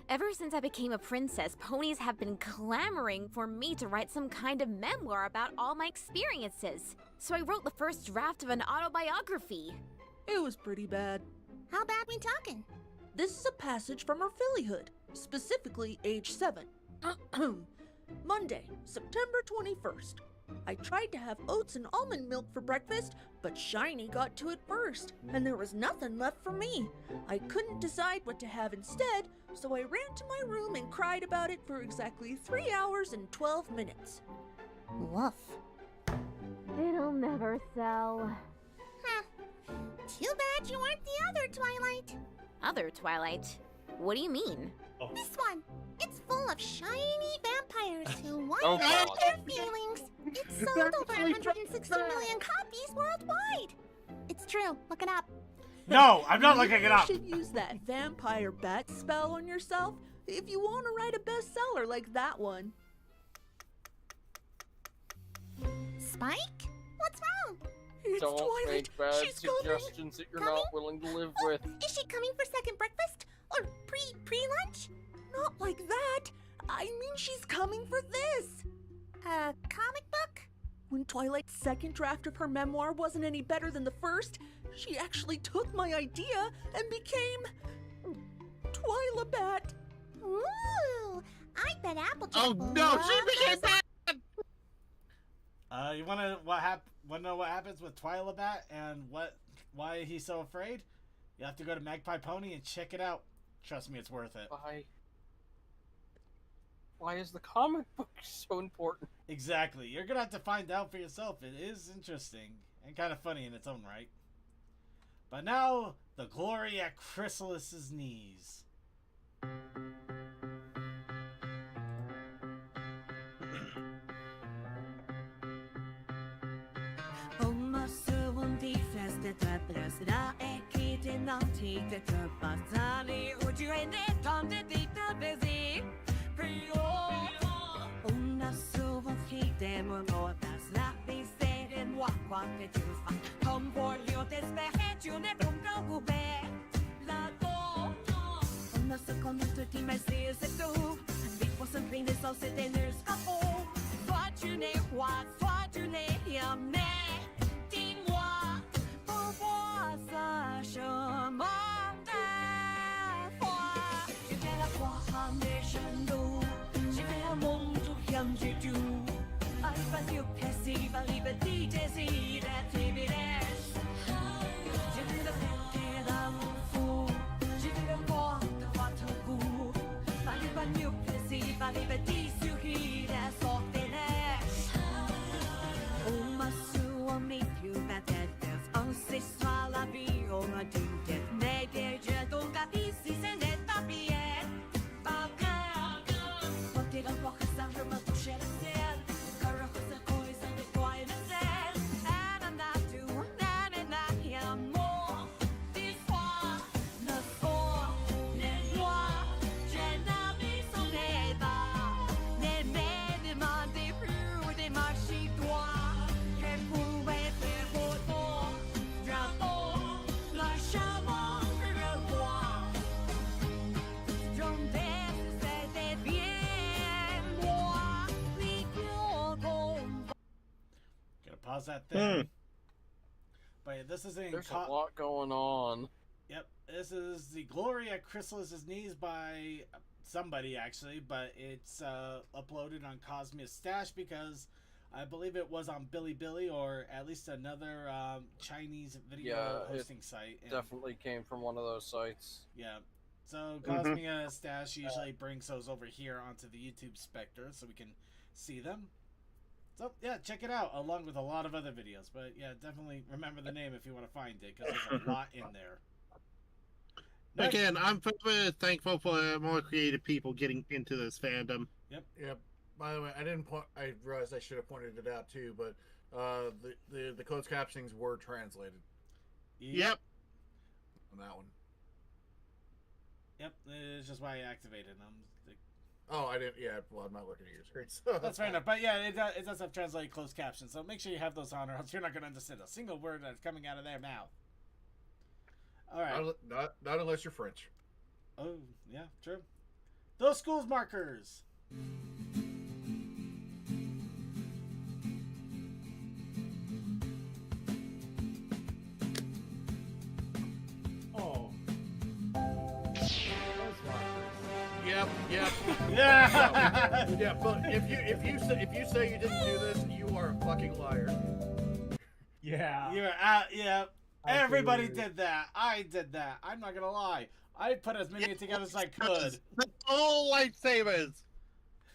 Ever since I became a princess, ponies have been clamoring for me to write some kind of memoir about all my experiences. So I wrote the first draft of an autobiography. It was pretty bad. How bad we talking? This is a passage from her fillyhood, specifically age 7. Monday, September 21st. I tried to have oats and almond milk for breakfast, but Shiny got to it first, and there was nothing left for me. I couldn't decide what to have instead, so I ran to my room and cried about it for exactly 3 hours and 12 minutes. Woof. It'll never sell. Huh. Too bad you aren't the other Twilight. Other Twilight? What do you mean? Oh. This one. It's full of shiny vampires who want Oh, to hurt God. their feelings. It's sold over 160 million copies worldwide. It's true. Look it up. No, I'm not looking it up. You should use that vampire bat spell on yourself if you want to write a bestseller like that one. Spike? What's wrong? It's Don't Twilight. make bad She's coming. suggestions that you're not willing to live with. Is she coming for second breakfast? Or pre-lunch? Not like that. I mean, she's coming for this. A comic book? When Twilight's second draft of her memoir wasn't any better than the first, she actually took my idea and became Twilabat. Ooh, I bet Applejack. Oh no, she became bad. You wanna know what happens with Twilabat and why he's so afraid? You have to go to Magpie Pony and check it out. Trust me, it's worth it. Why is the comic book so important? Exactly. You're gonna have to find out for yourself. It is interesting and kind of funny in its own right. But now, the glory at Chrysalis's knees. Kom på ljudet spehetsjone bunga bube Lago Una sekunde tu ti me se se tu Vi får sen kring det så se det nu ska få Fortune what fortune ya me Dis-moi Pourquoi ça chemin Je vais la voir en des genoux Je vais un monde tout comme du tout Alfa du passiva liberté désir être évidence Je veux le faire d'amour fou Je veux le voir de votre goût Alfa du passiva liberté sourire à sortenesse Uma sua me più bad on c'est soit la vie au calls that thing. But yeah, this is in There's a lot going on. Yep, this is The Glory at Chrysalis's Knees by somebody, actually, but it's uploaded on Cosmia's Stash because I believe it was on Bilibili or at least another Chinese video hosting site. And, definitely came from one of those sites. yeah. So Cosmia Stash usually brings those over here onto the YouTube Spectre so we can see them. So yeah, check it out along with a lot of other videos. But yeah, definitely remember the name if you want to find it because there's a lot in there. Again, I'm thankful for more creative people getting into this fandom. Yep. Yep. By the way, I realized I should have pointed it out too, but the closed captionings were translated. Yep. On that one. Yep. It's just why I activated them. Oh, I didn't. Yeah. Well, I'm not looking at your screen. So that's fair enough. But yeah, it does have translated closed captions, so make sure you have those on, or else you're not going to understand a single word that's coming out of their mouth. All right. Not unless you're French. Oh, yeah, true. Those schools markers. Oh. Yep. Yeah. Yeah, but if you say you didn't do this, you are a fucking liar. Yeah. You're out. Yeah. Everybody did that. I did that. I'm not gonna lie. I put as many together as I could. All lifesavers.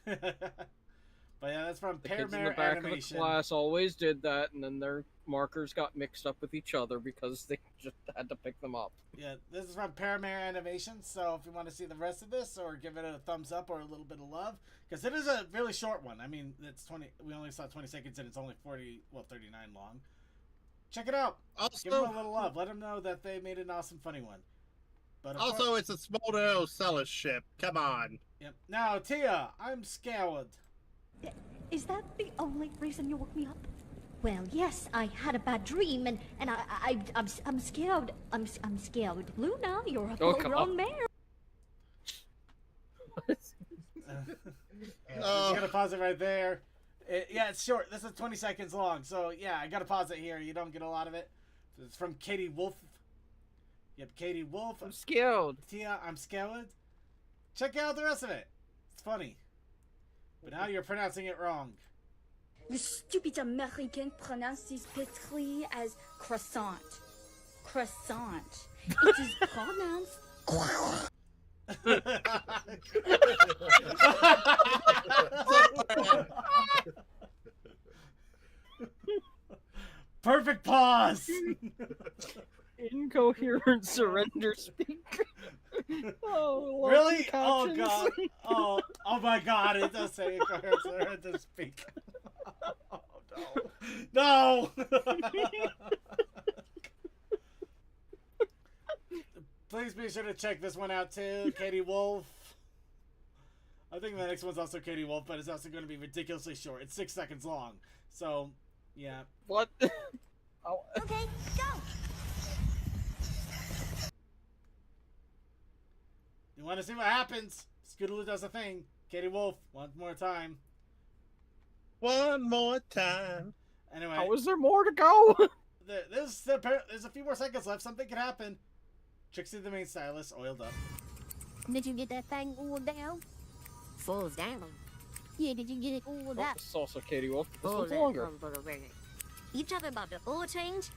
But yeah, that's from The kids in the Paramare back Animation. of the class always did that, and then their markers got mixed up with each other because they just had to pick them up. Yeah, this is from Paramare Animation. So if you want to see the rest of this, or give it a thumbs up or a little bit of love, because it is a really short one. I mean, it's 20. We only saw 20 seconds, and it's only 39 long. Check it out. Also, give them a little love. Let them know that they made an awesome, funny one. But also, it's a Smolder Celis ship. Come on. Yep. Now, Tia, I'm scared. Is that the only reason you woke me up? Well, yes, I had a bad dream, and I'm scared. I'm scared. Luna, you're a full-grown mare. I'm gonna pause it right there. Yeah, it's short. This is 20 seconds long, so yeah, I gotta pause it here. You don't get a lot of it. It's from Katie Wolf. Yep, Katie Wolf. I'm scared. Tia, I'm scared. Check out the rest of it. It's funny. But now you're pronouncing it wrong. The stupid American pronounces pétri as croissant. Croissant. It is pronounced. Perfect pause. Incoherent surrender speak. Oh, Lord, really? captions. Oh god. Oh my god, it does say incoherent surrender speak. Oh no. No. Please be sure to check this one out too, Katie Wolf. I think the next one's also Katie Wolf, but it's also going to be ridiculously short. It's 6 seconds long. So, yeah. What? Oh. Okay, go. You want to see what happens? Scootaloo does a thing. Katie Wolf, one more time. One more time. Anyway. How is there more to go? There's a few more seconds left. Something could happen. Trixie, the main stylist, oiled up. Did you get that thing oiled down? Falls down. Yeah, did you get it oiled up? It's also Katie Wolf. This Oiled one's up. longer. You talking about the oil change?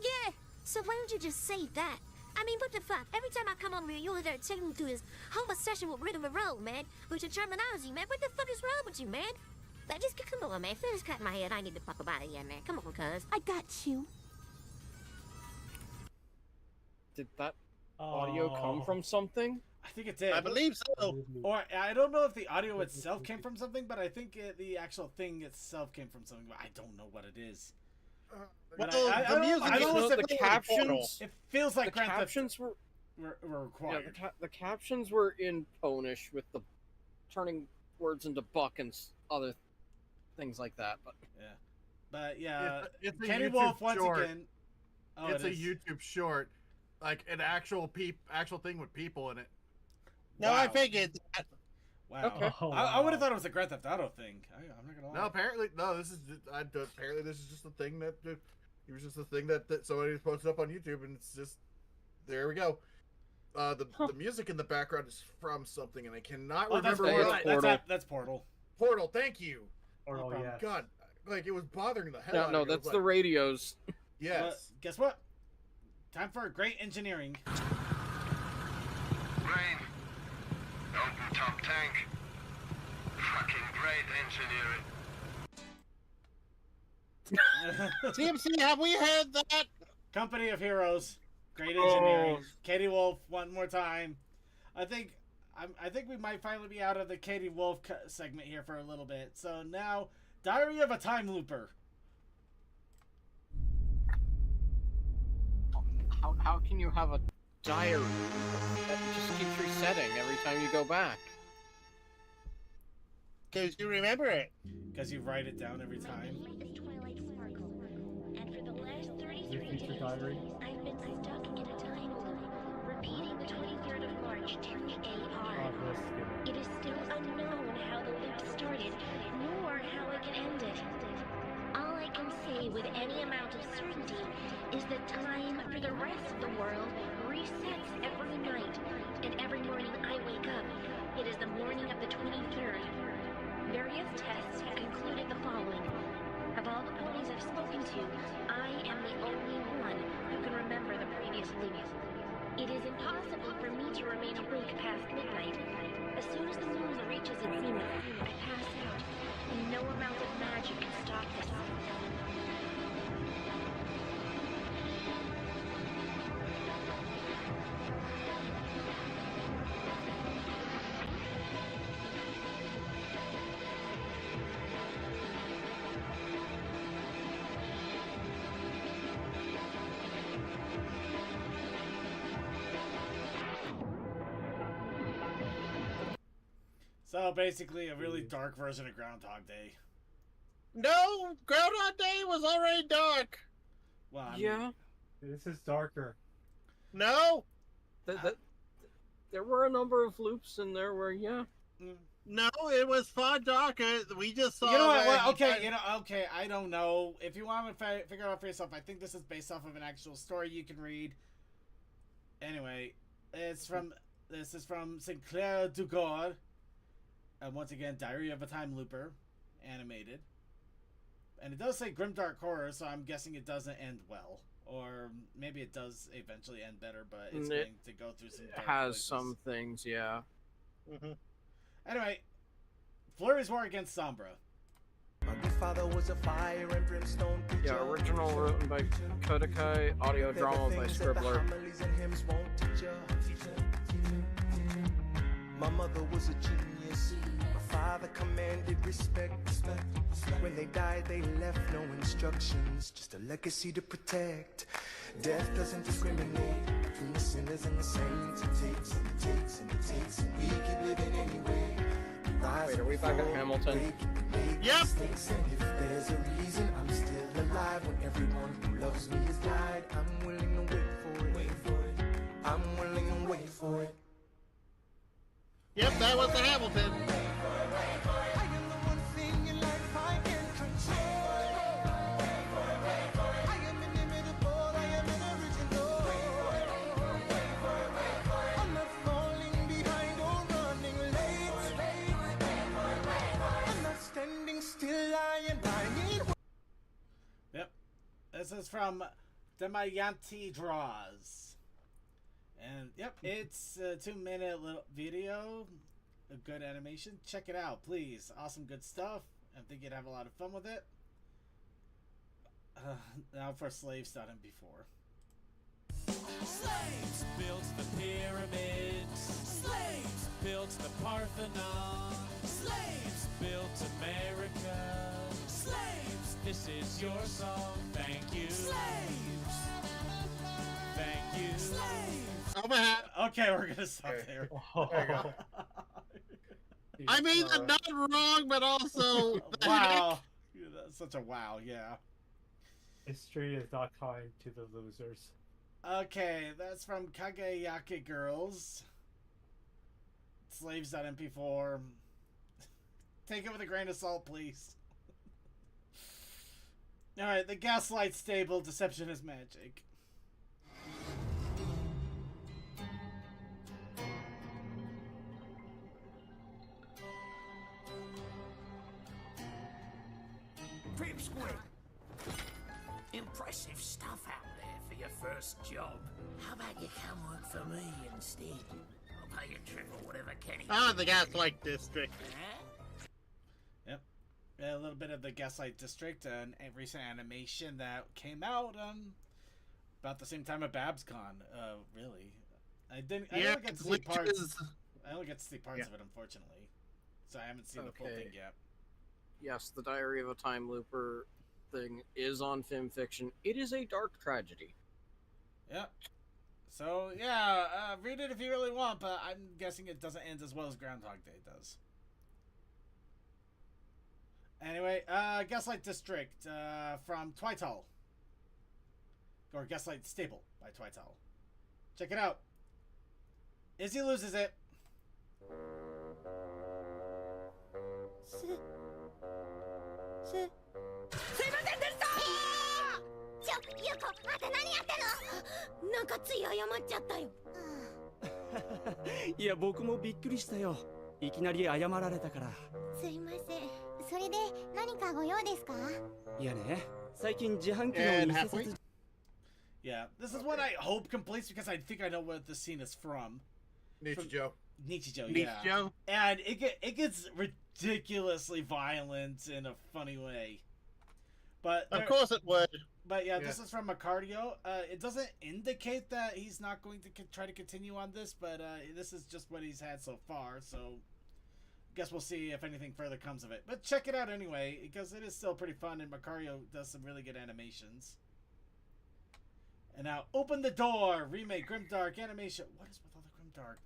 Yeah. So why don't you just say that? I mean, what the fuck? Every time I come over here, you're there taking me through this whole obsession with Rhythm and Roll, man. With your terminology, man. What the fuck is wrong with you, man? Like, just come on, man. Finish cutting my head. I need to fuck about it, yeah, man. Come on, cuz. I got you. Did that audio come from something? I think it did. I believe so. Or I don't know if the audio itself came from something, but I think the actual thing itself came from something. But I don't know what it is. But the music I don't know if the captions. It feels like the captions were required. Yeah, the captions were in Polish with the turning words into buck and other things like that. But yeah, it's a Kenny YouTube Wolf once short. again. Oh, It's it a is. YouTube short, like an actual thing with people in it. No, I figured that. Wow. Okay. Oh, I would have wow. thought it was a Grand Theft Auto thing. I'm not gonna lie. No, apparently, no. This is apparently this is just a thing that it was just a thing that somebody posted up on YouTube, and it's just there we go. The music in the background is from something, and I cannot That's remember Portal. what. That's Portal. Portal. Thank you. Portal, Oh, yes. God, like it was bothering the hell out No, of me. I was that's the like, radios. Yes. Well, guess what? Time for great engineering. Rain. Open top tank. Fucking great engineering. TMC, have we heard that? Company of Heroes. Great engineering. Katie Wolf, one more time. I think we might finally be out of the Katie Wolf segment here for a little bit. So now, Diary of a Time Looper. How can you have a diary that just keeps resetting every time you go back? Because you remember it. Because you write it down every time. And for the last 33 Your future days, diary. I've been stuck in a time loop, repeating the 23rd of March 2 AR. Oh, this is good. It is still unknown how the loop started, nor how it can end it. All I can say with any amount of certainty is that time for the rest of the world resets every night, and every morning I wake up, it is the morning of the 23rd. Various tests have concluded the following. Of all the ponies I've spoken to, I am the only one who can remember the previous loop. It is impossible for me to remain awake past midnight. As soon as the moon reaches its zenith, I pass out, and no amount of magic can stop this. So basically, a really dark version of Groundhog Day. No, Groundhog Day was already dark. Well, I mean, Yeah. This is darker. No, There were a number of loops in there where, yeah. no, it was far darker. We just saw. You know what? where Well, he okay, got- okay. I don't know. If you want to figure it out for yourself, I think this is based off of an actual story you can read. Anyway, this is from Sinclair Dugard. Once again, Diary of a Time Looper, animated. And it does say grimdark horror, so I'm guessing it doesn't end well. Or maybe it does eventually end better, but it's going to go through some dark Has places. some things, yeah. Anyway, Flurry's War against Sombra. My good father was a fire and brimstone preacher. Yeah, original written by Kodakai, audio There were drama by things that the Scribbler. homilies and hymns won't teach ya. My mother was a genius. My father commanded respect. When they died, they left no instructions, just a legacy to protect. Death doesn't discriminate between the sinners and the saints. It takes and it takes and it takes, and we keep living anyway. Wait, are we back at Hamilton? Yep. And if there's a reason I'm still alive when everyone who loves me has died, I'm willing to wait for it. I'm willing to wait for it. Yep, that was the Hamilton. Yep. This is from Damayanti Draws. And, yep, it's a 2-minute little video. A good animation. Check it out, please. Awesome, good stuff. I think you'd have a lot of fun with it. Now for slaves done it before. Slaves built the pyramids. Slaves built the Parthenon. Slaves built America. Slaves, this is your song. Thank you. Slaves. Thank you. Slaves. Okay, we're gonna stop there. I mean, not wrong, but also the Wow. heck? Yeah, that's such a wow, yeah. History is not kind to the losers. Okay, that's from Kageyake Girls. slaves.mp4. Take it with a grain of salt, please. Alright, the Gaslight Stable, deception is magic. Pipsqueak! Impressive stuff out there for your first job. How about you come work for me instead? I'll pay you triple whatever Kenny... Ah, the Gaslight District. Yep. A little bit of the Gaslight District, an recent animation that came out about the same time of BabsCon. Really. I only get to see parts. I only get to see parts of it, unfortunately. So I haven't seen the full thing yet. Yes, the Diary of a Time Looper thing is on FilmFiction. It is a dark tragedy. Yep. So, yeah, read it if you really want, but I'm guessing it doesn't end as well as Groundhog Day does. Anyway, Gaslight District from Twytal. Or Gaslight Stable by Twytal. Check it out. Izzy loses it. すいませんでしたゆうこ、あんた何やってんの？なんかつい謝っちゃったよ。いや、僕もびっくりしたよ。いきなり謝られたから。すいません。それで何かご用ですか？いやね、最近自販機の偽札。Yeah, this is what I hope completes because I think I know what this scene is from. Nichijou. Nichijou, yeah. Nichijou? And it gets ridiculously violent in a funny way. But of course it would. But yeah, this is from Macardio. It doesn't indicate that he's not going to try to continue on this, but this is just what he's had so far, so guess we'll see if anything further comes of it. But check it out anyway, because it is still pretty fun, and Macario does some really good animations. And now, Open the Door! Remake, Grimdark, animation. What is with all the Grimdark?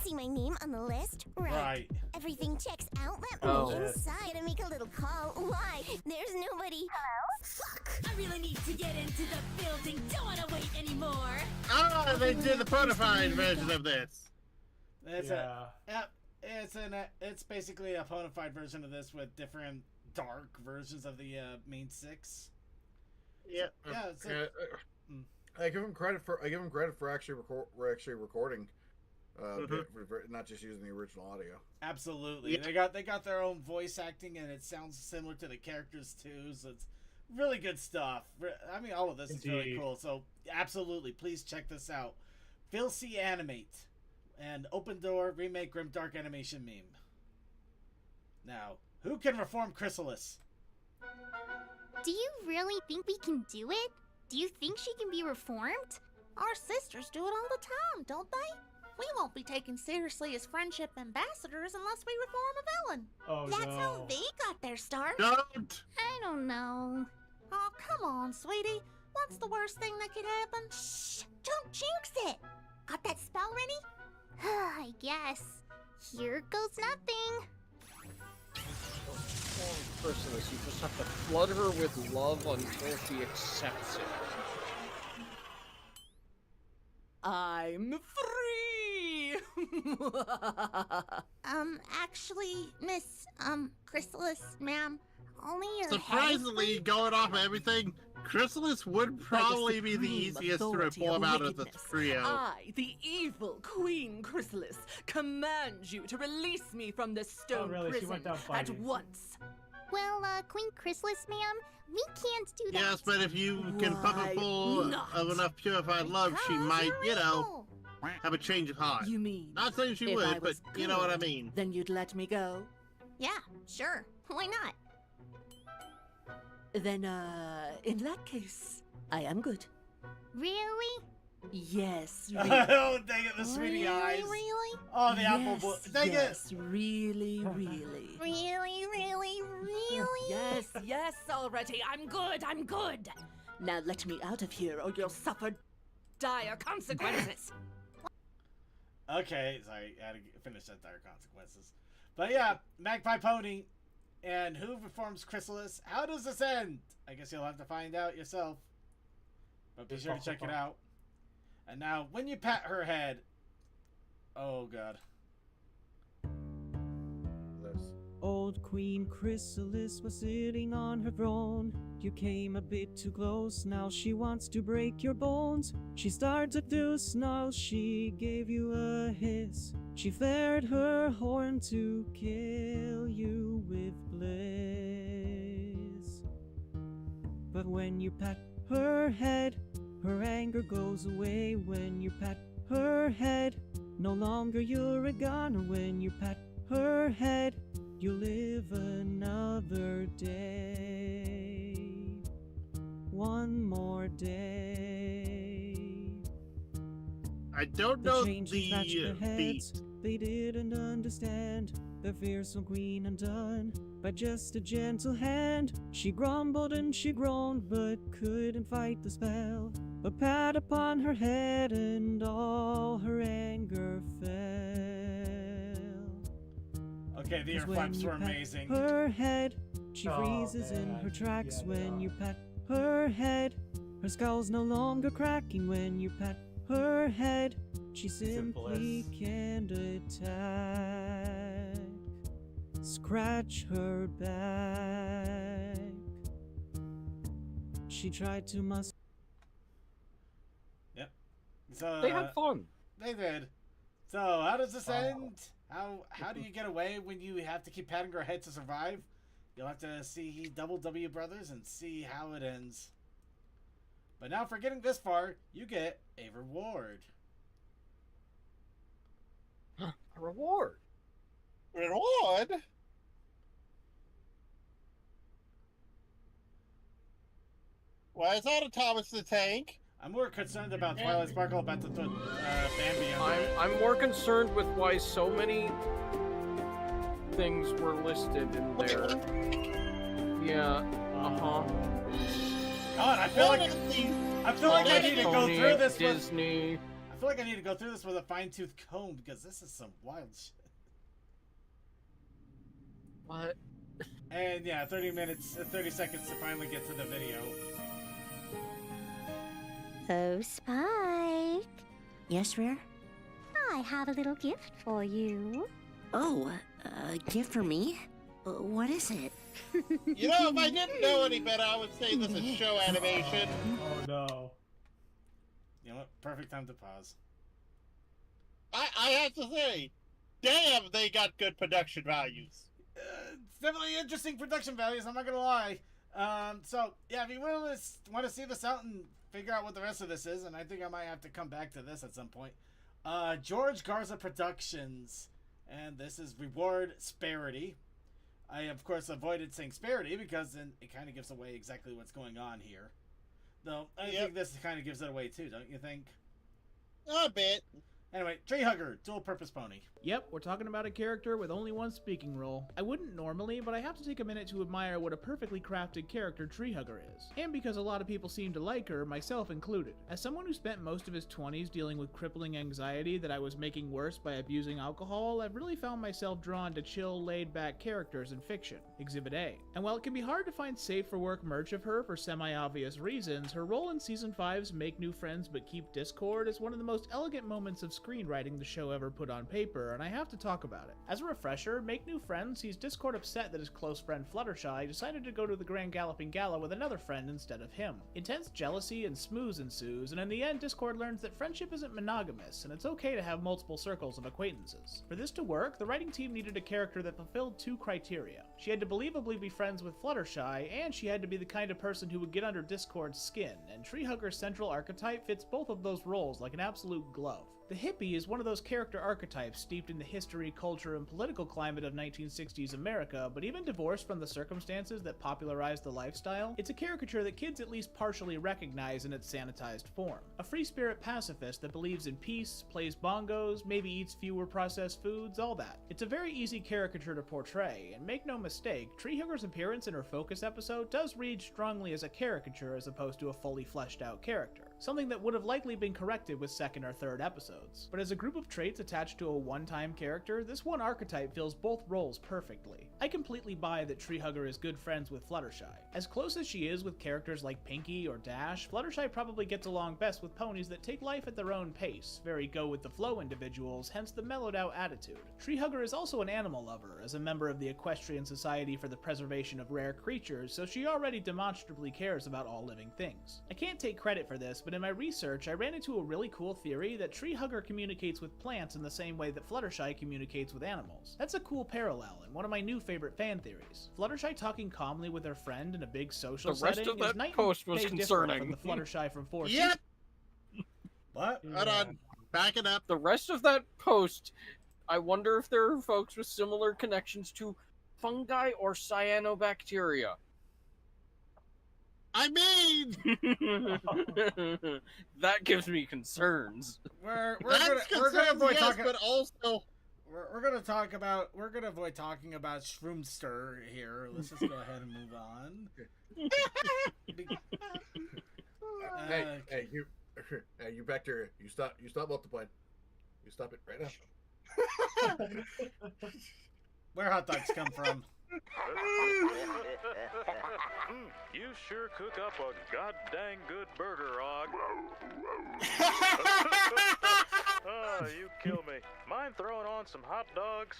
See my name on the list? Right. Everything checks out. Let me inside and make a little call. Why? There's nobody. Hello? Fuck! I really need to get into the building. Don't want to wait anymore. Ah, they did the Ponifying version of this. It's basically a Ponifying version of this with different dark versions of the main six. Yeah. Yeah. I give him credit for actually recording. Not just using the original audio. Absolutely, yeah. They got their own voice acting, and it sounds similar to the characters too. So it's really good stuff. I mean, all of this is really cool. So absolutely, please check this out. Phil C. Animate and Open Door remake Grimdark animation meme. Now, who can reform Chrysalis? Do you really think we can do it? Do you think she can be reformed? Our sisters do it all the time, don't they? We won't be taken seriously as friendship ambassadors unless we reform a villain. Oh, That's how they got their start. Don't! I don't know. Oh, come on, sweetie. What's the worst thing that could happen? Shh! Don't jinx it! Got that spell ready? I guess. Here goes nothing. Chrysalis, you just have to flood her with love until she accepts it. I'm free! Actually, Miss, Chrysalis, ma'am, only your surprisingly, going off of everything, Chrysalis would probably be the easiest to reform out of the trio. I, the evil Queen Chrysalis, command you to release me from this stone prison at once. Well, Queen Chrysalis, ma'am, we can't do that. Yes, but if you can pump her full of enough purified love, she might, have a change of heart. You mean? Not saying she would, but you know what I mean. Then you'd let me go? Yeah, sure. Why not? Then, in that case, I am good. Really? Yes, really. Oh, dang it, the sweetie eyes. Really? Oh, the apple boy. Dang it. Really. Really? Yes, already. I'm good. Now let me out of here or you'll suffer dire consequences. Okay, sorry, I had to finish that dire consequences. But yeah, Magpie Pony. And who reforms Chrysalis? How does this end? I guess you'll have to find out yourself. But be sure to check it out. And now, when you pat her head... Oh, God. Old Queen Chrysalis was sitting on her throne. You came a bit too close, now she wants to break your bones. She started to snarl, she gave you a hiss. She flared her horn to kill you with bliss. But when you pat her head, her anger goes away. When you pat her head, no longer you're a goner. When you pat her head, you live another day. One more day. I don't know the heads. They didn't understand the fearsome queen undone by just a gentle hand. She grumbled and she groaned, but couldn't fight the spell. A pat upon her head and all her anger fell. Okay, the ear flaps were amazing. Her head, she freezes in her tracks. When you pat her head, her skull's no longer cracking. When you pat her head, she simply can't attack. Scratch her back. She tried to Yep. So They had fun. They did. So how does this end? How do you get away when you have to keep patting her head to survive? You'll have to see Double W Brothers and see how it ends. But now for getting this far, you get a reward. A reward? Reward? Why is that a Thomas the Tank? I'm more concerned about Twilight Sparkle about to put Bambi under it. I'm more concerned with why so many things were listed in there. Yeah. God, I feel like I need to go through this Disney. I feel like I need to go through this with a fine-tooth comb because this is some wild shit. What? And yeah, 30 seconds to finally get to the video. Oh, Spike. Yes, Rare? I have a little gift for you. Oh, a gift for me? What is it? You know, if I didn't know any better, I would say this is show animation. Oh no. You know what? Perfect time to pause. I have to say, damn, they got good production values. It's definitely interesting production values, I'm not gonna lie. So, yeah, if you want to see this out and figure out what the rest of this is, and I think I might have to come back to this at some point. George Garza Productions, and this is Reward Sparity. I, of course, avoided saying Sparity because then it kind of gives away exactly what's going on here. Though, I think this kind of gives it away too, don't you think? A bit. Anyway, Tree Hugger, dual purpose pony. Yep, we're talking about a character with only one speaking role. I wouldn't normally, but I have to take a minute to admire what a perfectly crafted character Tree Hugger is. And because a lot of people seem to like her, myself included. As someone who spent most of his 20s dealing with crippling anxiety that I was making worse by abusing alcohol, I've really found myself drawn to chill, laid-back characters in fiction. Exhibit A. And while it can be hard to find safe-for-work merch of her for semi-obvious reasons, her role in Season 5's Make New Friends But Keep Discord is one of the most elegant moments of screenwriting the show ever put on paper, and I have to talk about it. As a refresher, Make New Friends sees Discord upset that his close friend Fluttershy decided to go to the Grand Galloping Gala with another friend instead of him. Intense jealousy and smooze ensues, and in the end, Discord learns that friendship isn't monogamous, and it's okay to have multiple circles of acquaintances. For this to work, the writing team needed a character that fulfilled two criteria. She had to believably be friends with Fluttershy, and she had to be the kind of person who would get under Discord's skin, and Tree Hugger's central archetype fits both of those roles like an absolute glove. The hippie is one of those character archetypes steeped in the history, culture, and political climate of 1960s America, but even divorced from the circumstances that popularized the lifestyle, it's a caricature that kids at least partially recognize in its sanitized form. A free-spirit pacifist that believes in peace, plays bongos, maybe eats fewer processed foods, all that. It's a very easy caricature to portray, and make no mistake, Tree Hugger's appearance in her Focus episode does read strongly as a caricature as opposed to a fully fleshed out character. something that would have likely been corrected with second or third episodes. But as a group of traits attached to a one-time character, this one archetype fills both roles perfectly. I completely buy that Treehugger is good friends with Fluttershy. As close as she is with characters like Pinkie or Dash, Fluttershy probably gets along best with ponies that take life at their own pace, very go-with-the-flow individuals, hence the mellowed-out attitude. Treehugger is also an animal lover, as a member of the Equestrian Society for the Preservation of Rare Creatures, so she already demonstrably cares about all living things. I can't take credit for this, but in my research I ran into a really cool theory that Treehugger communicates with plants in the same way that Fluttershy communicates with animals. That's a cool parallel, and one of my new favorite fan theories. Fluttershy talking calmly with her friend in a big social The rest setting of that is night post and was day different concerning. from the Fluttershy from 4 Yep. What? Hold on. Back it up. The rest of that post, I wonder if there are folks with similar connections to fungi or cyanobacteria. I mean, that gives me concerns. We're that's gonna concerns, avoid yes, talking. but also We're gonna avoid talking about Shroomster here. Let's just go ahead and move on. Hey, you Vector, you stop multiplying. You stop it right now. Where hot dogs come from? You sure cook up a goddamn good burger, Og. Oh, you kill me. Mind throwing on some hot dogs?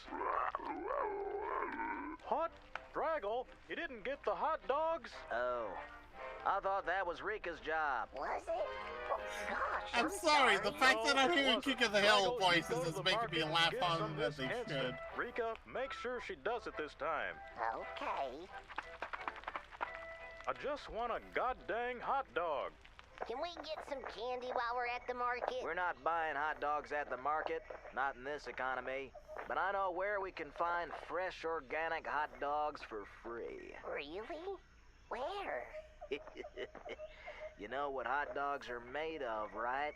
What? Draggle, you didn't get the hot dogs? Oh, I thought that was Rika's job. Was it? Oh, gosh. I'm sorry. The fact that I'm No, it hearing wasn't. Kick of the Hill Draggle, you voices go to is the making market me and laugh get harder some than this they instant. should. Rika, make sure she does it this time. Okay. I just want a goddamn hot dog. Can we get some candy while we're at the market? We're not buying hot dogs at the market, not in this economy. But I know where we can find fresh organic hot dogs for free. Really? Where? You know what hot dogs are made of, right?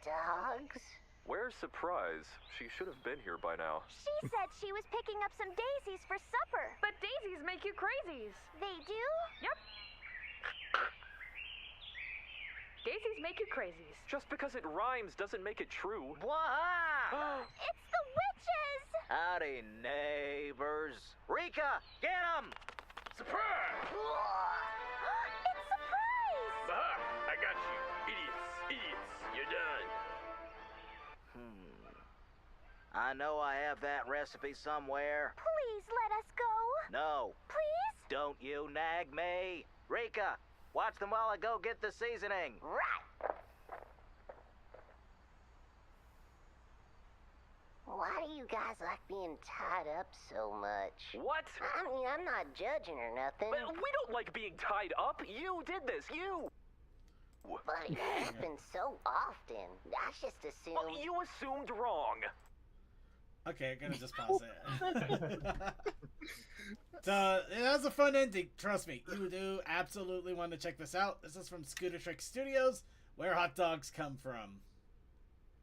Dogs? Where's Surprise? She should have been here by now. She said she was picking up some daisies for supper. But daisies make you crazies. They do? Yep. Daisies make you crazies. Just because it rhymes doesn't make it true. Wah-ha! It's the witches! Howdy, neighbors. Rika, get 'em! Surprise! It's Surprise! Aha! I got you. Idiots. You're done. I know I have that recipe somewhere. Please let us go. No. Please? Don't you nag me. Rika, watch them while I go get the seasoning. Right. Why do you guys like being tied up so much? What? I mean, I'm not judging or nothing. But we don't like being tied up. You did this. You. But it happens so often. I just assumed. Oh, you assumed wrong. Okay, I'm gonna just pause it. So, it has a fun ending. Trust me, you do absolutely want to check this out. This is from Scooter Trick Studios, where hot dogs come from.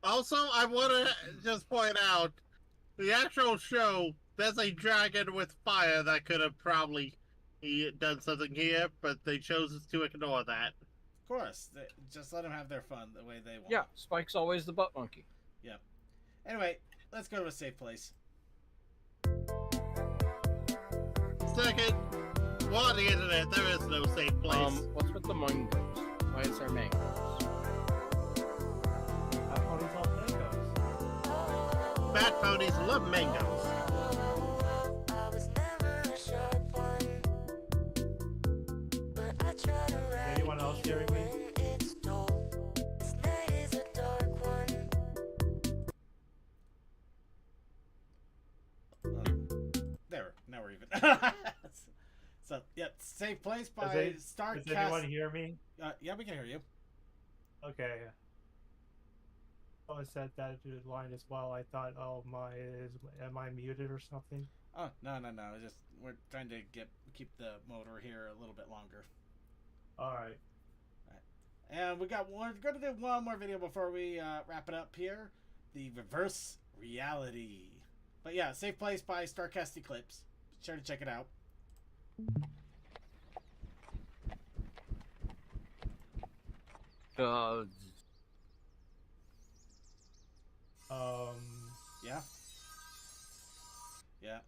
Also, I want to just point out, the actual show, there's a dragon with fire that could have probably done something here, but they chose to ignore that. Of course, just let them have their fun the way they want. Yeah, Spike's always the butt monkey. Yep. Anyway, let's go to a safe place. Second, well, on the internet, there is no safe place. What's with the mangoes? Why is there mangoes? Fat ponies love mangoes. Anyone else hearing me? There, now we're even. So, yep, safe place by Starcast. Does anyone hear me? Yeah, we can hear you. Okay. I said that line as well. I thought, oh am I muted or something? Oh, no. It's just we're trying to keep the motor here a little bit longer. All right. And we're going to do one more video before we wrap it up here. The reverse reality. But yeah, safe place by Starcast Eclipse. Be sure to check it out. Yeah. Yeah.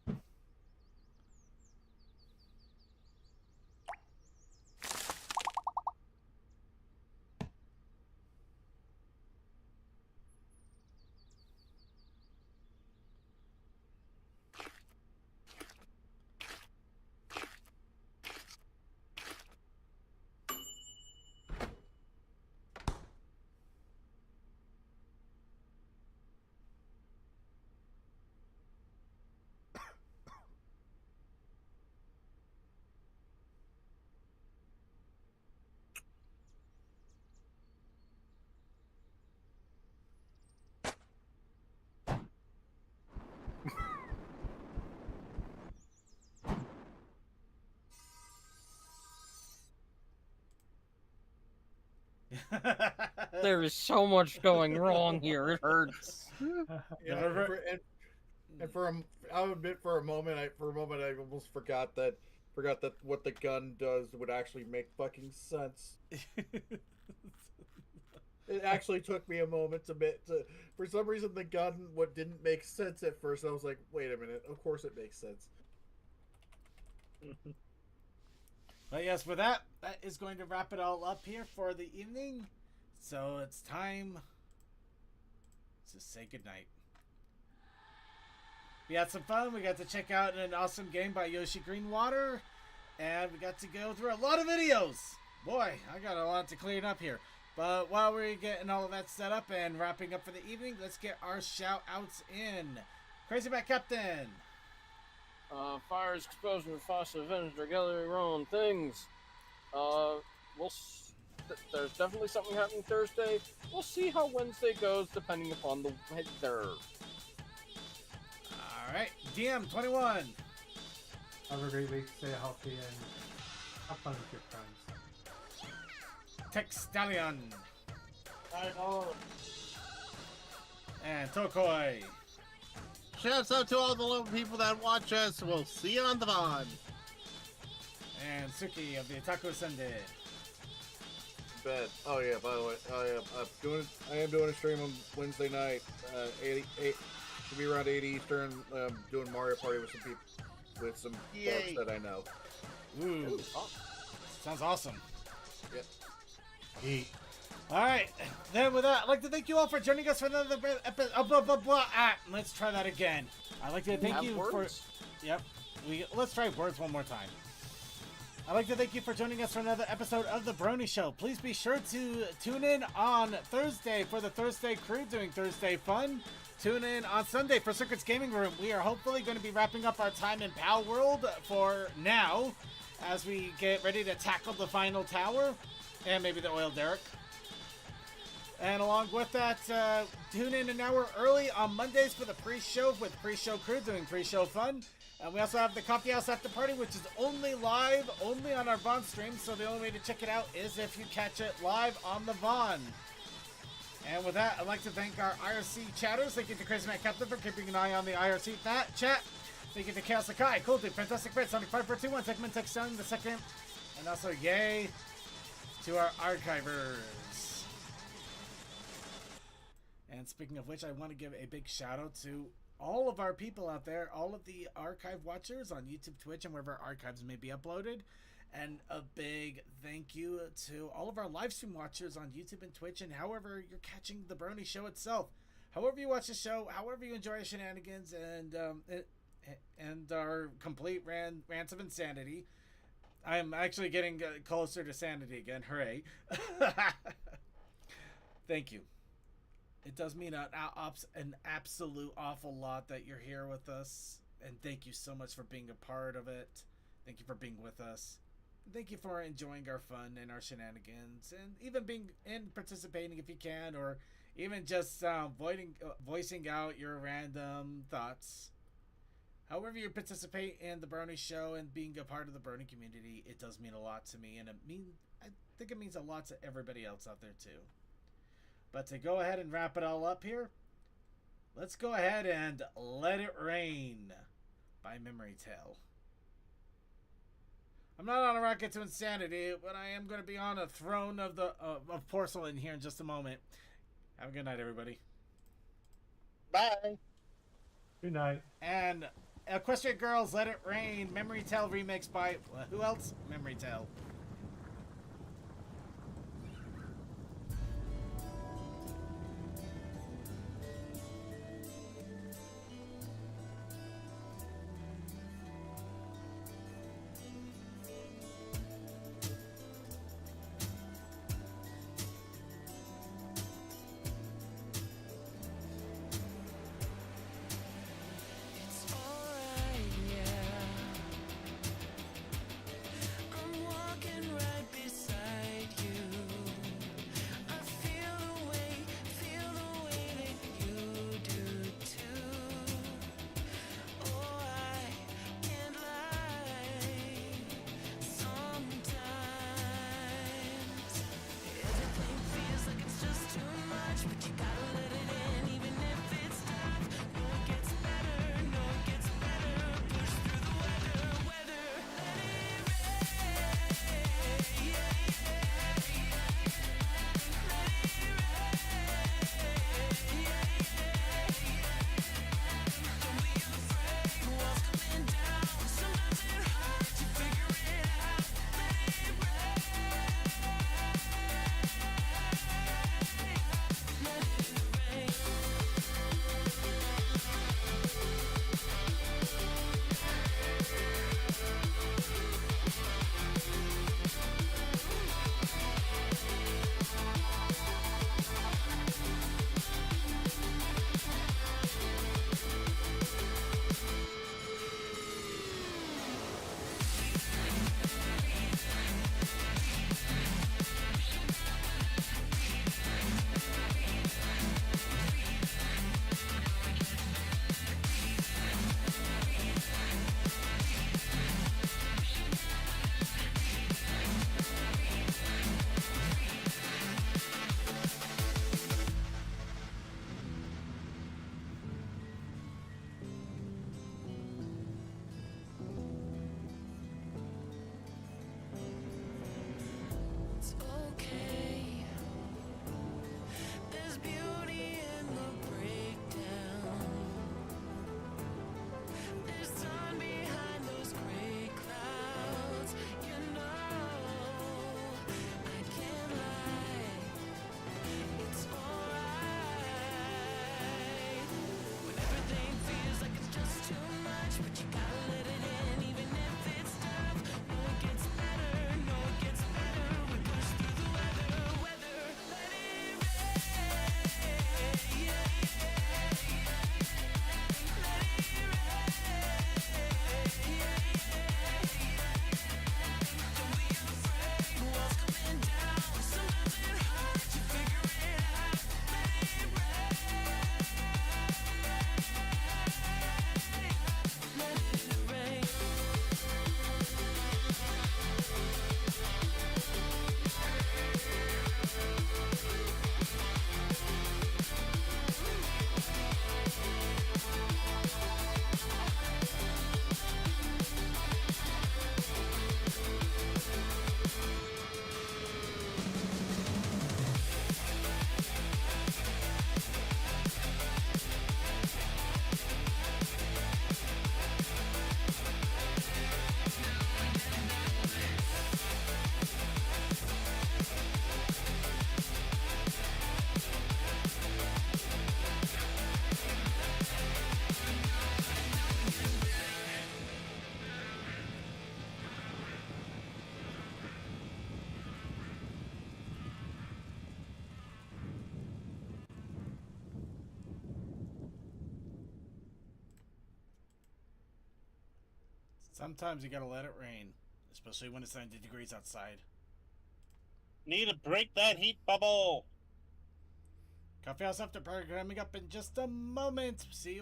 There is so much going wrong here. It hurts. Yeah, and for I'll admit for a moment I almost forgot that what the gun does would actually make fucking sense. It actually took me a moment for some reason the gun what didn't make sense at first. I was like, wait a minute, of course it makes sense. But yes, with that is going to wrap it all up here for the evening. So it's time to say goodnight. We had some fun. We got to check out an awesome game by Yoshi Greenwater. And we got to go through a lot of videos. Boy, I got a lot to clean up here. But while we're getting all of that set up and wrapping up for the evening, let's get our shout-outs in. Crazy Bat Captain. Fires, explosion, fossil, Avenger, gallery, wrong things. There's definitely something happening Thursday. We'll see how Wednesday goes depending upon the weather. Alright, DM21. Have a great week, stay healthy, and have fun with your friends. Textalion. And Tokoi. Shouts out to all the little people that watch us. We'll see you on the Vaughn. And Suki of the Otaku Sunday. Bet. Oh yeah. By the way, I am doing a stream on Wednesday night. 8 should be around 8 Eastern. Doing Mario Party with some people, with some folks that I know. Ooh. Sounds awesome. Yep. Alright, then with that, I'd like to thank you all for joining us for another episode. Let's try that again. I'd like to thank you for... Yep. Let's try words one more time. I'd like to thank you for joining us for another episode of The Brony Show. Please be sure to tune in on Thursday for the Thursday crew doing Thursday Fun. Tune in on Sunday for Circuit's Gaming Room. We are hopefully going to be wrapping up our time in Pal World for now as we get ready to tackle the final tower and maybe the oil derrick. And along with that, tune in an hour early on Mondays for the pre-show with pre-show crew doing pre-show fun. And we also have the Coffee House After Party, which is only live, only on our Vaughn stream. So the only way to check it out is if you catch it live on the Vaughn. And with that, I'd like to thank our IRC chatters. Thank you to Crazy Man Captain for keeping an eye on the IRC chat. Thank you to Chaos Sakai, Cool Dude, Fantastic Fred, Sonic 5421, Techman Tech Selling the second. And also, yay to our archivers. And speaking of which, I want to give a big shout out to all of our people out there, all of the archive watchers on YouTube, Twitch, and wherever archives may be uploaded. And a big thank you to all of our live stream watchers on YouTube and Twitch, and however you're catching the Brony Show itself. However you watch the show, however you enjoy our shenanigans and our complete rants of insanity. I'm actually getting closer to sanity again. Hooray. Thank you. It does mean an absolute awful lot that you're here with us. And thank you so much for being a part of it. Thank you for being with us. Thank you for enjoying our fun and our shenanigans. And even being and participating if you can. Or even just voicing out your random thoughts. However you participate in the Brony Show and being a part of the Brony community, it does mean a lot to me. And I think it means a lot to everybody else out there too. But to go ahead and wrap it all up here, let's go ahead and Let It Rain by Memory Tale. I'm not on a rocket to insanity, but I am going to be on a throne of of porcelain here in just a moment. Have a good night, everybody. Bye. Good night. And Equestria Girls, Let It Rain, Memory Tell remix by who else? Memory Tell. It's alright, yeah. I'm walking right beside you. I feel the way that you do too. Oh, I can't lie. Sometimes everything feels like it's just too much, but you gotta let it in, even if it's tough. No, it gets better. No, it gets better. Push through the weather. Let it rain. Yeah, don't be afraid. Walls coming down. Sometimes it hurts. You figure it out. Let it rain. Let it rain. It's okay. There's beauty in the breakdown. There's sun behind those gray clouds. You know, I can't lie. It's alright. When everything feels like it's just too much, but you gotta let it in, even if it's tough. No, it gets better. No, it gets better. We push through the weather. Let it rain. Yeah, let it rain. Don't be afraid. Walls coming down. Sometimes it hurts. You figure it out. Let it rain. Let it rain. Sometimes you gotta let it rain, especially when it's 90 degrees outside. Need to break that heat bubble. Coffee House After Party coming up in just a moment. See you